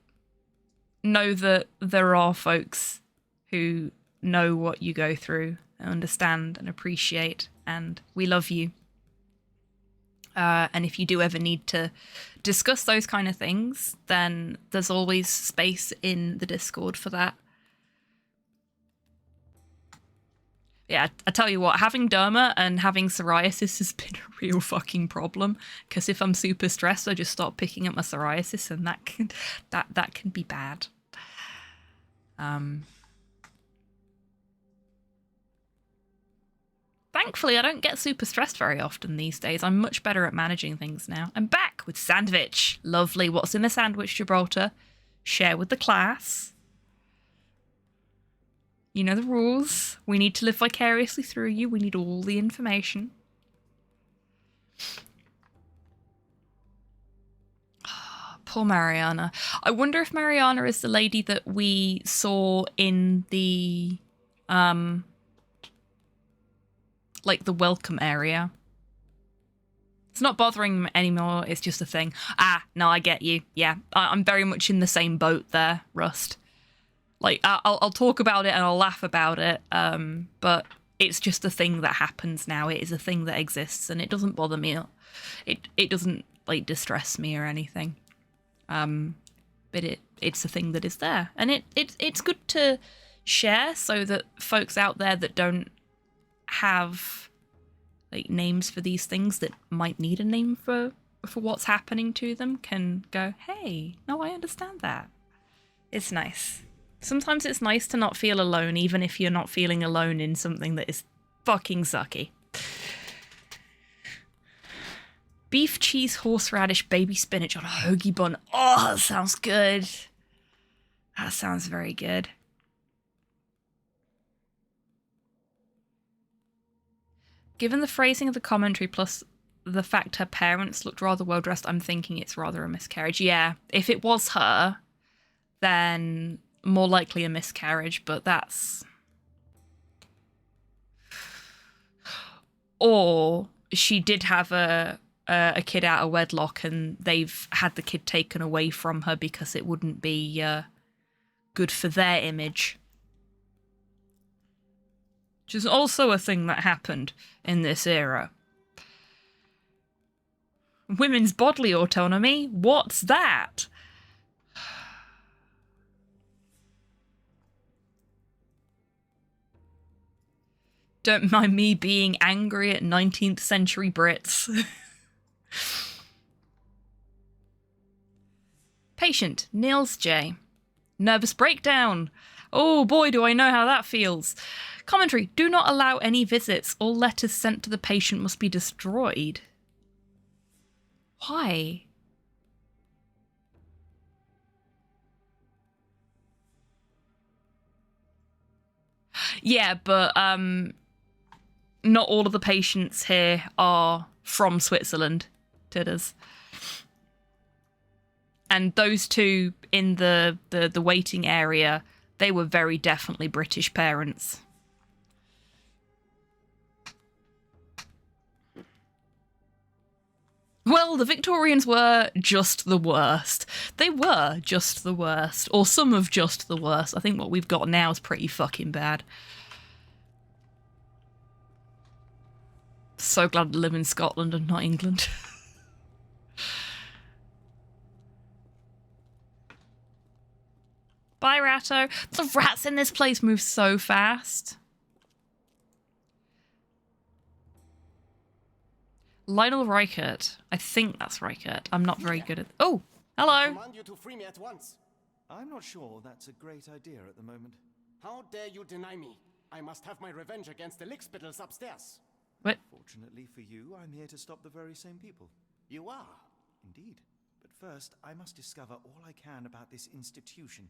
Speaker 1: know that there are folks who know what you go through, and understand and appreciate, and we love you. And if you do ever need to discuss those kind of things, then there's always space in the Discord for that. Yeah, I tell you what, having derma and having psoriasis has been a real fucking problem. Because if I'm super stressed, I just start picking up my psoriasis, and that can be bad. Thankfully, I don't get super stressed very often these days. I'm much better at managing things now. I'm back with Sandwich. Lovely. What's in the sandwich, Gibraltar? Share with the class. You know the rules. We need to live vicariously through you. We need all the information. Poor Mariana. I wonder if Mariana is the lady that we saw in the like the welcome area. It's not bothering me anymore, it's just a thing. Ah, no, I get you. Yeah, I'm very much in the same boat there, Rust. Like, I'll talk about it and I'll laugh about it, but it's just a thing that happens now. It is a thing that exists, and it doesn't bother me. It doesn't, like, distress me or anything. But it's a thing that is there. And it's good to share so that folks out there that don't have like names for these things, that might need a name for what's happening to them, can go, hey, no, I understand that. It's nice. Sometimes it's nice to not feel alone, even if you're not feeling alone in something that is fucking sucky. Beef, cheese, horseradish, baby spinach on a hoagie bun. Oh, that sounds good. That sounds very good. Given the phrasing of the commentary plus the fact her parents looked rather well dressed, I'm thinking it's rather a miscarriage. Yeah, if it was her, then more likely a miscarriage, but that's... Or she did have a kid out of wedlock and they've had the kid taken away from her because it wouldn't be good for their image. Which is also a thing that happened in this era. Women's bodily autonomy? What's that? Don't mind me being angry at 19th century Brits. Patient, Niels J. Nervous breakdown. Oh boy, do I know how that feels. Commentary, do not allow any visits. All letters sent to the patient must be destroyed. Why? Yeah, but not all of the patients here are from Switzerland, Tidders. And those two in the waiting area, they were very definitely British parents. Well, the Victorians were just the worst. They were just the worst. Or some of just the worst. I think what we've got now is pretty fucking bad. So glad to live in Scotland and not England. Bye, Ratto. The rats in this place move so fast. Lionel Reichert. I think that's Reichert. I'm not very good at... Oh, hello.
Speaker 10: I command you to free me at once.
Speaker 3: I'm not sure that's a great idea at the moment.
Speaker 10: How dare you deny me? I must have my revenge against the lickspittles upstairs.
Speaker 1: What?
Speaker 3: Fortunately for you, I'm here to stop the very same people.
Speaker 6: You are?
Speaker 3: Indeed. But first, I must discover all I can about this institution.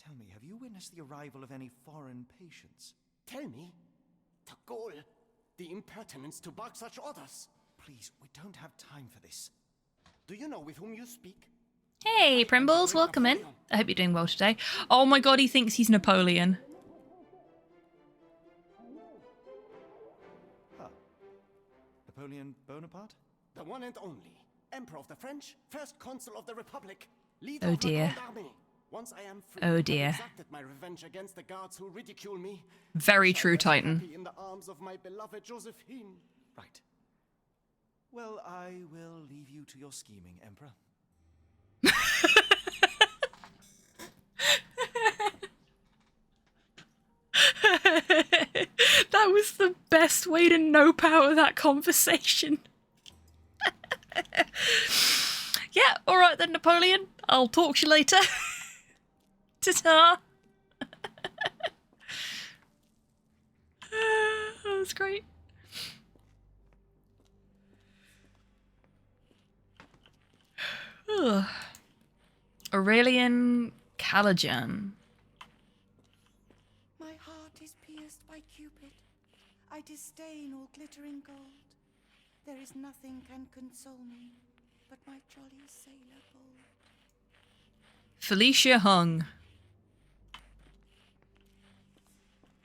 Speaker 3: Tell me, have you witnessed the arrival of any foreign patients?
Speaker 6: Tell me. The goal. The impertinence to bark such orders.
Speaker 3: Please, we don't have time for this.
Speaker 6: Do you know with whom you speak?
Speaker 1: Hey, Primbles, welcome in. I hope you're doing well today. Oh my god, he thinks he's Napoleon.
Speaker 3: Huh. Napoleon Bonaparte?
Speaker 6: The one and only. Emperor of the French, first consul of the Republic. Leader
Speaker 1: Oh
Speaker 6: of the
Speaker 1: dear.
Speaker 6: Grand Army. Once I am free,
Speaker 1: Oh dear.
Speaker 6: I exacted my revenge against the guards who ridicule me.
Speaker 1: Very
Speaker 6: Shall
Speaker 1: true,
Speaker 6: rest
Speaker 1: Titan.
Speaker 6: happy in the arms of my beloved Josephine.
Speaker 3: Right. Well, I will leave you to your scheming, Emperor.
Speaker 1: That was the best way to nope out of that conversation. Yeah, alright then, Napoleon. I'll talk to you later. Ta-ta. That was great. Ugh. Aurelian Calijan.
Speaker 9: My heart is pierced by Cupid. I disdain all glittering gold. There is nothing can console me but my jolly sailor bold.
Speaker 1: Felicia Hung.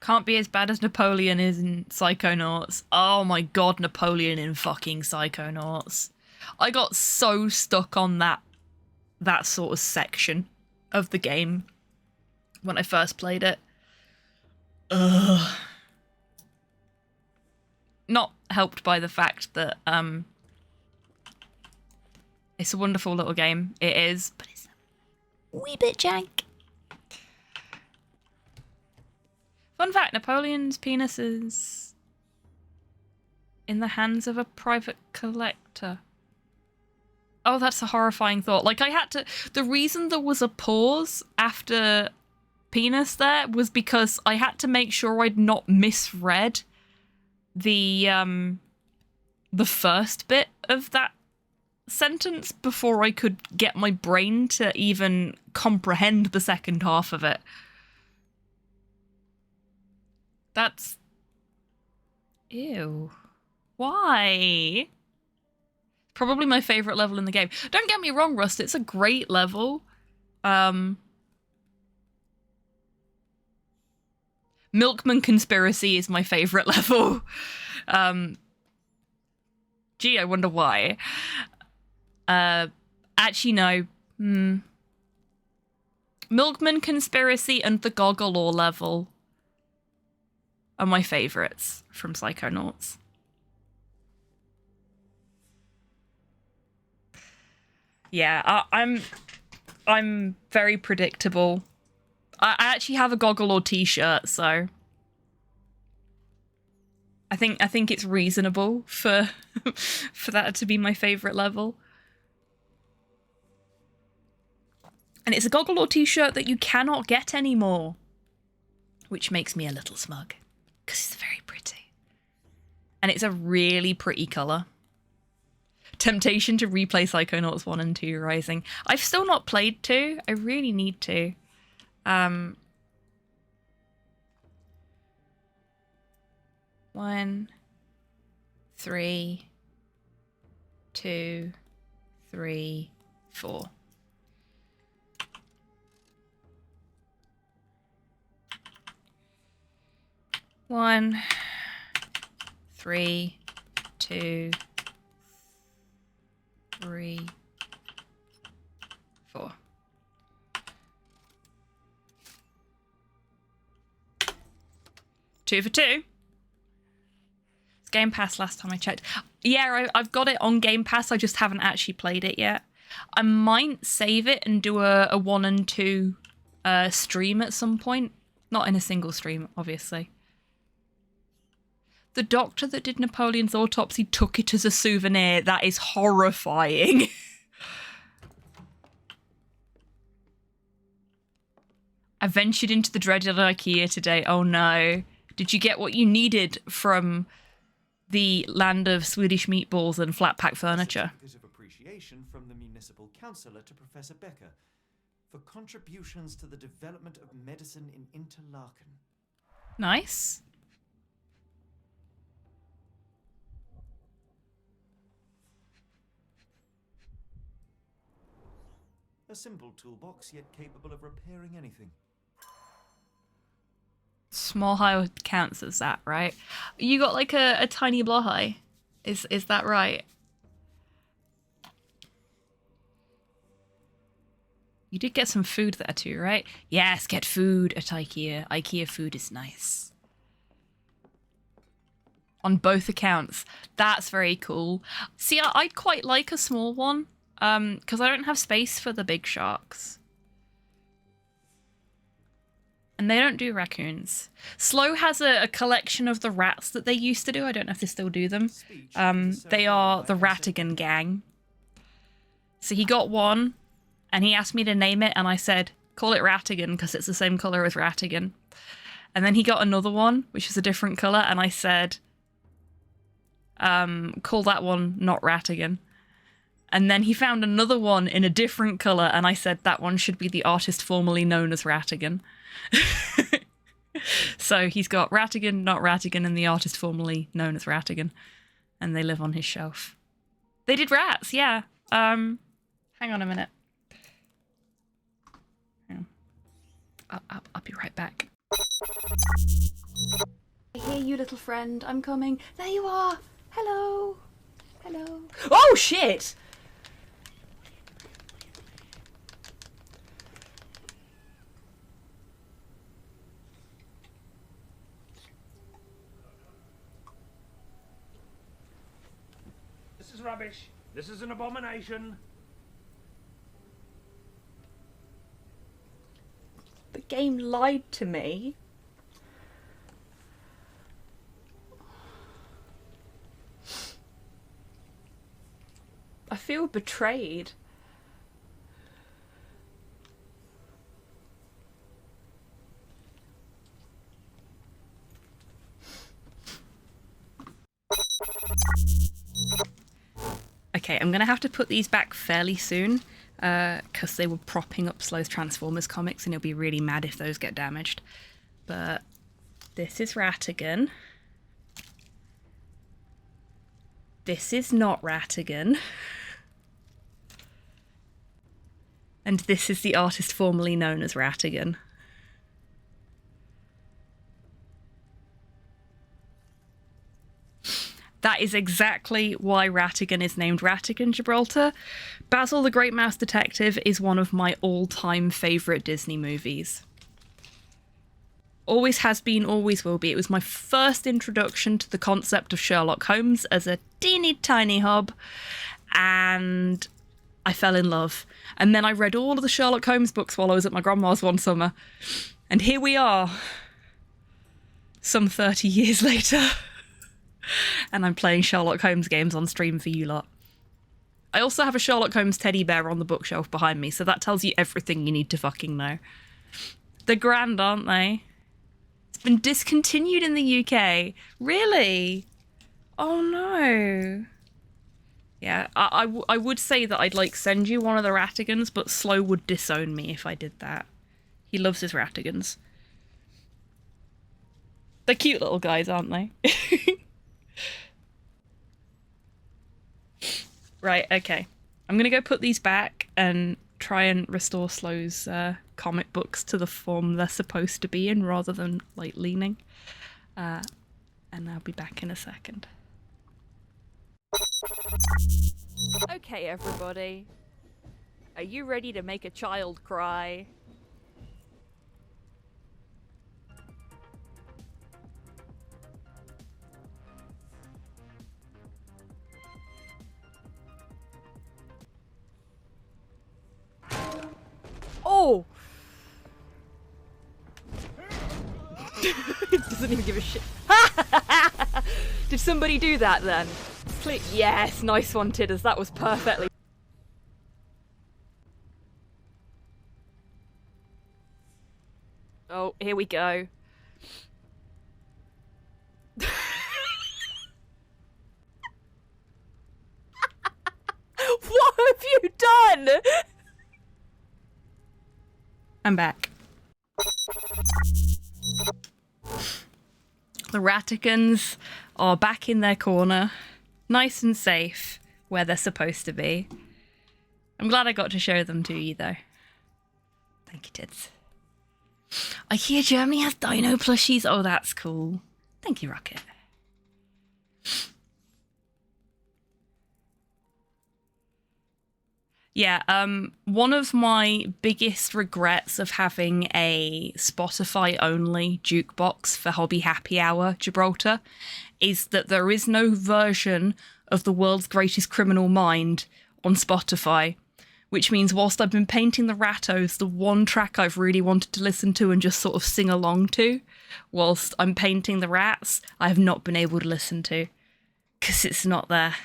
Speaker 1: Can't be as bad as Napoleon is in Psychonauts. Oh my god, Napoleon in fucking Psychonauts. I got so stuck on that sort of section of the game when I first played it. Ugh. Not helped by the fact that it's a wonderful little game. It is, but it's a wee bit jank. Fun fact, Napoleon's penis is in the hands of a private collector. Oh, that's a horrifying thought. Like, I had to... The reason there was a pause after penis there was because I had to make sure I'd not misread the first bit of that sentence before I could get my brain to even comprehend the second half of it. That's... Ew. Why? Probably my favourite level in the game. Don't get me wrong, Rust, it's a great level. Milkman Conspiracy is my favourite level. Gee, I wonder why. Actually, no. Milkman Conspiracy and the Goggle Ore level are my favourites from Psychonauts. Yeah, I'm very predictable. I actually have a Goggle Ore t-shirt, so I think it's reasonable for for that to be my favourite level. And it's a Goggle Ore t-shirt that you cannot get anymore, which makes me a little smug because it's very pretty. And it's a really pretty colour. Temptation to replay Psychonauts 1 and 2 Rising. I've still not played 2. I really need to. 1, 3, 2, 3, 4. One, 3, 2, 3, 4. Two for two. It's Game Pass last time I checked. Yeah, I've got it on Game Pass. I just haven't actually played it yet. I might save it and do a 1 and 2 stream at some point. Not in a single stream, obviously. The doctor that did Napoleon's autopsy took it as a souvenir. That is horrifying. I ventured into the dreaded IKEA today. Oh no. Did you get what you needed from the land of Swedish meatballs and flat pack furniture.
Speaker 3: Certificate of appreciation from the municipal councillor to Professor Becker for contributions to the development of medicine in Interlaken.
Speaker 1: Nice.
Speaker 3: A simple toolbox, yet capable of repairing anything.
Speaker 1: Small high counts as that, right? You got like a tiny blowhigh. Is that right? You did get some food there too, right? Yes, get food at IKEA. IKEA food is nice. On both accounts. That's very cool. See, I'd quite like a small one. Because I don't have space for the big sharks. And they don't do raccoons. Slow has a collection of the rats that they used to do. I don't know if they still do them. They are the Ratigan gang. So he got one, and he asked me to name it, and I said, call it Ratigan, because it's the same colour as Ratigan. And then he got another one, which is a different colour, and I said, call that one not Ratigan. And then he found another one in a different colour, and I said that one should be the artist formerly known as Ratigan. So he's got Ratigan, not Ratigan, and the artist formerly known as Ratigan. And they live on his shelf. They did rats, yeah. Hang on a minute. Hang on. I'll be right back. I hear you, little friend. I'm coming. There you are. Hello. Hello. Oh, shit!
Speaker 10: This is rubbish. This is an abomination.
Speaker 1: The game lied to me. I feel betrayed. Okay, I'm gonna have to put these back fairly soon because they were propping up Slow's Transformers comics and he'll be really mad if those get damaged. But this is Ratigan. This is not Ratigan. And this is the artist formerly known as Ratigan. That is exactly why Ratigan is named Ratigan Gibraltar. Basil the Great Mouse Detective is one of my all-time favourite Disney movies. Always has been, always will be. It was my first introduction to the concept of Sherlock Holmes as a teeny tiny hob, and I fell in love. And then I read all of the Sherlock Holmes books while I was at my grandma's one summer. And here we are, some 30 years later. And I'm playing Sherlock Holmes games on stream for you lot. I also have a Sherlock Holmes teddy bear on the bookshelf behind me, so that tells you everything you need to fucking know. They're grand, aren't they? It's been discontinued in the UK. Really? Oh no. Yeah, I would say that I'd like send you one of the Ratigans, but Slow would disown me if I did that. He loves his Ratigans. They're cute little guys, aren't they? Right, okay. I'm gonna go put these back and try and restore Slow's comic books to the form they're supposed to be in rather than, like, leaning. And I'll be back in a second. Okay, everybody. Are you ready to make a child cry? Oh! It doesn't even give a shit. Did somebody do that then? Yes, nice one, Tidders. That was perfectly. Oh, here we go. again! I'm back. The Raticans are back in their corner, nice and safe, where they're supposed to be. I'm glad I got to show them to you, though. Thank you, Tids. I hear Germany has dino plushies. Oh, that's cool. Thank you, Rocket. Yeah, one of my biggest regrets of having a Spotify-only jukebox for Hobby Happy Hour Gibraltar is that there is no version of The World's Greatest Criminal Mind on Spotify, which means whilst I've been painting the Rattos, the one track I've really wanted to listen to and just sort of sing along to, whilst I'm painting the rats, I have not been able to listen to, because it's not there.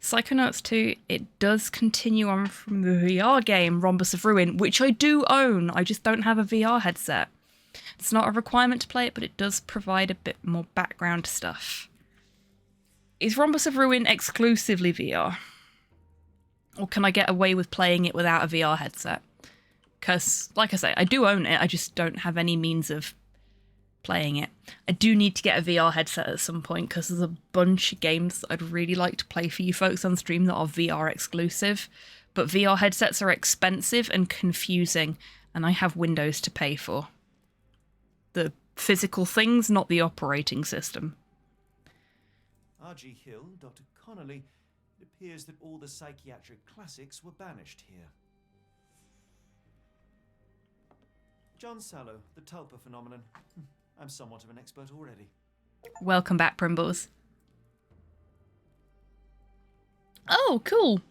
Speaker 1: Psychonauts 2, it does continue on from the VR game Rhombus of Ruin, which I do own, I just don't have a VR headset. It's not a requirement to play it, but it does provide a bit more background stuff. Is Rhombus of Ruin exclusively VR? Or can I get away with playing it without a VR headset? Because, like I say, I do own it, I just don't have any means of playing it. I do need to get a VR headset at some point because there's a bunch of games that I'd really like to play for you folks on stream that are VR exclusive, but VR headsets are expensive and confusing, and I have Windows to pay for. The physical things, not the operating system.
Speaker 3: R.G. Hill, Dr. Connolly, it appears that all the psychiatric classics were banished here. John Sallow, the Tulpa phenomenon. I'm somewhat of an expert already.
Speaker 1: Welcome back, Primbles. Oh, cool.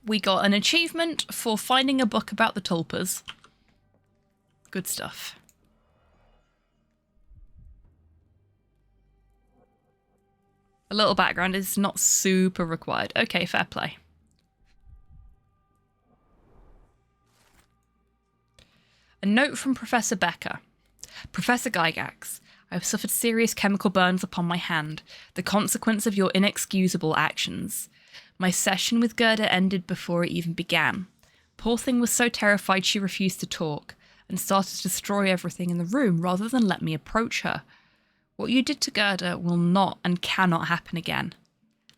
Speaker 1: We got an achievement for finding a book about the tulpas. Good stuff. A little background is not super required. Okay, fair play. A note from Professor Becker. Professor Gygax, I have suffered serious chemical burns upon my hand, the consequence of your inexcusable actions. My session with Gerda ended before it even began. Poor thing was so terrified she refused to talk, and started to destroy everything in the room rather than let me approach her. What you did to Gerda will not and cannot happen again.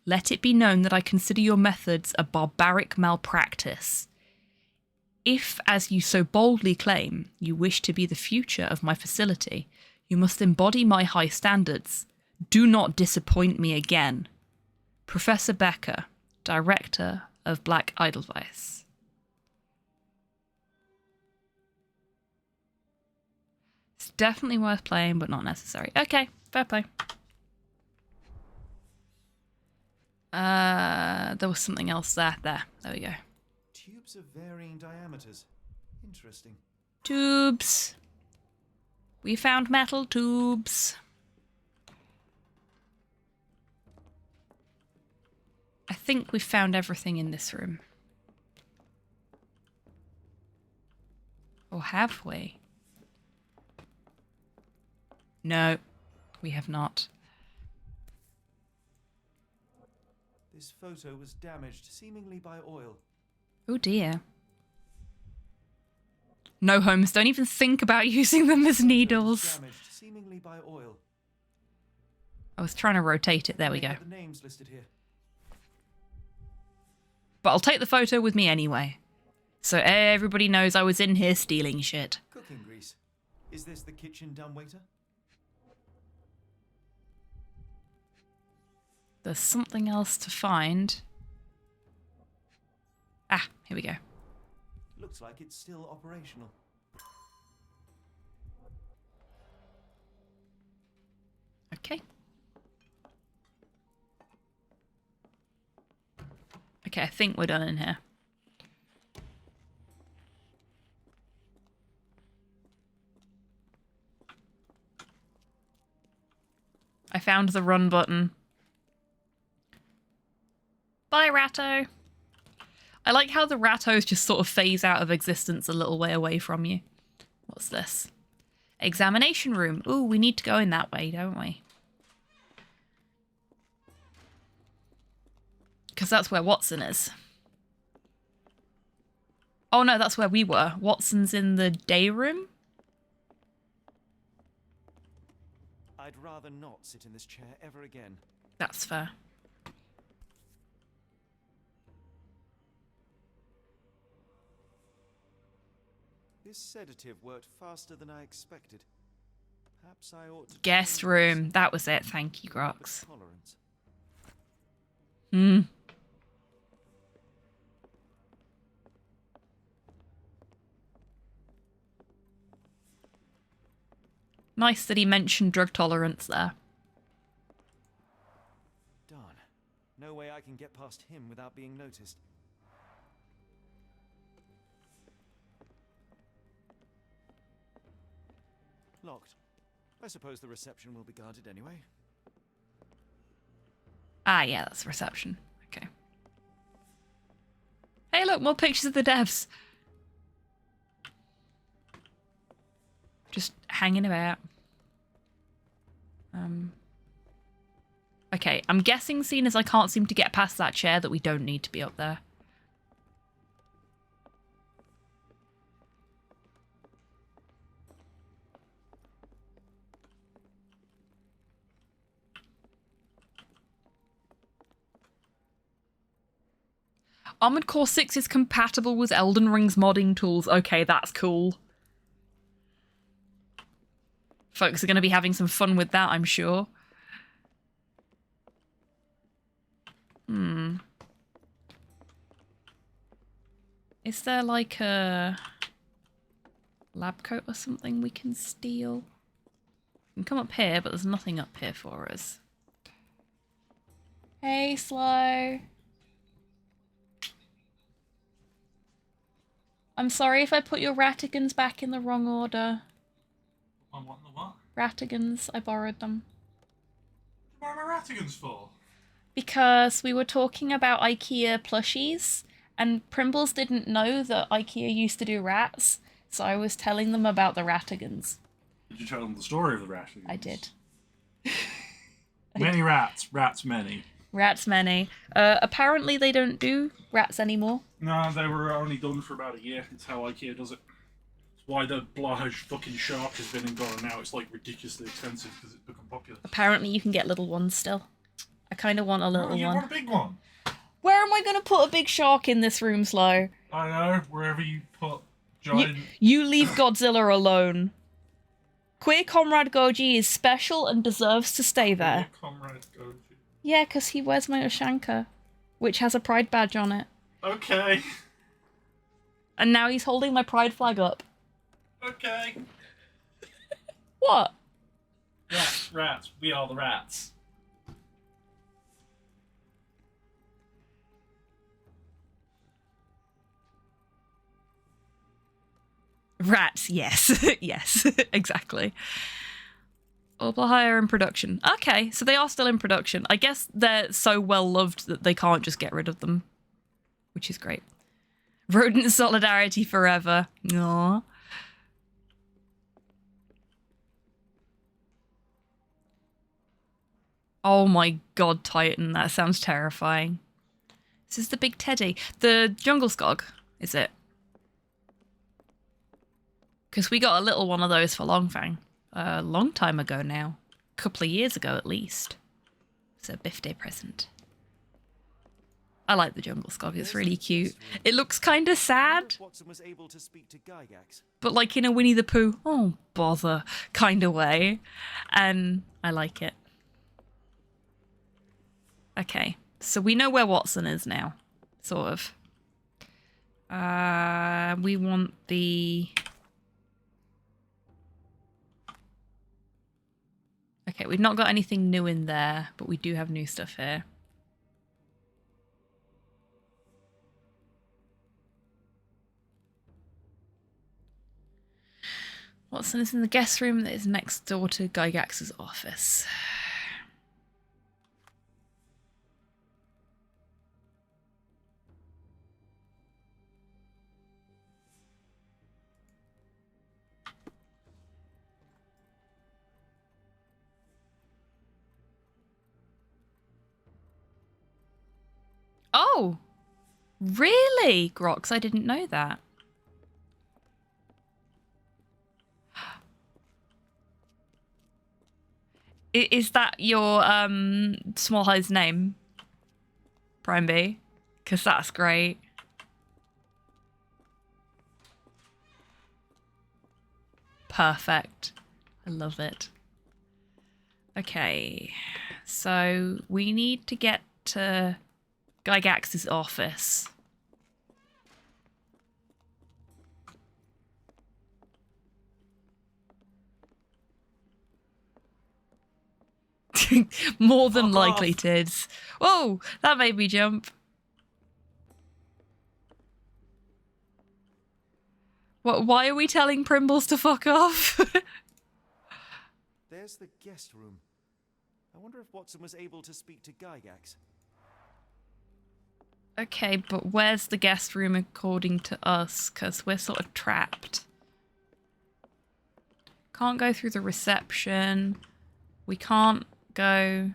Speaker 1: Let it be known that I consider your methods a barbaric malpractice. If, as you so boldly claim, you wish to be the future of my facility, you must embody my high standards. Do not disappoint me again. Professor Becker, Director of Black Edelweiss. It's definitely worth playing, but not necessary. Okay, fair play. There was something else there. There we go.
Speaker 3: Tubes of varying diameters. Interesting.
Speaker 1: Tubes. We found metal tubes. I think we found everything in this room. Or have we? No, we have not.
Speaker 3: This photo was damaged, seemingly by oil.
Speaker 1: Oh dear. No, Holmes, don't even think about using them as needles.
Speaker 3: Damaged, seemingly by oil.
Speaker 1: I was trying to rotate it. There we go.
Speaker 3: The names listed here.
Speaker 1: But I'll take the photo with me anyway. So everybody knows I was in here stealing shit.
Speaker 3: Cooking grease. Is this the kitchen dumbwaiter?
Speaker 1: There's something else to find. Ah, here we go.
Speaker 3: Looks like it's still operational.
Speaker 1: Okay. Okay, I think we're done in here. I found the run button. Bye, Ratto. I like how the Rattos just sort of phase out of existence a little way away from you. What's this? Examination room. Ooh, we need to go in that way, don't we? Because that's where Watson is. Oh no, that's where we were. Watson's in the day room?
Speaker 3: I'd rather not sit in this chair ever again.
Speaker 1: That's fair.
Speaker 3: This sedative worked faster than I expected. Perhaps I ought to...
Speaker 1: Guest room. That was it. Thank you, Grox.
Speaker 3: Tolerance.
Speaker 1: Hmm. Nice that he mentioned drug tolerance there.
Speaker 3: Darn. No way I can get past him without being noticed. Locked. I suppose the reception will be guarded anyway.
Speaker 1: Ah, yeah, that's reception. Okay. Hey, look, more pictures of the devs. Just hanging about. Okay, I'm guessing, seeing as I can't seem to get past that chair, that we don't need to be up there. Armored Core 6 is compatible with Elden Ring's modding tools. Okay, that's cool. Folks are going to be having some fun with that, I'm sure. Is there like a lab coat or something we can steal? We can come up here, but there's nothing up here for us. Hey, Slow. I'm sorry if I put your Ratigans back in the wrong order.
Speaker 4: I want the what?
Speaker 1: Ratigans, I borrowed them.
Speaker 4: What are my Ratigans for?
Speaker 1: Because we were talking about IKEA plushies, and Primbles didn't know that IKEA used to do rats, so I was telling them about the Ratigans.
Speaker 4: Did you tell them the story of the Ratigans?
Speaker 1: I did.
Speaker 4: Many rats, rats many.
Speaker 1: Rats many. Apparently they don't do rats anymore.
Speaker 4: No, they were only done for about a year. It's how IKEA does it. It's why the large fucking shark has been and gone, and now it's like ridiculously expensive because it's become popular.
Speaker 1: Apparently you can get little ones still. I kind of want a little
Speaker 4: you
Speaker 1: one.
Speaker 4: want a big one?
Speaker 1: Where am I going to put a big shark in this room, Slow?
Speaker 4: I know, wherever you put giant...
Speaker 1: You leave Godzilla alone. Queer Comrade Goji is special and deserves to stay there.
Speaker 4: Comrade Goji.
Speaker 1: Yeah, because he wears my Ushanka, which has a pride badge on it.
Speaker 4: Okay.
Speaker 1: And now he's holding my pride flag up.
Speaker 4: Okay.
Speaker 1: What?
Speaker 4: Rats, rats. We are the rats.
Speaker 1: Rats, yes. Yes, exactly. Hire in production. Okay, so they are still in production. I guess they're so well loved that they can't just get rid of them, which is great. Rodent solidarity forever. Aww. Oh my god, Titan, that sounds terrifying. This is the big teddy. The jungle skog, is it? Because we got a little one of those for Longfang. A long time ago now. A couple of years ago at least. It's a birthday present. I like the jungle skog, it's really cute. It looks kind of sad.
Speaker 3: Watson was able to speak to Gygax.
Speaker 1: But like in a Winnie the Pooh, oh bother, kind of way. And I like it. Okay, so we know where Watson is now. Sort of. We want the... Okay, we've not got anything new in there, but we do have new stuff here. Watson is in the guest room that is next door to Gygax's office. Oh! Really, Grox? I didn't know that. Is that your Small High's name? Prime B? Because that's great. Perfect. I love it. Okay, so we need to get to Gygax's office. More than likely, Tids. Whoa, that made me jump. What? Why are we telling Primbles to fuck off?
Speaker 3: There's the guest room. I wonder if Watson was able to speak to Gygax.
Speaker 1: Okay, but where's the guest room according to us? Because we're sort of trapped. Can't go through the reception. We can't go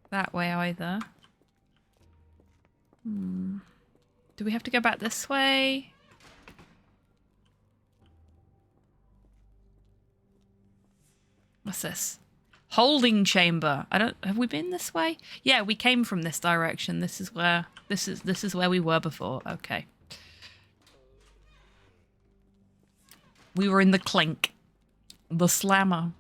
Speaker 1: that way either. Do we have to go back this way? What's this? Holding chamber. Have we been this way? Yeah, we came from this direction. This is where we were before. Okay. We were in the clink. The slammer.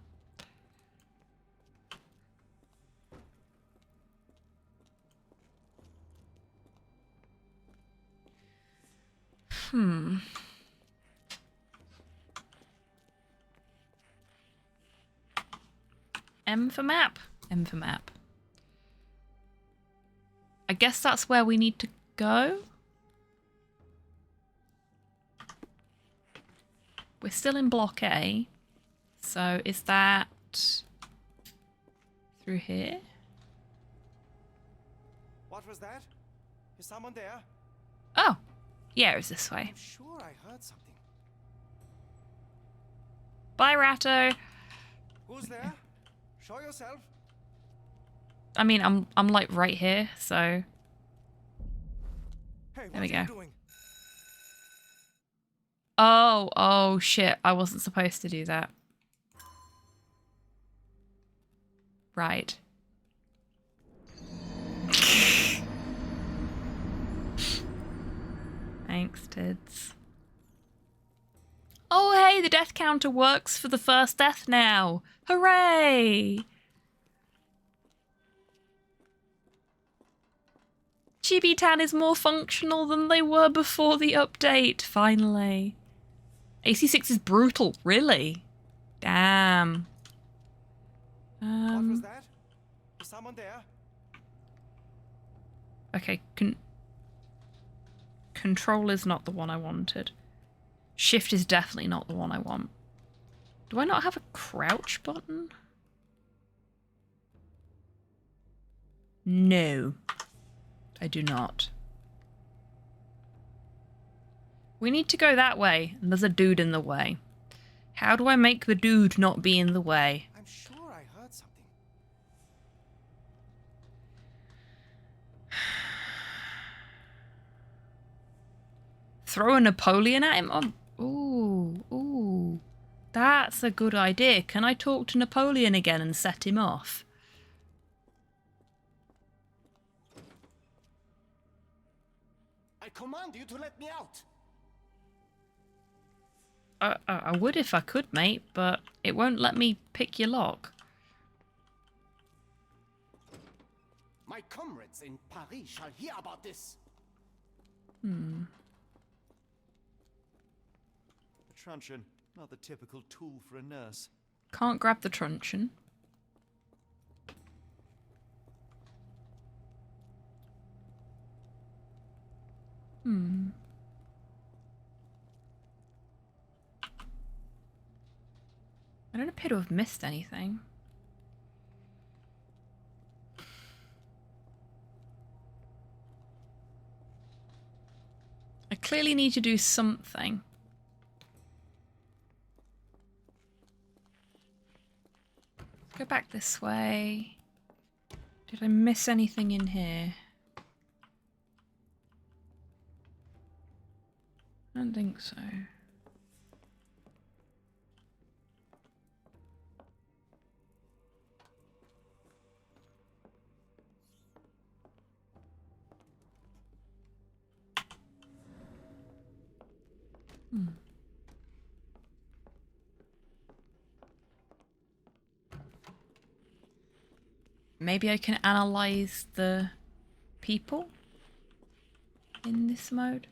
Speaker 1: M for map. M for map. I guess that's where we need to go. We're still in block A. So is that through here?
Speaker 3: What was that? Is someone there?
Speaker 1: Oh, yeah, it's this way.
Speaker 3: I'm sure I heard something.
Speaker 1: Bye, Ratto.
Speaker 3: Who's there? Show yourself.
Speaker 1: I mean, I'm like right here, so
Speaker 3: Hey,
Speaker 1: there
Speaker 3: what
Speaker 1: we
Speaker 3: are you
Speaker 1: go.
Speaker 3: doing?
Speaker 1: Oh shit! I wasn't supposed to do that. Right. Thanks, Tids. Oh, hey, the death counter works for the first death now. Hooray! Chibi-Tan is more functional than they were before the update, finally. AC6 is brutal, really? Damn.
Speaker 3: What was that? Is someone there?
Speaker 1: Okay, Control is not the one I wanted. Shift is definitely not the one I want. Do I not have a crouch button? No, I do not. We need to go that way, and there's a dude in the way. How do I make the dude not be in the way?
Speaker 3: I'm sure I heard something.
Speaker 1: Throw a Napoleon at him? Oh, ooh. That's a good idea. Can I talk to Napoleon again and set him off?
Speaker 10: I command you to let me out.
Speaker 1: I would if I could, mate, but it won't let me pick your lock.
Speaker 10: My comrades in Paris shall hear about this.
Speaker 3: A truncheon, not the typical tool for a nurse.
Speaker 1: Can't grab the truncheon. I don't appear to have missed anything. I clearly need to do something. Go back this way. Did I miss anything in here? I don't think so. Maybe I can analyze the people in this mode.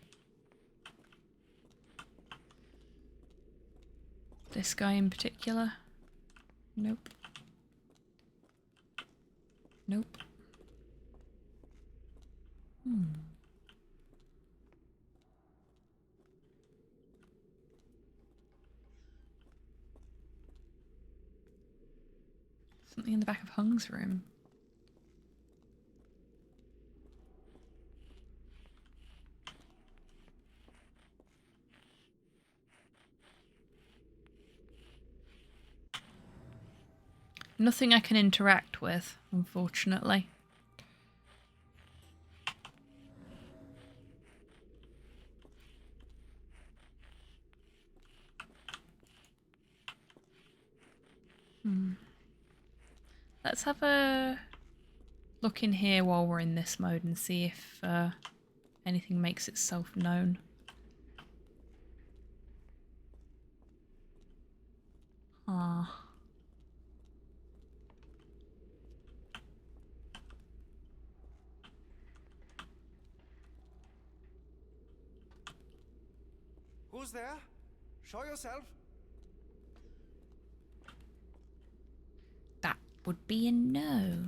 Speaker 1: This guy in particular. Nope. Nope. Something in the back of Hung's room. Nothing I can interact with, unfortunately. Let's have a look in here while we're in this mode and see if anything makes itself known. Ah.
Speaker 10: Who's there? Show yourself.
Speaker 1: That would be a no.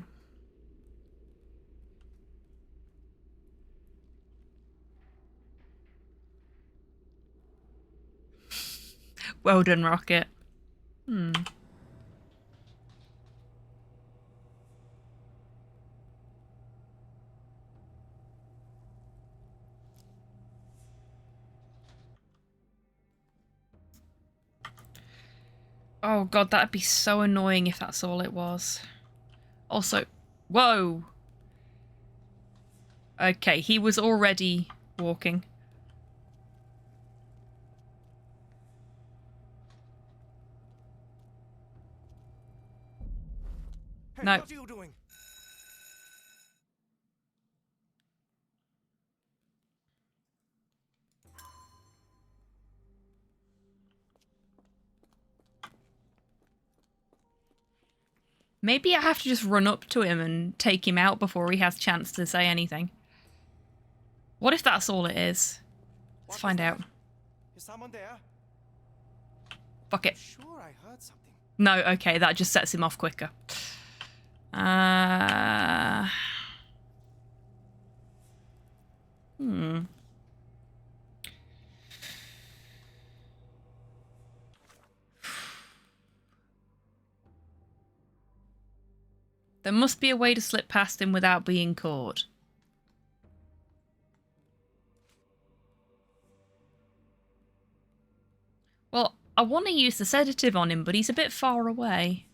Speaker 1: Well done, Rocket. Oh god, that'd be so annoying if that's all it was. Also, whoa! Okay, he was already walking.
Speaker 10: Hey,
Speaker 1: No.
Speaker 10: what are you doing?
Speaker 1: Maybe I have to just run up to him and take him out before he has a chance to say anything. What if that's all it is? Let's find out.
Speaker 10: Is someone there?
Speaker 1: Fuck it.
Speaker 10: Sure, I heard something.
Speaker 1: No, okay, that just sets him off quicker. There must be a way to slip past him without being caught. Well, I want to use the sedative on him, but he's a bit far away.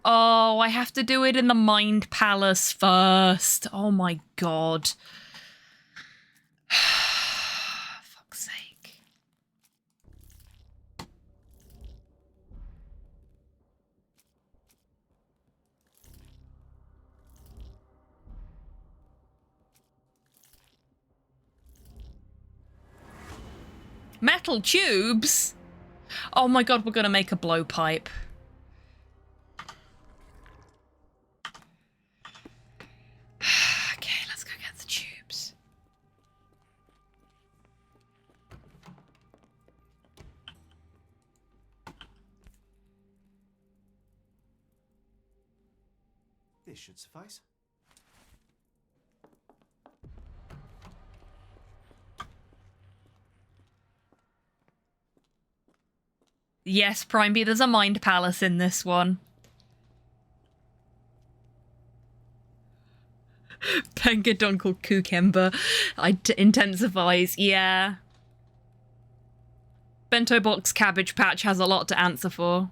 Speaker 1: Oh, I have to do it in the Mind Palace first. Oh my god. Fuck's sake. Metal tubes? Oh my god, we're gonna make a blowpipe. Okay, let's go get the tubes.
Speaker 3: This should suffice.
Speaker 1: Yes, Prime B, there's a Mind Palace in this one. Pengaduncle Cucumber intensifies, yeah. Bento Box Cabbage Patch has a lot to answer for.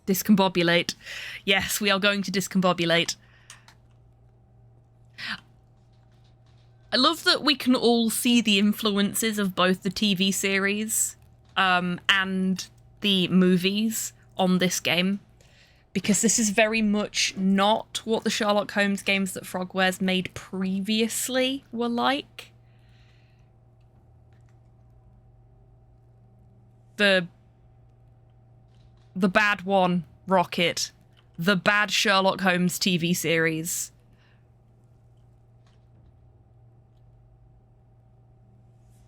Speaker 1: Discombobulate. Yes, we are going to discombobulate. I love that we can all see the influences of both the TV series and the movies on this game, because this is very much not what the Sherlock Holmes games that Frogwares made previously were like. The bad one, Rocket. The bad Sherlock Holmes TV series.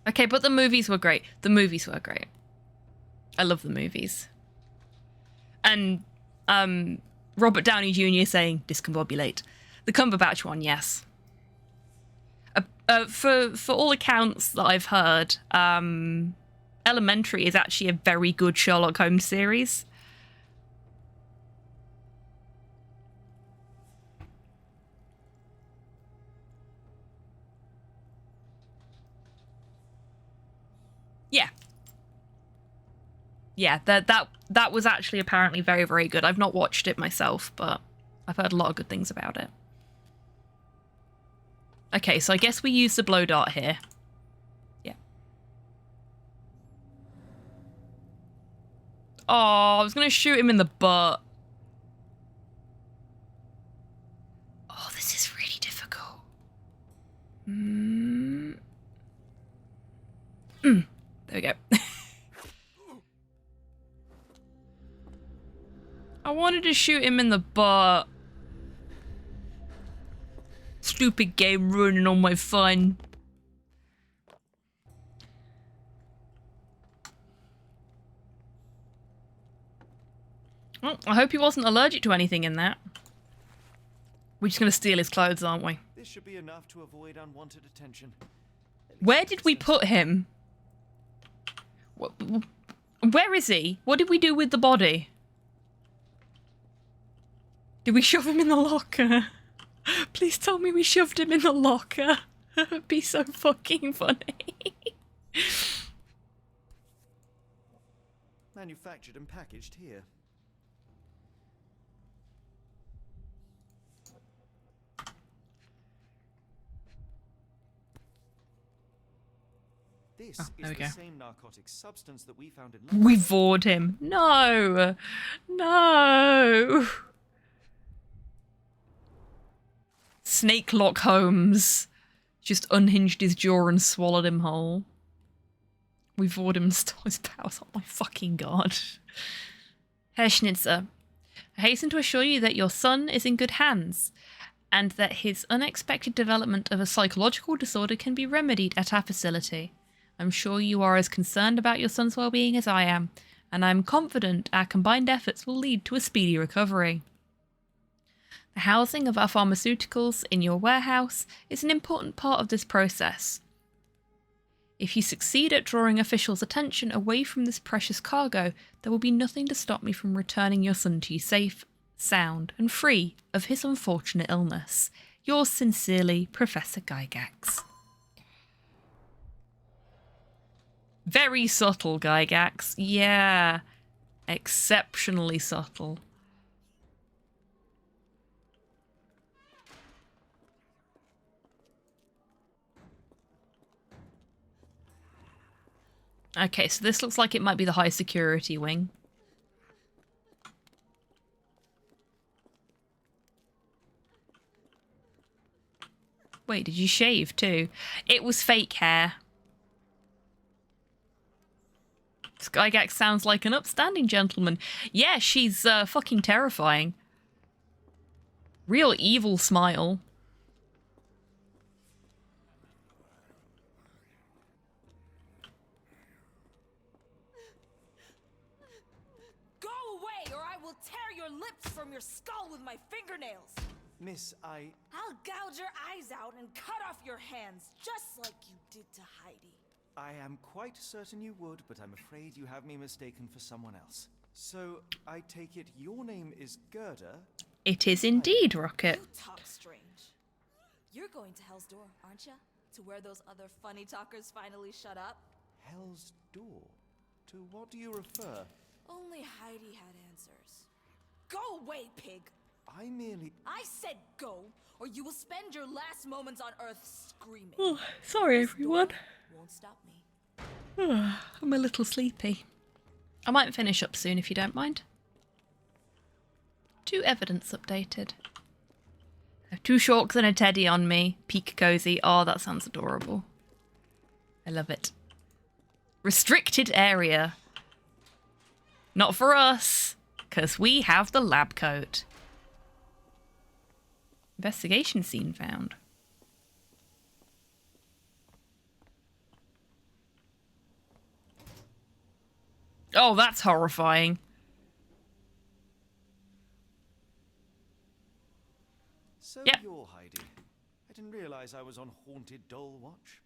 Speaker 1: Okay, but the movies were great. The movies were great. I love the movies. And Robert Downey Jr. saying discombobulate. The Cumberbatch one, yes. For all accounts that I've heard, Elementary is actually a very good Sherlock Holmes series. Yeah. Yeah, that was actually apparently very, very good. I've not watched it myself, but I've heard a lot of good things about it. Okay, so I guess we use the blow dart here. Yeah. Oh, I was going to shoot him in the butt. Oh, this is really difficult. There we go. I wanted to shoot him in the butt. Stupid game ruining all my fun. Well, I hope he wasn't allergic to anything in that. We're just going to steal his clothes, aren't we?
Speaker 3: This should be enough to avoid unwanted attention.
Speaker 1: Where did we put him? Where is he? What did we do with the body? Did we shove him in the locker? Please tell me we shoved him in the locker. That would be so fucking funny.
Speaker 3: Manufactured and packaged here. This is the same narcotic substance that we found in London.
Speaker 1: We vored him. No. No. Snake Lock Holmes just unhinged his jaw and swallowed him whole. We vored him and stole his powers. Oh my fucking god. Herr Schnitzer, I hasten to assure you that your son is in good hands, and that his unexpected development of a psychological disorder can be remedied at our facility. I'm sure you are as concerned about your son's well-being as I am, and I'm confident our combined efforts will lead to a speedy recovery. The housing of our pharmaceuticals in your warehouse is an important part of this process. If you succeed at drawing officials' attention away from this precious cargo, there will be nothing to stop me from returning your son to you safe, sound, and free of his unfortunate illness. Yours sincerely, Professor Gygax. Very subtle, Gygax. Yeah. Exceptionally subtle. Okay, so this looks like it might be the high security wing. Wait, did you shave too? It was fake hair. Gygax sounds like an upstanding gentleman. Yeah, she's fucking terrifying. Real evil smile.
Speaker 11: Go away, or I will tear your lips from your skull with my fingernails.
Speaker 3: Miss,
Speaker 11: I'll gouge your eyes out and cut off your hands, just like you did to Heidi.
Speaker 3: I am quite certain you would, but I'm afraid you have me mistaken for someone else. So, I take it your name is Gerda?
Speaker 1: It is indeed, Rocket.
Speaker 11: You talk strange. You're going to Hell's Door, aren't you? To where those other funny talkers finally shut up?
Speaker 3: Hell's Door? To what do you refer?
Speaker 11: Only Heidi had answers. Go away, pig.
Speaker 3: I merely...
Speaker 11: I said go, or you will spend your last moments on Earth screaming.
Speaker 1: Oh, sorry,
Speaker 11: This
Speaker 1: everyone.
Speaker 11: door won't stop me.
Speaker 1: I'm a little sleepy. I might finish up soon if you don't mind. 2 evidence updated. I have 2 shorts and a teddy on me. Peak cozy. Oh, that sounds adorable. I love it. Restricted area. Not for us, because we have the lab coat. Investigation scene found. Oh, that's horrifying.
Speaker 3: So
Speaker 1: Yep.
Speaker 3: you're Heidi. I didn't realize I was on Haunted Doll Watch.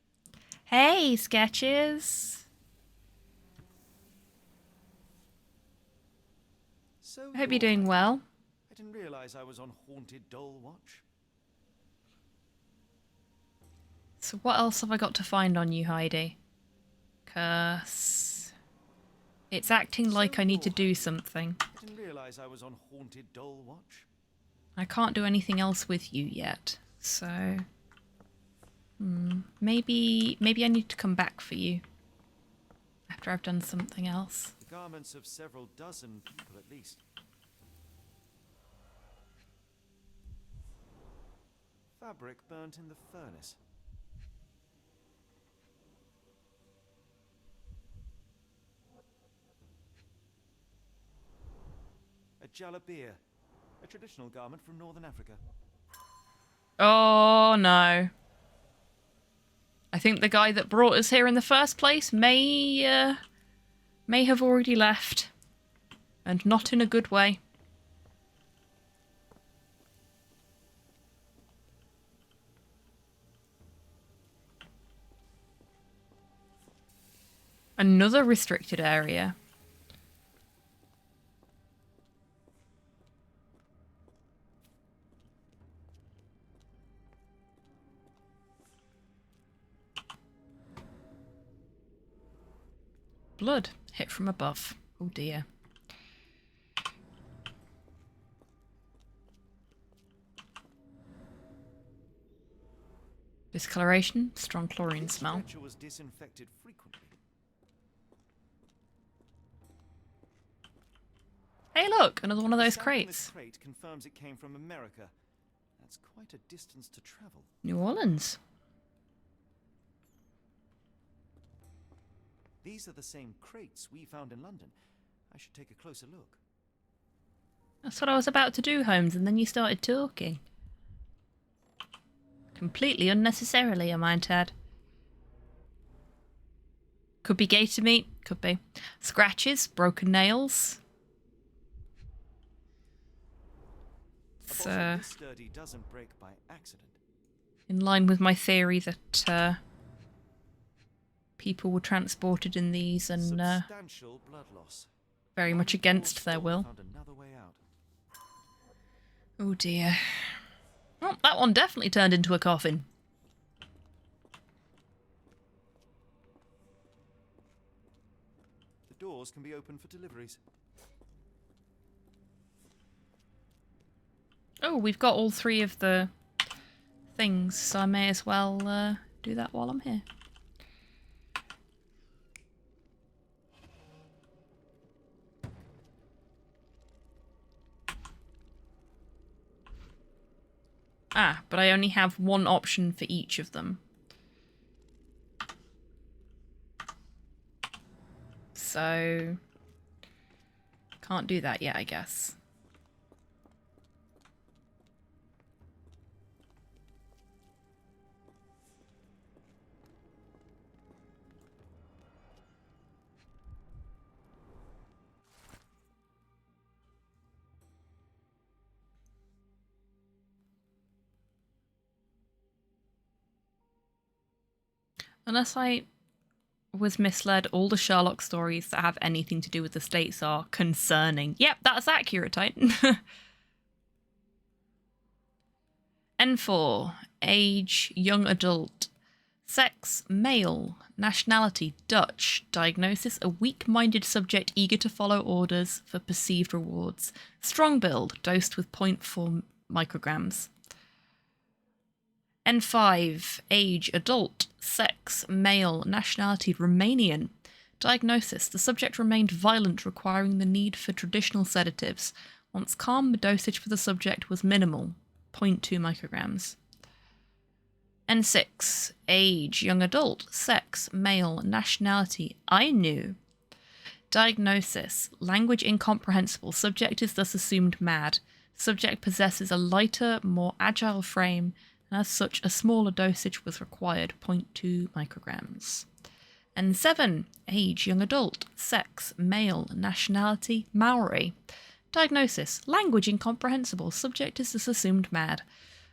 Speaker 1: Hey, Sketches.
Speaker 3: So
Speaker 1: I hope you're doing well.
Speaker 3: I didn't realize I was on Haunted Doll Watch.
Speaker 1: So what else have I got to find on you, Heidi? Curse. It's acting like I need to do something.
Speaker 3: I didn't realize I was on Haunted Doll Watch.
Speaker 1: I can't do anything else with you yet, so... Maybe I need to come back for you. After I've done something else.
Speaker 3: The garments of several dozen people at least. Fabric burnt in the furnace. A jalabia, a traditional garment from northern Africa.
Speaker 1: Oh, no. I think the guy that brought us here in the first place may have already left. And not in a good way. Another restricted area. Blood hit from above. Oh dear. Discoloration, strong chlorine
Speaker 3: This
Speaker 1: smell.
Speaker 3: stretcher was disinfected frequently.
Speaker 1: Hey look, another one of
Speaker 3: The
Speaker 1: those
Speaker 3: sample in
Speaker 1: crates.
Speaker 3: this crate confirms it came from America. That's quite a distance to travel.
Speaker 1: New Orleans.
Speaker 3: These are the same crates we found in London. I should take a closer look.
Speaker 1: That's what I was about to do, Holmes, and then you started talking. Completely unnecessarily, I might add. Could be gator meat, could be. Scratches, broken nails. It's
Speaker 3: A bottle this sturdy doesn't break by accident.
Speaker 1: in line with my theory that people were transported in these and
Speaker 3: Substantial blood loss.
Speaker 1: very much against their will.
Speaker 3: Found another way out.
Speaker 1: Oh dear. Well, that one definitely turned into a coffin.
Speaker 3: The doors can be opened for deliveries.
Speaker 1: Oh, we've got all 3 of the things, so I may as well do that while I'm here. Ah, but I only have one option for each of them. So... can't do that yet, I guess. Unless I was misled, all the Sherlock stories that have anything to do with the States are concerning. Yep, that's accurate, Titan. N4. Age, young adult. Sex, male. Nationality, Dutch. Diagnosis, a weak-minded subject eager to follow orders for perceived rewards. Strong build, dosed with zero point 0.4 micrograms. N5, age, adult. Sex, male. Nationality, Romanian. Diagnosis, the subject remained violent, requiring the need for traditional sedatives. Once calm, the dosage for the subject was minimal, 0.2 micrograms. N6, age, young adult, sex, male, nationality, Ainu. Diagnosis, language incomprehensible, subject is thus assumed mad. Subject possesses a lighter, more agile frame, and as such a smaller dosage was required, 0.2 micrograms. N7, age, young adult, sex, male, nationality, Maori. Diagnosis, language incomprehensible, subject is thus assumed mad.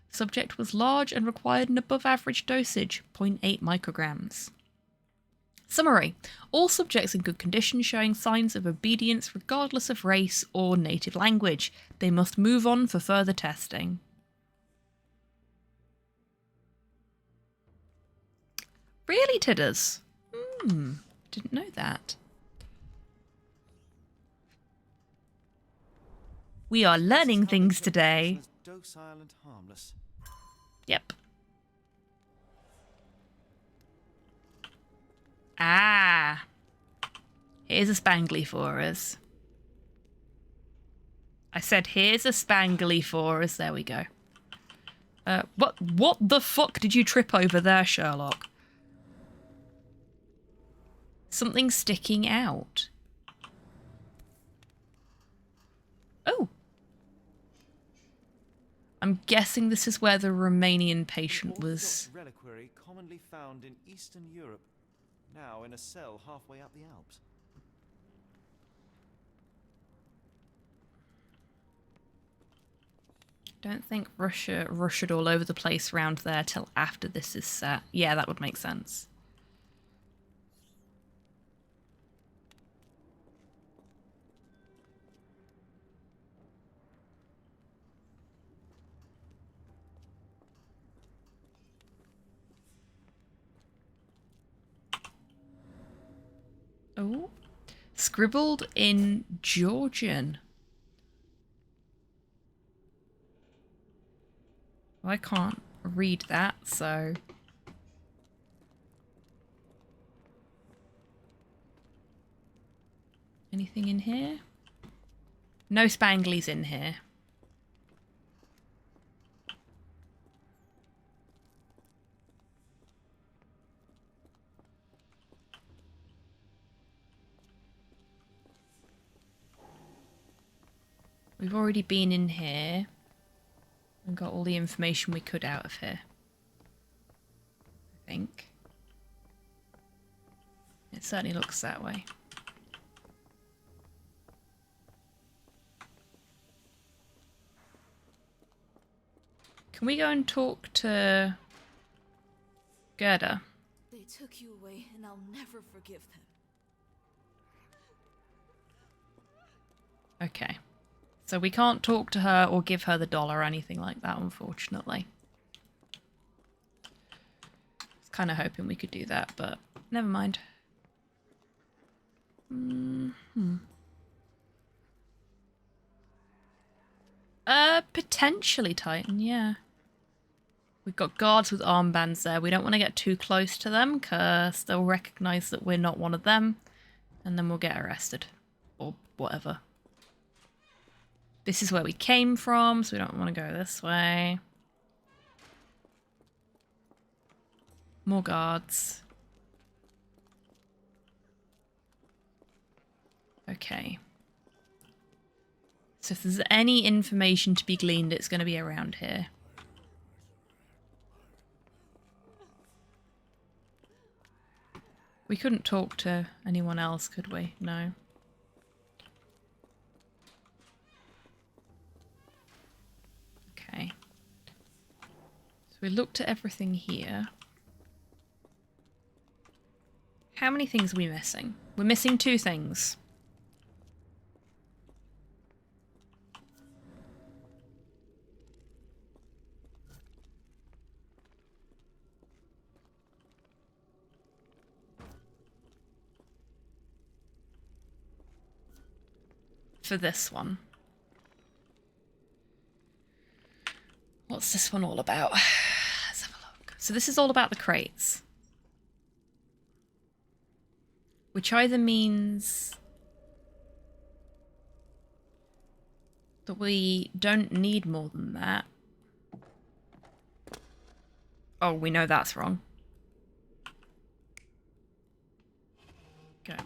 Speaker 1: Subject was large and required an above-average dosage, 0.8 micrograms. Summary. All subjects in good condition showing signs of obedience regardless of race or native language. They must move on for further testing. Really, Tidders? Didn't know that. We are learning things today.
Speaker 3: Docile and harmless.
Speaker 1: Yep. Ah. Here's a spangly for us. I said here's a spangly for us. There we go. What the fuck did you trip over there, Sherlock? Something sticking out. Oh. I'm guessing this is where the Romanian patient was.
Speaker 3: Reliquary commonly found in Eastern Europe, now in a cell halfway up the Alps.
Speaker 1: Don't think Russia rushed all over the place around there till after this is set. Yeah, that would make sense. Oh, scribbled in Georgian. Well, I can't read that, so... Anything in here? No spanglies in here. We've already been in here and got all the information we could out of here. I think. It certainly looks that way. Can we go and talk to Gerda?
Speaker 11: They took you away and I'll never forgive them.
Speaker 1: Okay. So we can't talk to her or give her the doll or anything like that, unfortunately. I was kind of hoping we could do that, but never mind. Potentially Titan, yeah. We've got guards with armbands there. We don't want to get too close to them because they'll recognize that we're not one of them and then we'll get arrested or whatever. This is where we came from, so we don't want to go this way. More guards. Okay. So if there's any information to be gleaned, it's going to be around here. We couldn't talk to anyone else, could we? No. Okay. So we looked at everything here. How many things are we missing? We're missing 2 things. for this one. What's this one all about? Let's have a look. So this is all about the crates. Which either means that we don't need more than that. Oh, we know that's wrong. Okay.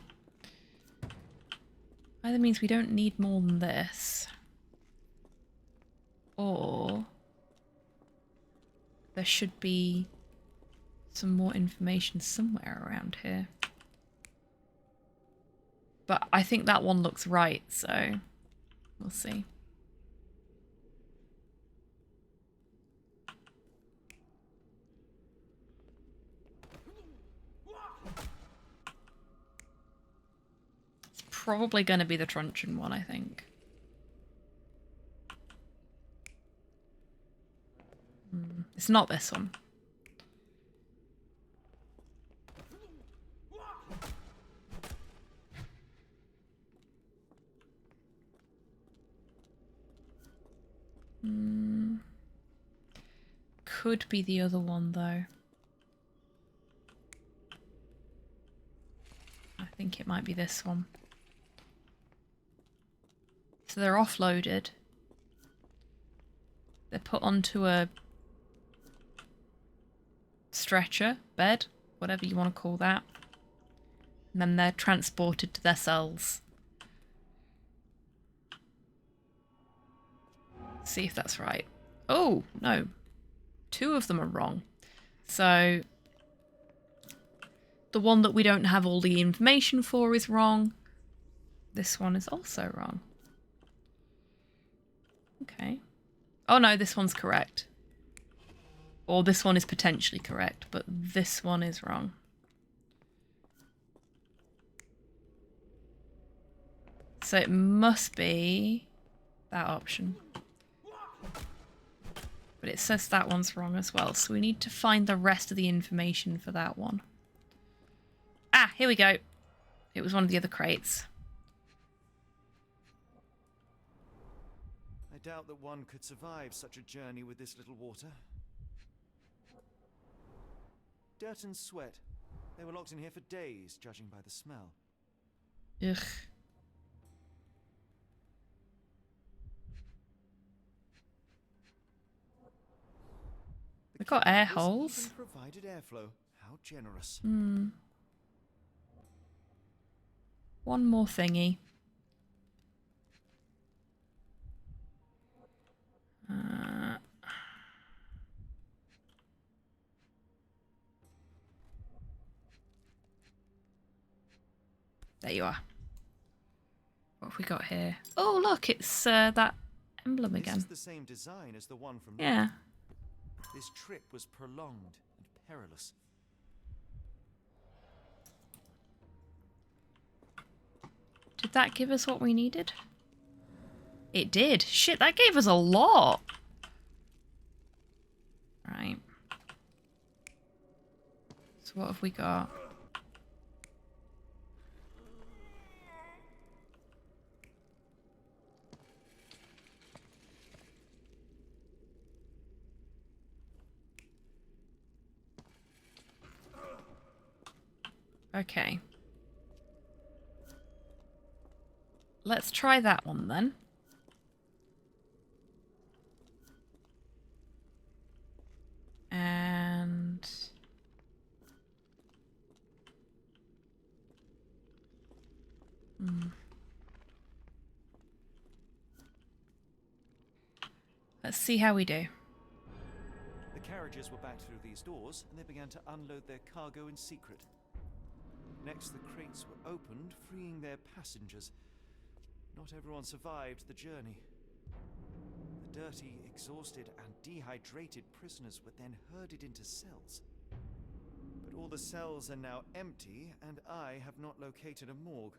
Speaker 1: Either means we don't need more than this. Or there should be some more information somewhere around here. But I think that one looks right, so we'll see. It's probably going to be the truncheon one, I think. It's not this one. Could be the other one, though. I think it might be this one. So they're offloaded. They're put onto a stretcher, bed, whatever you want to call that. And then they're transported to their cells. See if that's right. Oh, no. 2 of them are wrong. So the one that we don't have all the information for is wrong. This one is also wrong. Okay. Oh no, this one's correct. Or this one is potentially correct, but this one is wrong. So it must be that option. But it says that one's wrong as well, so we need to find the rest of the information for that one. Ah, here we go. It was one of the other crates.
Speaker 3: I doubt that one could survive such a journey with this little water. Dirt and sweat. They were locked in here for days, judging by the smell.
Speaker 1: Ugh. We've got air holes.
Speaker 3: Provided airflow. How generous.
Speaker 1: One more thingy. There you are. What have we got here? Oh, look, it's that emblem again.
Speaker 3: This is the same design as the one from
Speaker 1: Yeah.
Speaker 3: This trip was prolonged and perilous.
Speaker 1: Did that give us what we needed? It did. Shit, that gave us a lot. Right. So what have we got? Okay. Let's try that one then. And let's see how we do.
Speaker 3: The carriages were back through these doors, and they began to unload their cargo in secret. Next, the crates were opened, freeing their passengers. Not everyone survived the journey. The dirty, exhausted, and dehydrated prisoners were then herded into cells. But all the cells are now empty, and I have not located a morgue.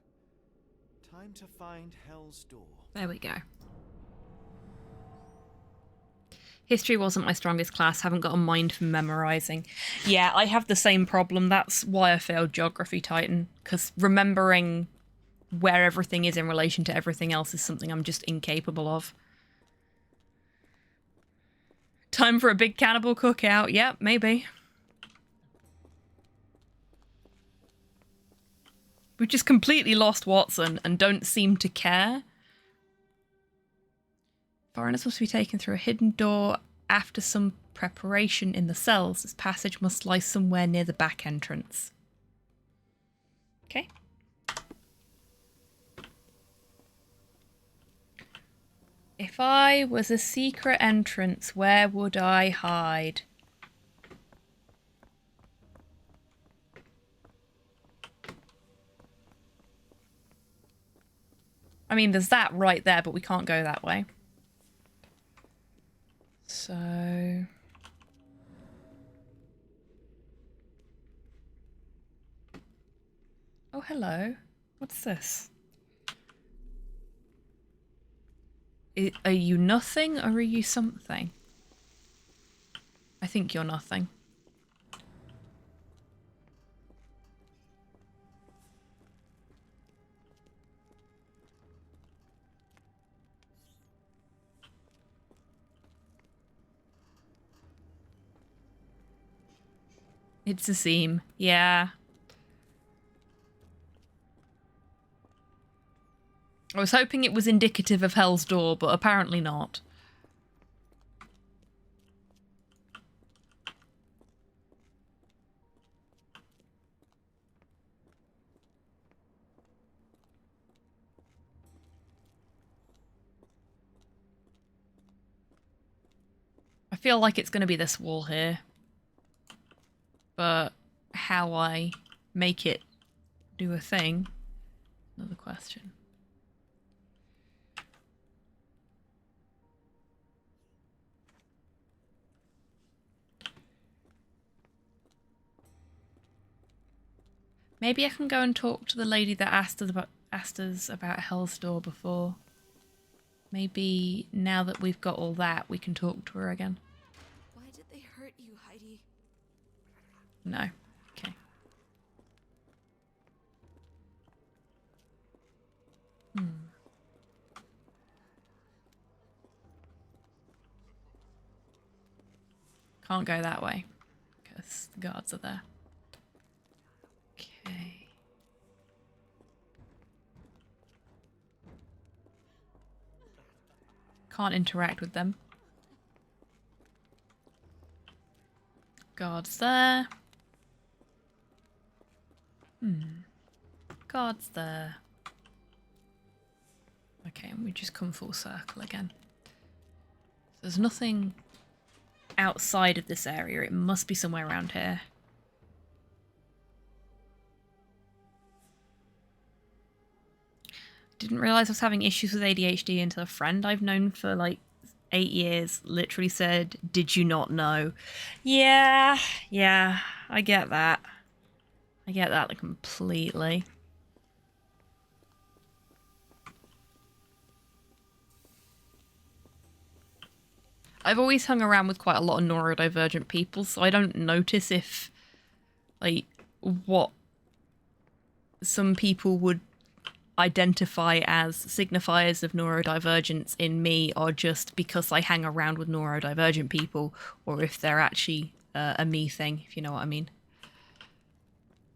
Speaker 3: Time to find Hell's Door.
Speaker 1: There we go. History wasn't my strongest class, haven't got a mind for memorising. Yeah, I have the same problem. That's why I failed Geography Titan, because remembering where everything is in relation to everything else is something I'm just incapable of. Time for a big cannibal cookout. Yep, maybe. We've just completely lost Watson and don't seem to care. Foreigners must be taken through a hidden door after some preparation in the cells. This passage must lie somewhere near the back entrance. Okay. If I was a secret entrance, where would I hide? I mean, there's that right there, but we can't go that way. So... Oh, hello. What's this? Are you nothing or are you something? I think you're nothing. It's a seam. Yeah. I was hoping it was indicative of Hell's Door, but apparently not. I feel like it's going to be this wall here. But how I make it do a thing, another question. Maybe I can go and talk to the lady that asked us about Hell's Door before. Maybe now that we've got all that, we can talk to her again.
Speaker 11: Why did they hurt you, Heidi?
Speaker 1: No. Okay. Can't go that way because the guards are there. Okay. Can't interact with them. Guards there. Guards there. Okay, and we just come full circle again. There's nothing outside of this area. It must be somewhere around here. Didn't realise I was having issues with ADHD until a friend I've known for like 8 years literally said, "Did you not know?" Yeah, I get that. I get that completely. I've always hung around with quite a lot of neurodivergent people, so I don't notice if, like, what some people would identify as signifiers of neurodivergence in me are just because I hang around with neurodivergent people, or if they're actually a me thing, if you know what I mean.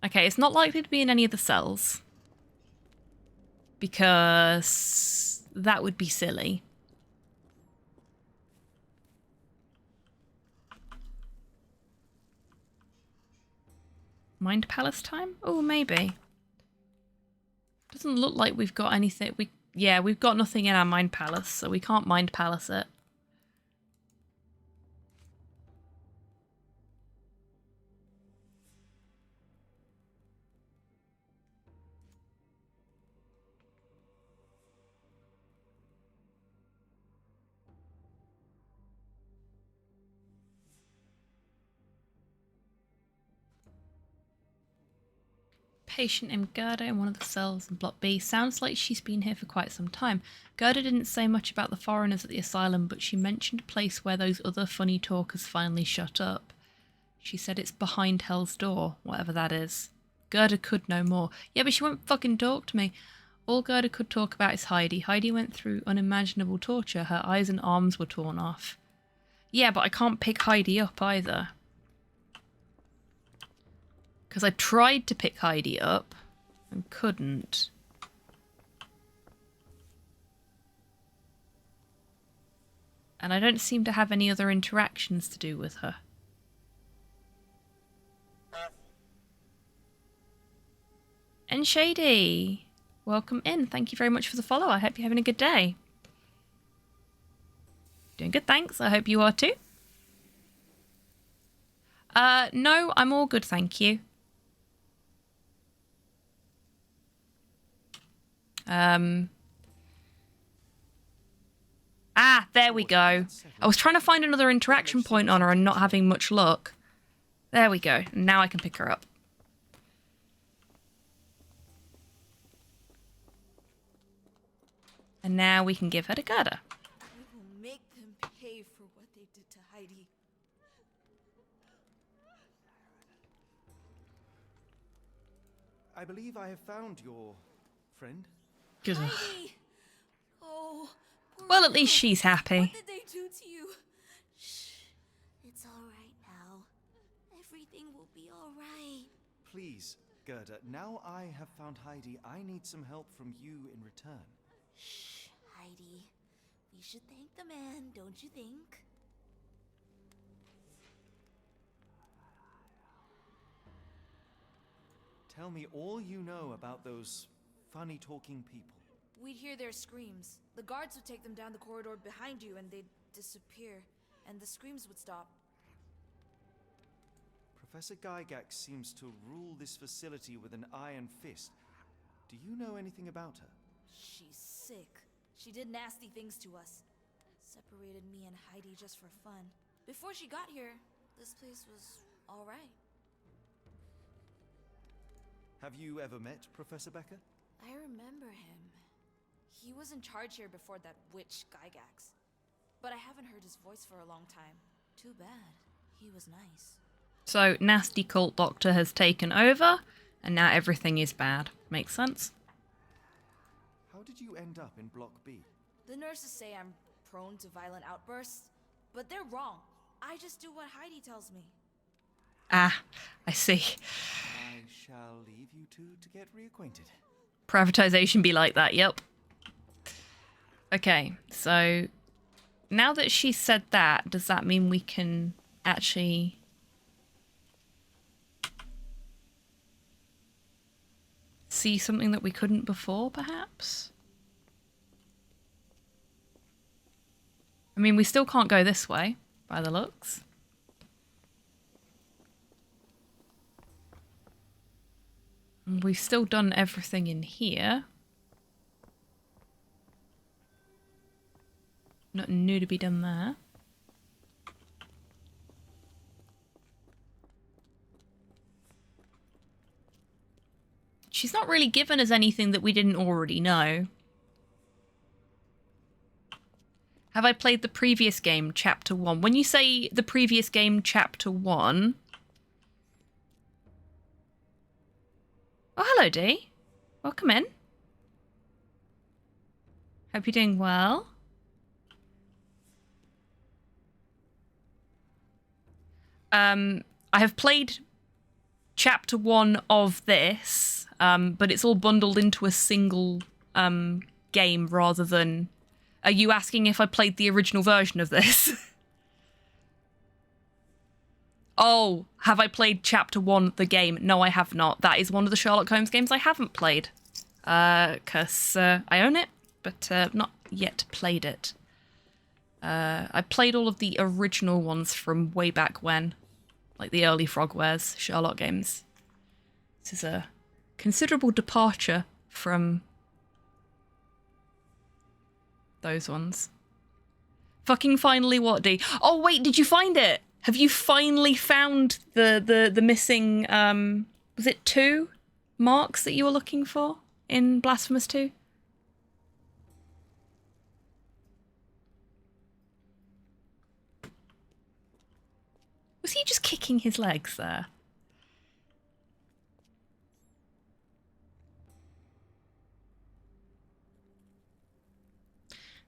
Speaker 1: Okay, it's not likely to be in any of the cells, because that would be silly. Mind Palace time? Oh, maybe. Doesn't look like we've got anything. Yeah, we've got nothing in our Mind Palace, so we can't Mind Palace it. Patient named Gerda in one of the cells in Block B. Sounds like she's been here for quite some time. Gerda didn't say much about the foreigners at the asylum, but she mentioned a place where those other funny talkers finally shut up. She said it's behind Hell's Door, whatever that is. Gerda could know more. Yeah, but she won't fucking talk to me. All Gerda could talk about is Heidi. Heidi went through unimaginable torture. Her eyes and arms were torn off. Yeah, but I can't pick Heidi up either. Because I tried to pick Heidi up and couldn't. And I don't seem to have any other interactions to do with her. And Shady, welcome in. Thank you very much for the follow. I hope you're having a good day. Doing good, thanks. I hope you are too. No, I'm all good, thank you. Ah, there we go. I was trying to find another interaction point on her and not having much luck. There we go. Now I can pick her up. And now we can give her to Gerda.
Speaker 11: We will make them pay for what they did to Heidi.
Speaker 3: I believe I have found your friend.
Speaker 1: Good.
Speaker 11: Heidi! Oh, poor
Speaker 1: Well, at least
Speaker 11: girl.
Speaker 1: she's happy.
Speaker 11: What did they do to you?
Speaker 9: Shh. It's all right now. Everything will be all right.
Speaker 3: Please, Gerda, now I have found Heidi, I need some help from you in return.
Speaker 11: Shh, Heidi. We should thank the man, don't you think?
Speaker 3: Tell me all you know about those funny-talking people.
Speaker 11: We'd hear their screams. The guards would take them down the corridor behind you and they'd disappear. And the screams would stop.
Speaker 3: Professor Gygax seems to rule this facility with an iron fist. Do you know anything about her?
Speaker 11: She's sick. She did nasty things to us. Separated me and Heidi just for fun. Before she got here, this place was all right.
Speaker 3: Have you ever met Professor Becker?
Speaker 11: I remember him. He was in charge here before that witch Gygax. But I haven't heard his voice for a long time. Too bad. He was nice.
Speaker 1: So, nasty cult doctor has taken over, and now everything is bad. Makes sense?
Speaker 3: How did you end up in Block B?
Speaker 11: The nurses say I'm prone to violent outbursts, but they're wrong. I just do what Heidi tells me.
Speaker 1: Ah, I see.
Speaker 3: I shall leave you two to get reacquainted.
Speaker 1: Privatization be like that, yep. Okay, so now that she said that, does that mean we can actually see something that we couldn't before, perhaps? I mean, we still can't go this way, by the looks. We've still done everything in here. Nothing new to be done there. She's not really given us anything that we didn't already know. Have I played the previous game, Chapter 1? When you say the previous game, Chapter 1... Oh, hello, Dee. Welcome in. Hope you're doing well. I have played Chapter 1 of this, but it's all bundled into a single game rather than... Are you asking if I played the original version of this? Oh, have I played Chapter 1, the game? No, I have not. That is one of the Sherlock Holmes games I haven't played. Because I own it, but not yet played it. I played all of the original ones from way back when. Like the early Frogwares Sherlock games. This is a considerable departure from those ones. Fucking finally what, D? Oh, wait, did you find it? Have you finally found the missing, was it 2 marks that you were looking for in Blasphemous 2? Was he just kicking his legs there?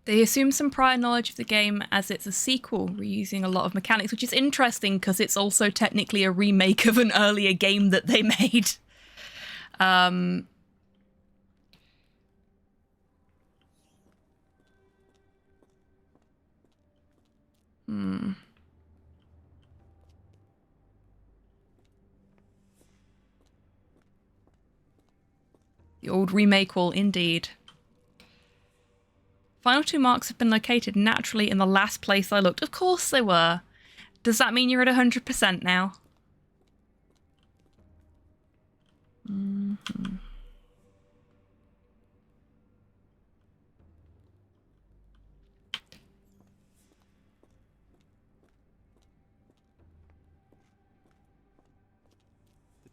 Speaker 1: They assume some prior knowledge of the game as it's a sequel, reusing a lot of mechanics, which is interesting because it's also technically a remake of an earlier game that they made. The old remake wall, indeed. Final 2 marks have been located naturally in the last place I looked. Of course they were. Does that mean you're at 100% now?
Speaker 3: The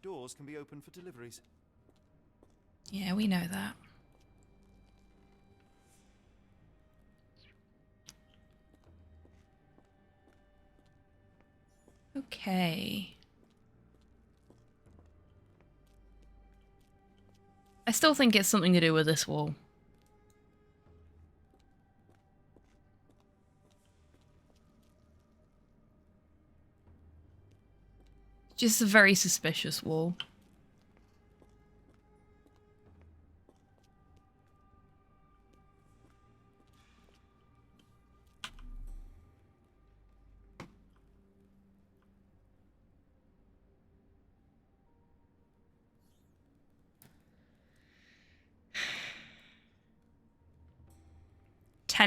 Speaker 3: doors can be opened for deliveries.
Speaker 1: Yeah, we know that. Okay. I still think it's something to do with this wall. Just a very suspicious wall.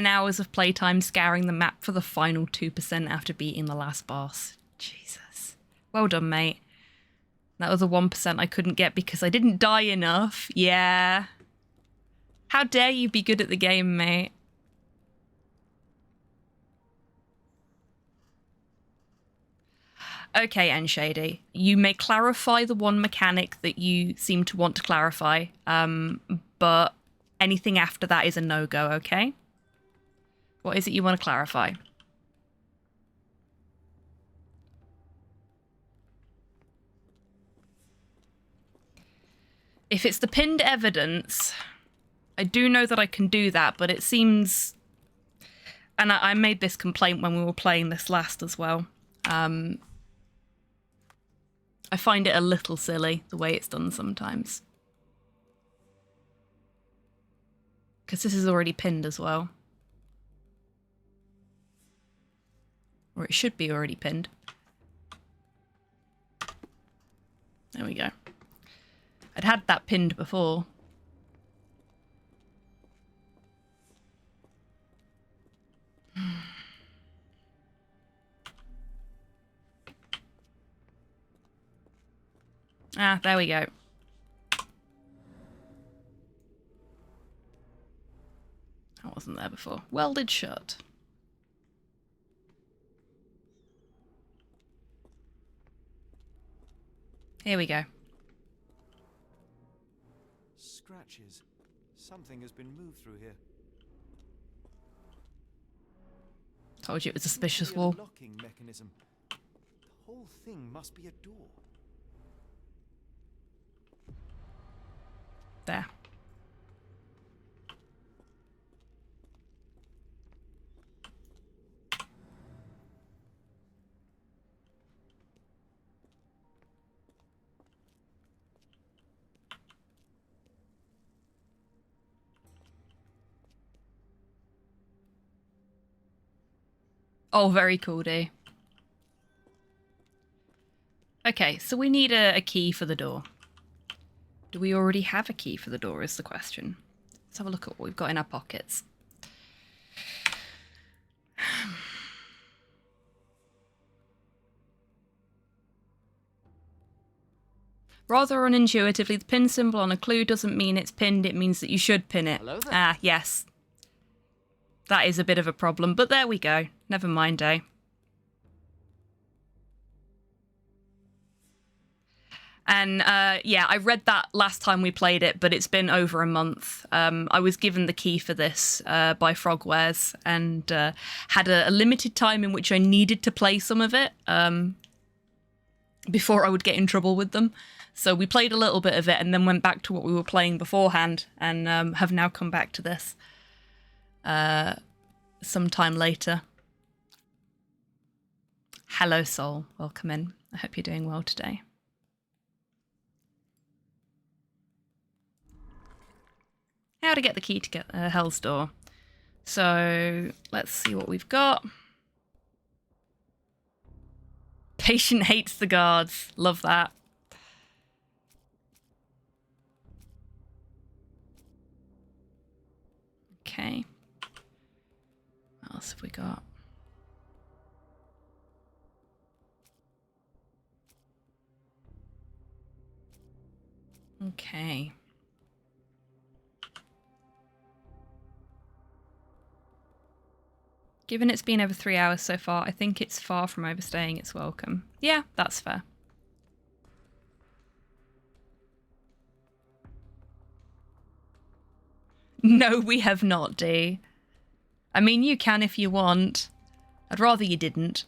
Speaker 1: Hours of playtime scouring the map for the final 2% after beating the last boss. Jesus. Well done, mate. That was a 1% I couldn't get because I didn't die enough. Yeah. How dare you be good at the game, mate? Okay, N-Shady. You may clarify the one mechanic that you seem to want to clarify, but anything after that is a no-go, okay? What is it you want to clarify? If it's the pinned evidence, I do know that I can do that, but it seems... And I made this complaint when we were playing this last as well. I find it a little silly, the way it's done sometimes. Because this is already pinned as well. Or it should be already pinned. There we go. I'd had that pinned before. Ah, there we go. That wasn't there before. Welded shut. Here we go.
Speaker 3: Scratches. Something has been moved through here.
Speaker 1: Told you it was a suspicious
Speaker 3: Must be
Speaker 1: wall.
Speaker 3: a locking mechanism. The whole thing must be a door.
Speaker 1: There. Oh, very cool, D. Okay, so we need a key for the door. Do we already have a key for the door is the question. Let's have a look at what we've got in our pockets. Rather unintuitively, the pin symbol on a clue doesn't mean it's pinned, it means that you should pin it.
Speaker 10: Hello there.
Speaker 1: Ah, yes. That is a bit of a problem, but there we go. Never mind, eh? And yeah, I read that last time we played it, but it's been over a month. I was given the key for this by Frogwares and had a limited time in which I needed to play some of it before I would get in trouble with them. So we played a little bit of it and then went back to what we were playing beforehand and have now come back to this. sometime later. Hello, Soul. Welcome in. I hope you're doing well today. How to get the key to get Hell's Door. So let's see what we've got. Patient hates the guards. Love that. Okay. What else have we got? Okay. Given it's been over 3 hours so far, I think it's far from overstaying its welcome. Yeah, that's fair. No, we have not, Dee. I mean, you can if you want. I'd rather you didn't.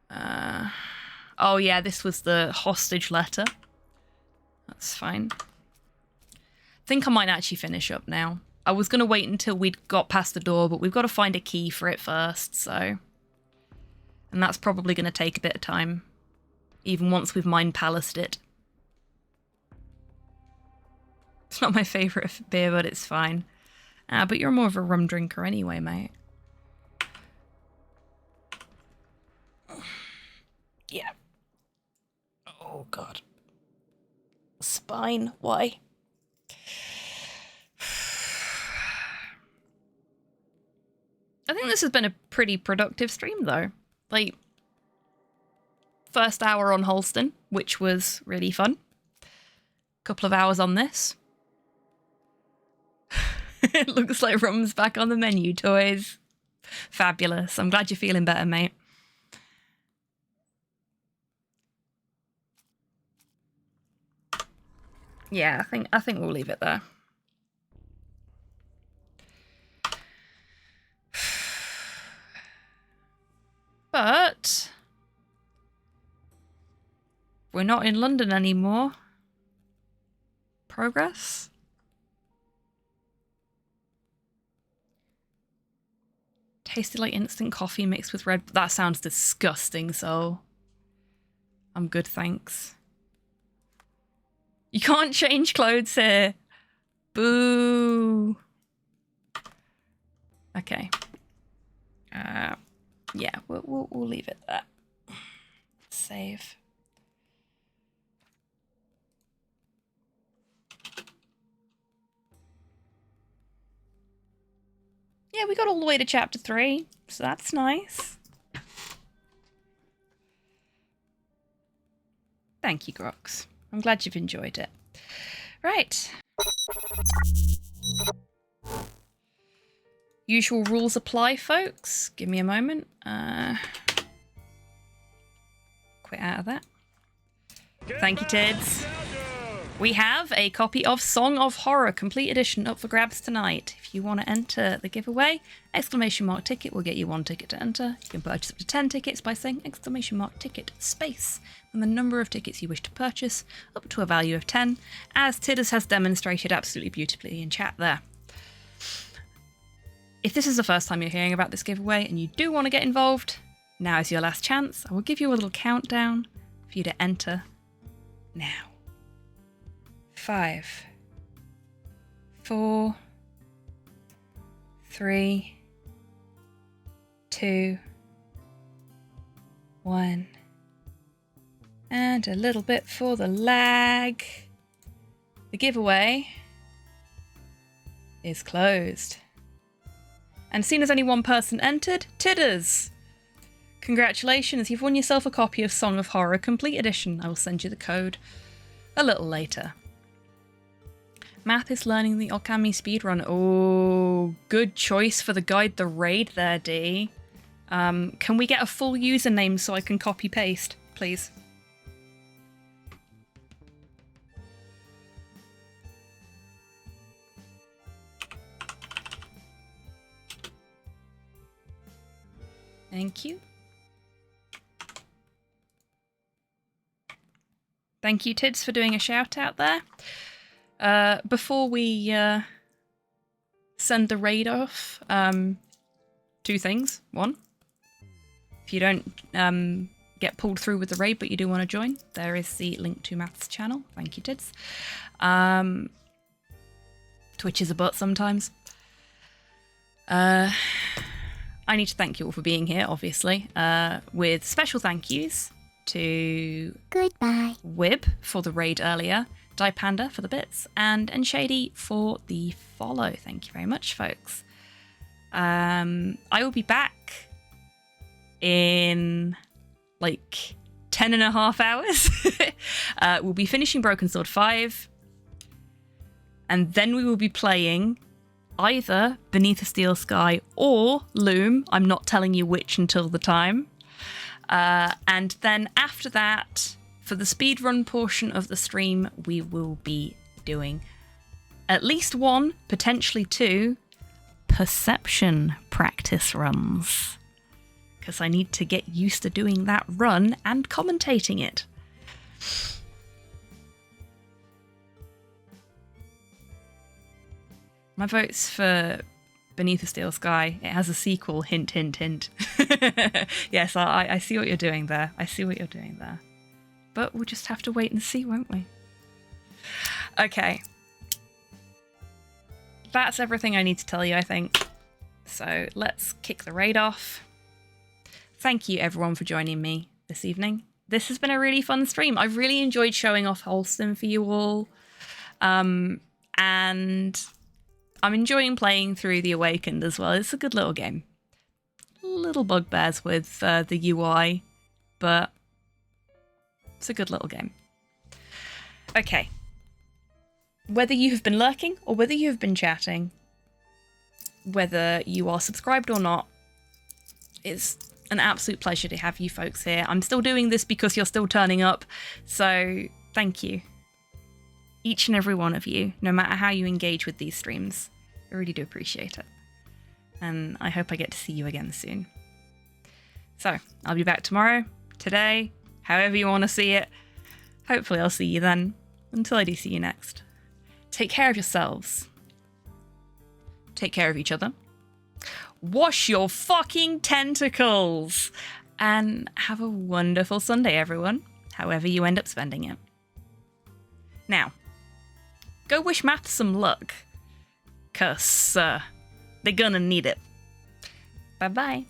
Speaker 1: Oh yeah, this was the hostage letter. That's fine. I think I might actually finish up now. I was going to wait until we'd got past the door, but we've got to find a key for it first, so... And that's probably going to take a bit of time. Even once we've mind palaced it. It's not my favourite beer, but it's fine. But you're more of a rum drinker anyway, mate. Yeah. Oh, God. Spine, why? I think this has been a pretty productive stream, though. Like, first hour on Holstin, which was really fun. Couple of hours on this. It looks like rum's back on the menu, toys. Fabulous. I'm glad you're feeling better, mate. Yeah, I think we'll leave it there. But we're not in London anymore. Progress? Tasted like instant coffee mixed with red... That sounds disgusting, so... I'm good, thanks. You can't change clothes here. Boo. Okay. Yeah, we'll leave it there. Save. Yeah, we got all the way to chapter 3, so that's nice. Thank you, Grox. I'm glad you've enjoyed it. Right. Usual rules apply, folks. Give me a moment. Quit out of that. Thank you, Tids. We have a copy of Song of Horror Complete Edition up for grabs tonight. If you want to enter the giveaway, exclamation mark ticket will get you 1 ticket to enter. You can purchase up to 10 tickets by saying exclamation mark ticket space and the number of tickets you wish to purchase up to a value of 10, as Tidders has demonstrated absolutely beautifully in chat there. If this is the first time you're hearing about this giveaway and you do want to get involved, now is your last chance. I will give you a little countdown for you to enter now. 5, 4, 3, 2, 1. And a little bit for the lag. The giveaway is closed. And seen as only one person entered, Tidders! Congratulations, you've won yourself a copy of Song of Horror Complete Edition. I will send you the code a little later. Math is learning the Okami speedrun. Oh, good choice for the guide the raid there, D. Can we get a full username so I can copy paste, please? Thank you. Thank you, Tids, for doing a shout out there. Before we send the raid off, two things. One, if you don't get pulled through with the raid but you do want to join, there is the link to Math's channel. Thank you, Tids. Twitch is a butt sometimes. I need to thank you all for being here, obviously, with special thank yous to
Speaker 12: Goodbye.
Speaker 1: Wib for the raid earlier, Die Panda for the bits, and Shady for the follow. Thank you very much, folks. I will be back in like 10 and a half hours. We'll be finishing Broken Sword 5, and then we will be playing either Beneath a Steel Sky or Loom. I'm not telling you which until the time. And then after that, for the speedrun portion of the stream, we will be doing at least one, potentially two, perception practice runs. Because I need to get used to doing that run and commentating it. My vote's for Beneath a Steel Sky. It has a sequel, hint, hint, hint. Yes, I see what you're doing there. I see what you're doing there. But we'll just have to wait and see, won't we? Okay. That's everything I need to tell you, I think. So let's kick the raid off. Thank you, everyone, for joining me this evening. This has been a really fun stream. I've really enjoyed showing off Holstin for you all. And I'm enjoying playing through The Awakened as well. It's a good little game. Little bugbears with the UI, but it's a good little game. Okay. Whether you have been lurking or whether you have been chatting, whether you are subscribed or not, it's an absolute pleasure to have you folks here. I'm still doing this because you're still turning up, so thank you. Each and every one of you, no matter how you engage with these streams. I really do appreciate it. And I hope I get to see you again soon. So, I'll be back tomorrow, today, however you want to see it. Hopefully I'll see you then. Until I do see you next. Take care of yourselves. Take care of each other. Wash your fucking tentacles! And have a wonderful Sunday, everyone. However you end up spending it. Now, go wish Math some luck. 'Cause they're gonna need it. Bye-bye.